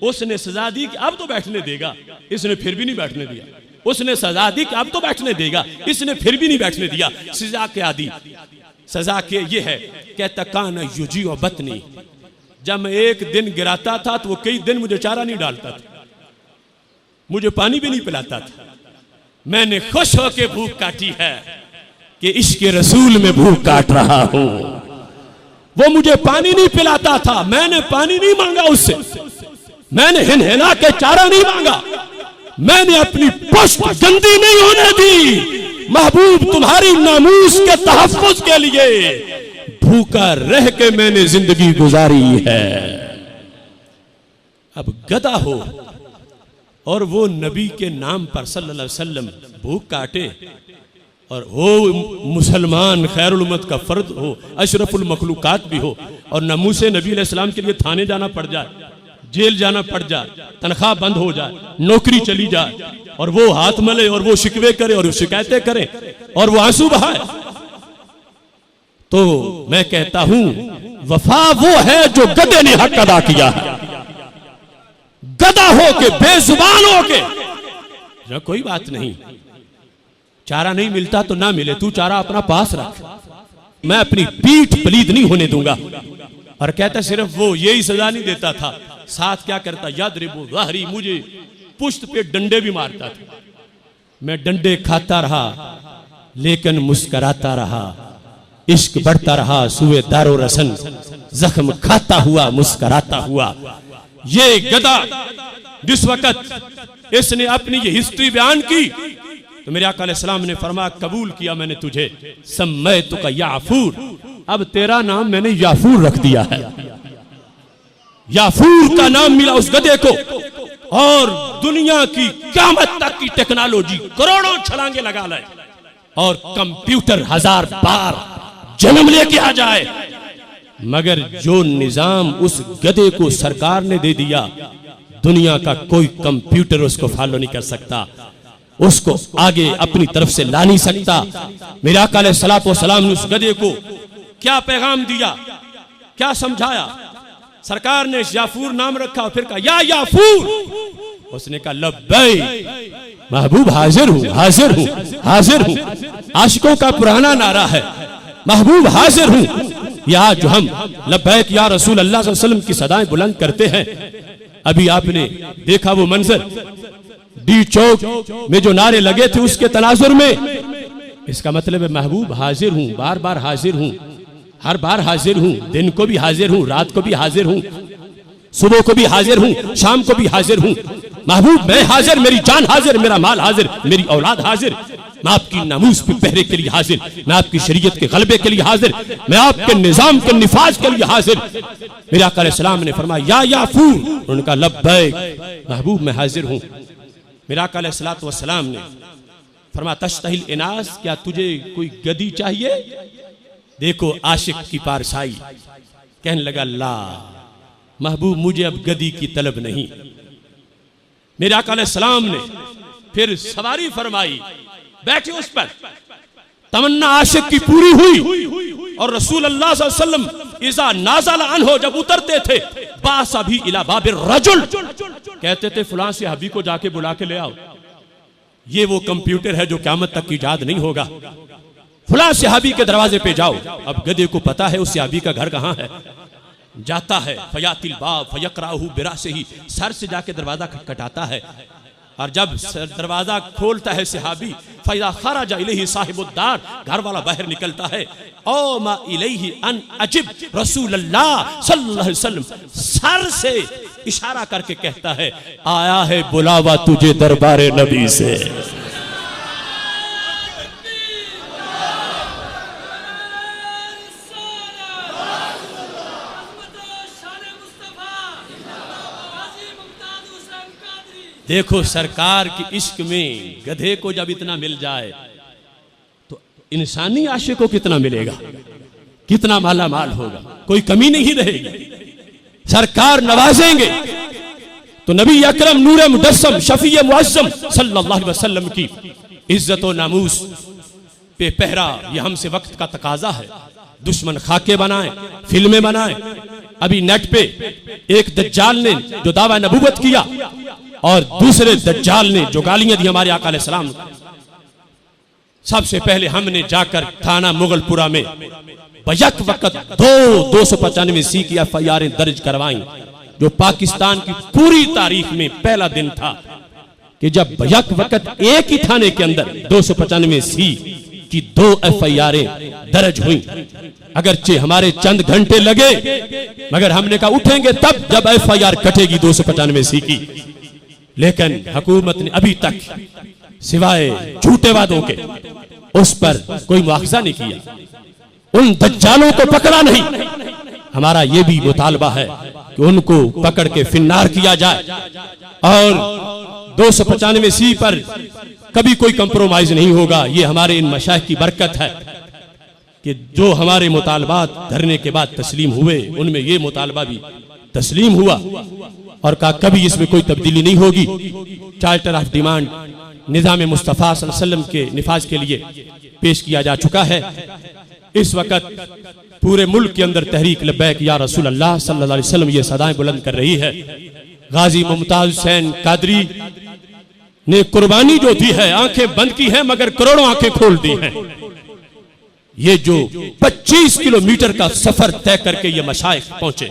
उसने सजा दी कि अब तो बैठने देगा, इसने फिर भी नहीं बैठने दिया। उसने सजा दी कि अब तो बैठने देगा, इसने फिर भी नहीं बैठने दिया। सजा क्या दी? सजा के ये है, कहता कान युजी और बतनी, जब मैं एक दिन गिराता था तो वो कई दिन मुझे चारा नहीं डालता था, मुझे पानी भी नहीं पिलाता था। मैंने खुश होकर भूख काटी है कि इसके रसूल में भूख काट रहा हूं। वो मुझे पानी नहीं पिलाता था, मैंने पानी नहीं मांगा उससे, मैंने हिनहिना के चारा नहीं मांगा, मैंने अपनी पुश्त गंदी नहीं होने दी। महबूब तुम्हारी नामूस के तहफ्फुज के लिए भूखा रह के मैंने जिंदगी गुजारी है। अब गधा हो और वो नबी के नाम पर सल्लल्लाहु अलैहि वसल्लम भूख काटे, और हो मुसलमान खैरुल उम्मत का फर्द हो, अशरफुल मखलूकात भी हो, और नमूसे नबी अलैहिस्सलाम के लिए थाने जाना पड़ जाए, जेल जाना पड़ जाए, तनख्वाह बंद हो जाए, नौकरी चली जाए, और वो हाथ मले और वो शिकवे करे और शिकायतें करे और वो आंसू बहाए, तो मैं कहता हूं वफा वो है जो गधे ने हक अदा किया है। गधा हो के, बेजुबान हो के, ना कोई बात नहीं, चारा नहीं मिलता तो ना मिले, तू चारा अपना पास रख, मैं अपनी पीठ पलीद नहीं होने दूंगा। और कहता सिर्फ वो यही सजा नहीं देता था, साथ क्या करता, याद रिबू ज़हरी, मुझे पुश्त पे डंडे भी मारता था। मैं डंडे खाता रहा लेकिन मुस्कराता रहा, इश्क बढ़ता रहा सुए दारो रसन, जख्म खाता हुआ मुस्कराता हुआ। ये गधा जिस वक्त इसने अपनी ये हिस्ट्री बयान की तो मेरे आका अलैहिस्सलाम ने फरमाया कबूल किया मैंने तुझे, सम्मैतुका याफूर, अब तेरा नाम मैंने याफूर रख दिया है। याफूर का नाम मिला उस गधे को, और दुनिया की क़यामत तक की टेक्नोलॉजी करोड़ों छलांगे लगा ले और कंप्यूटर 1000 बार जन्म लेके आ जाए, मगर जो निजाम उस गधे को सरकार ने दे दिया, दुनिया का कोई कंप्यूटर उसको फॉलो नहीं कर सकता, उसको आगे अपनी तरफ से ला नहीं सकता। मेरे आका अलैहिस्सलातु वस्सलाम ने उस गधे को क्या पैगाम दिया, क्या समझाया? सरकार ने याफूर नाम रखा और फिर कहा या याफूर, उसने कहा लब्बैक महबूब, हाजिर हूं, हाजिर हूं, हाजिर हूं। आशिकों का पुराना नारा है, महबूब हाजिर हूं। या जो हम लब्बैक या रसूल अल्लाह सल्लल्लाहु अलैहि वसल्लम की सदाएं बुलंद करते हैं, अभी आपने देखा वो मंजर डी चौक में जो नारे लगे थे उसके तनाजुर में, इसका मतलब है महबूब हाजिर हूं, बार बार हाजिर हूं, हर बार हाजिर हूं, दिन को भी हाजिर हूं, रात को भी हाजिर हूं, सुबह को भी हाजिर हूं, शाम को भी हाजिर हूं। महबूब मैं हाजिर, मेरी जान हाजिर, मेरा माल हाजिर, मेरी औलाद हाजिर, मैं आपकी नामूस पे पहरे के लिए हाजिर, मैं आपकी शरीयत के गलबे के लिए हाजिर, मैं आपके निजाम के निफाज के लिए हाजिर। मेरे आका अलैहिस्सलाम ने फरमाया या याफूर, उन्होंने कहा लब्बैक महबूब मैं हाजिर हूं। मेरे आका अलैहिस्सलातु वस्सलाम ने फरमाया तश्तहिल इनास, क्या तुझे कोई गधी चाहिए? देखो आशिक की पारसाई, कहने लगा ला महबूब मुझे अब गधी की तलब नहीं। मेरे आका अलैहिस्सलाम ने फिर सवारी फरमाई, बैठे उस पर, तमन्ना आशिक की पूरी हुई और रसूल अल्लाह सल्लल्लाहु अलैहि वसल्लम इज़ा नाज़ला अन्हो, जब उतरते थे, बासा भी इला बाबिर रजुल, कहते थे फलां से हबी को जाके बुला के ले आओ, ये वो कंप्यूटर है जो क़यामत तक ईजाद नहीं होगा, फलां सहाबी के दरवाजे पे जाओ। अब गधे को पता है उस सहाबी का घर कहां है, जाता है फयातिल बाब फयकराहु बिरासिही, सर से जाके दरवाजा खटखटाता है, और जब दरवाजा खोलता है सहाबी, फैज़ा खरजा इलैहि साहिबुद्दार, घर वाला बाहर निकलता है, ओ मा इलैहि अन अजिब रसूलुल्लाह सल्लल्लाहु अलैहि वसल्लम, सर से इशारा करके कहता है आया है बुलावा तुझे दरबारे नबी से। देखो सरकार की इश्क में गधे को जब इतना मिल जाए तो इंसानी आशिक को कितना मिलेगा, कितना माला माल होगा, कोई कमी नहीं रहेगी। सरकार नवाजेंगे तो नबी अकरम नूरे मुजस्सम शफीए मुअज्जम सल्लल्लाहु अलैहि वसल्लम की इज्जत व नामूस पे पहरा, ये हमसे वक्त का तकाजा है। दुश्मन खाके बनाए, फिल्में बनाए, अभी नेट पे एक दज्जाल ने जो दावा नबूवत किया और दूसरे दज्जाल ने जो गालियां दी हमारे आका अलैहिस्सलाम, सबसे पहले हमने जाकर थाना मुगलपुरा में बयक वक्त 295 की FIR दर्ज करवाई, जो पाकिस्तान की पूरी तारीख में पहला दिन था कि जब बयक वक्त एक ही थाने के अंदर 295 की 2 FIR दर्ज हुई। अगरचे हमारे चंद घंटे लगे, मगर हमने कहा उठेंगे तब जब FIR कटेगी 295 की। लेकिन हुकूमत ने अभी तक सिवाय झूठे वादों के उस पर कोई मुआवजा नहीं किया, उन दज्जालों को पकड़ा नहीं। हमारा ये भी मुतालबा है कि उनको पकड़ के फिन्नार किया जाए, और 295 पर कभी कोई कंप्रोमाइज नहीं होगा। ये हमारे इन मशाइख की बरकत है कि जो हमारे मुतालबात धरने के बाद तस्लीम हुए, उनमें ये मुतालबा भी तस्लीम हुआ और कहा कभी इसमें कोई तब्दीली नहीं होगी। चार्टर ऑफ डिमांड निज़ाम मुस्तफ़ा सल्लल्लाहु अलैहि वसल्लम के निफाज के लिए पेश किया जा चुका है। इस वक्त पूरे मुल्क के अंदर तहरीक लब्बैक या रसूल अल्लाह सल्लल्लाहु अलैहि वसल्लम ये सदाएं बुलंद कर रही है। गाजी मुमताज हुसैन कादरी ने कुर्बानी जो दी है, आंखें बंद की हैं मगर करोड़ों आंखें खोल दी हैं। ये जो 25 किलोमीटर का सफर तय करके ये मशाइख पहुंचे,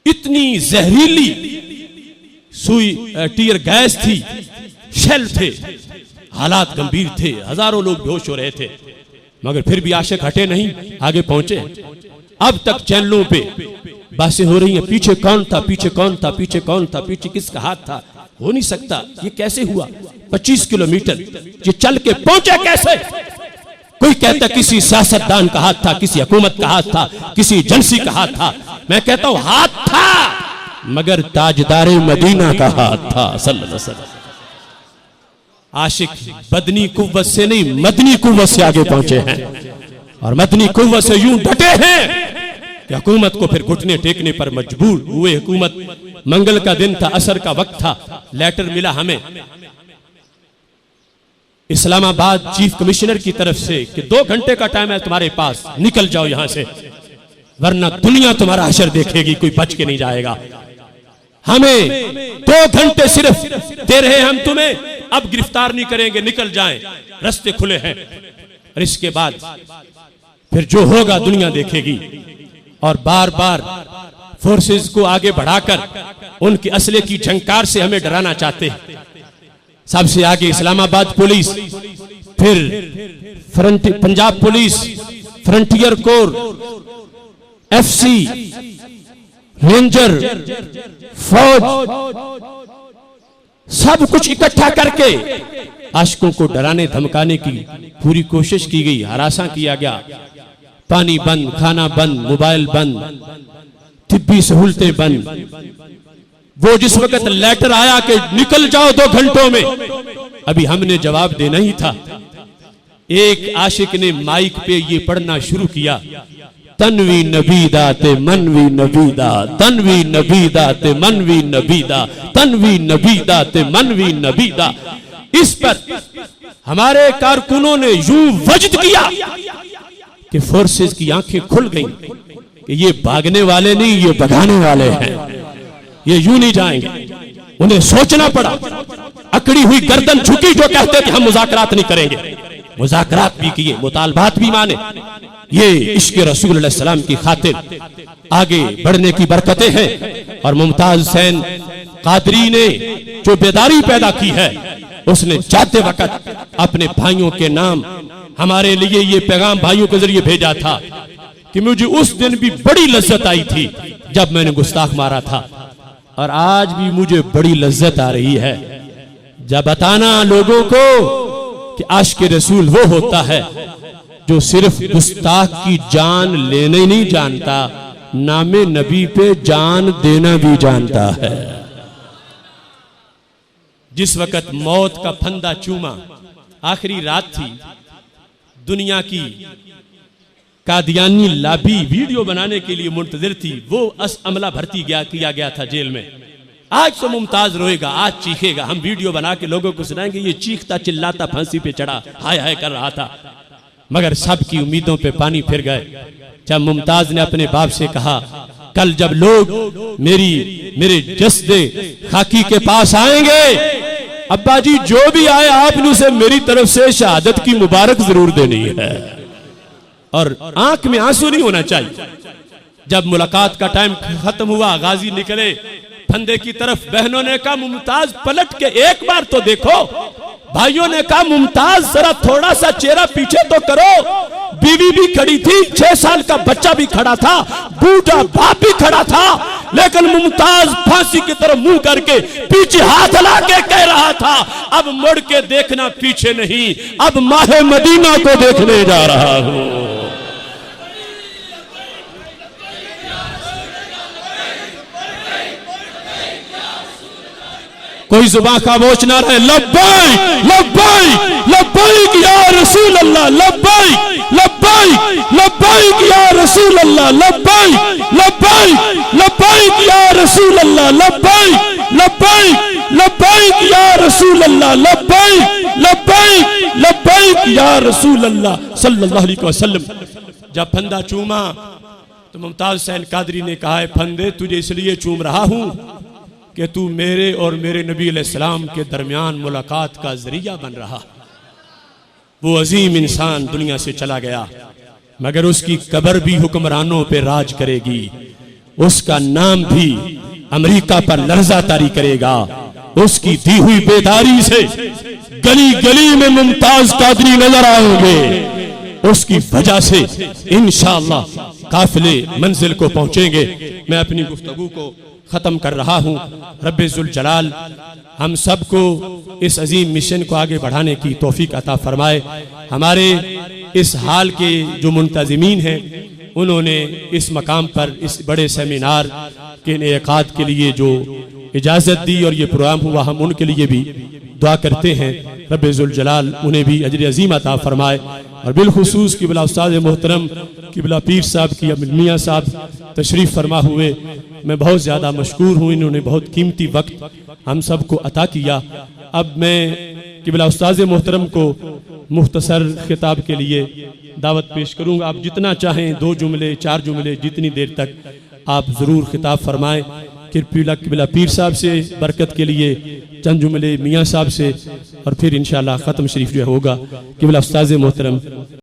इतनी जहरीली सुई टीयर गैस थी, शेल थे, हालात गंभीर थे, हजारों लोग बेहोश हो रहे थे, मगर फिर भी आशिक हटे नहीं, आगे पहुंचे। अब तक चैनलों पे बातें हो रही हैं, पीछे कौन था, पीछे कौन था, पीछे कौन था, पीछे किसका हाथ था। हो नहीं सकता, ये कैसे हुआ? 25 किलोमीटर ये चल के पहुंचे कैसे? कोई कहता किसी सियासतदान का हाथ था, किसी हुकूमत का हाथ था, किसी एजेंसी का हाथ था। मैं कहता हूं हाथ था मगर ताजदारे मदीना का हाथ था सल्लल्लाहु अलैहि वसल्लम। आशिक बदनी कुव्वत से नहीं, मदनी कुव्वत से आगे पहुंचे हैं और मदनी कुव्वत से यूं डटे हैं कि हुकूमत को फिर घुटने टेकने पर मजबूर हुए। हुकूमत, मंगल का दिन था, असर का वक्त था, लेटर मिला हमें इस्लामाबाद चीफ कमिश्नर की तरफ से कि 2 घंटे का टाइम है तुम्हारे पास, निकल जाओ यहां से वरना दुनिया तुम्हारा हशर देखेगी, कोई बच के नहीं जाएगा। हमें 2 घंटे सिर्फ दे रहे, हम तुम्हें अब गिरफ्तार नहीं करेंगे, निकल जाएं, रास्ते खुले हैं। और इसके बाद फिर जो होगा दुनिया देखेगी। और बार बार फोर्सेस को आगे बढ़ाकर उनके असले की झंकार से हमें डराना चाहते हैं। सबसे आगे इस्लामाबाद पुलिस, फिर Punjab police, frontier core, FC, ranger, फौज, सब कुछ इकट्ठा करके आशिकों को डराने धमकाने की पूरी कोशिश की गई, हरासा किया गया। पानी बंद, खाना बंद, मोबाइल बंद, तिब्बी सहूलतें बंद। वो जिस वक्त लेटर आया कि निकल जाओ 2 घंटों में, अभी हमने जवाब देना ही था। एक आशिक ने माइक पे ये पढ़ना शुरू किया, तनवी नबीदा ते मनवी नबीदा, तनवी नबीदा ते मनवी नबीदा, तनवी नबीदा ते मनवी नबीदा। इस पर हमारे कारकुनों ने यूं वजद किया कि फोर्सेस की आंखें खुल गईं कि ये भागने वाले नहीं, ये भगाने वाले हैं, ये यूं नहीं जाएंगे। उन्हें सोचना पड़ा, अकड़ी हुई गर्दन झुकी जो कहते कि हम मुज़ाकरात नहीं करेंगे। मुज़ाकरात भी किए, मुतालबात भी माने। ये इश्क रसूल अलैहि सलाम की खातिर आगे बढ़ने की बरकतें हैं। और मुमताज हुसैन कादरी ने जो बेदारी पैदा की है, उसने जाते वक्त अपने भाइयों के नाम हमारे लिए ये पैगाम भाइयों के जरिए भेजा था कि मुझे उस दिन भी बड़ी लज्जत आई थी जब मैंने गुस्ताख मारा था, और आज भी मुझे बड़ी लज्जत आ रही है जब बताना लोगों को कि आशिक रसूल वो होता है जो सिर्फ गुस्ताख की जान लेने नहीं जानता, नामे नबी पे जान देना भी जानता है। जिस वक्त मौत का फंदा चूमा, आखिरी रात थी, दुनिया की कादियानी लाभी वीडियो बनाने के लिए मुंतजिर थी, वो अमला भर्ती किया गया था जेल में। आज तो मुमताज रोएगा, आज चीखेगा, हम वीडियो बना के लोगों को सुनाएंगे ये चीखता चिल्लाता फांसी पे चढ़ा हाय हाय कर रहा था। मगर सबकी उम्मीदों पे पानी फिर गए जब मुमताज ने अपने बाप से कहा, कल जब लोग मेरे जस्दे खाकी के पास आएंगे, अब्बा जी जो भी आए आपने उसे मेरी तरफ से शहादत की मुबारक जरूर देनी है, और आंख में आंसू नहीं होना चाहिए। जब मुलाकात का टाइम खत्म हुआ, गाजी निकले फंदे की तरफ, बहनों ने कहा मुमताज पलट के एक बार तो देखो। भाइयों ने कहा मुमताज जरा थोड़ा सा चेहरा पीछे तो करो। बीवी भी खड़ी थी, 6 साल का बच्चा भी खड़ा था, बूढ़ा बाप भी खड़ा था, लेकिन मुमताज फांसी की तरफ मुंह करके पीछे हाथ हिला के कह रहा था, अब मुड़ के देखना पीछे नहीं, अब माहे मदीना को देखने जा रहा हूं। कोई जुबान खामोश ना रहे। लब्बैक लब्बैक लब्बैक या रसूल अल्लाह, लब्बैक लब्बैक लब्बैक या रसूल अल्लाह, लब्बैक लब्बैक लब्बैक या रसूल अल्लाह, लब्बैक लब्बैक लब्बैक या रसूल अल्लाह, लब्बैक लब्बैक लब्बैक या रसूल अल्लाह सल्लल्लाहु अलैहि वसल्लम। जब फंदा चूमा तो मुमताज हुसैन कादरी ने कहा है, फंदे तुझे इसलिए चूम रहा हूं कि तू मेरे और मेरे नबी अलैहिस्सलाम के दरमियान मुलाकात का जरिया बन रहा। वो अजीम इंसान दुनिया से चला गया, मगर उसकी कब्र भी हुक्मरानों पे राज करेगी, उसका नाम भी अमेरिका पर लर्जा तारी करेगा। उसकी दी हुई बेदारी से गली गली में मुमताज कादरी नजर आएंगे। उसकी वजह से इंशाअल्लाह काफिले मंजिल को पहुंचेंगे। मैं अपनी गुफ्तगू को खत्म कर रहा हूं। रब्बे जुल जलाल हम सबको इस अजीम मिशन को आगे बढ़ाने की तौफीक अता फरमाए। हमारे इस हाल के जो मुंतजिमीन हैं, उन्होंने इस मकाम पर इस बड़े सेमिनार के इनेकाद के लिए जो इजाज़त दी और ये प्रोग्राम हुआ, हम उनके लिए भी दुआ करते हैं। रब्बे जुल जलाल उन्हें भी अजर अजीम अता फरमाए। और बिलखुसूस किबला उस्ताद मोहतरम किबला पीर साहब की मियाँ साहब तशरीफ़ फरमा हुए, मैं बहुत ज़्यादा मशकूर हूँ। इन्होंने बहुत कीमती वक्त हम सबको अता किया। अब मैं किबला उस्ताद मोहतरम को मुख्तसर खिताब के लिए दावत पेश करूँगा। आप जितना चाहें 2 जुमले 4 जुमले जितनी देर तक आप ज़रूर खिताब फरमाएँ। किबला पीर साहब से बरकत के लिए चंद जुमले मियाँ साहब से, और फिर इंशाअल्लाह ख़त्म शरीफ जो होगा किबला उस्ताद मोहतरम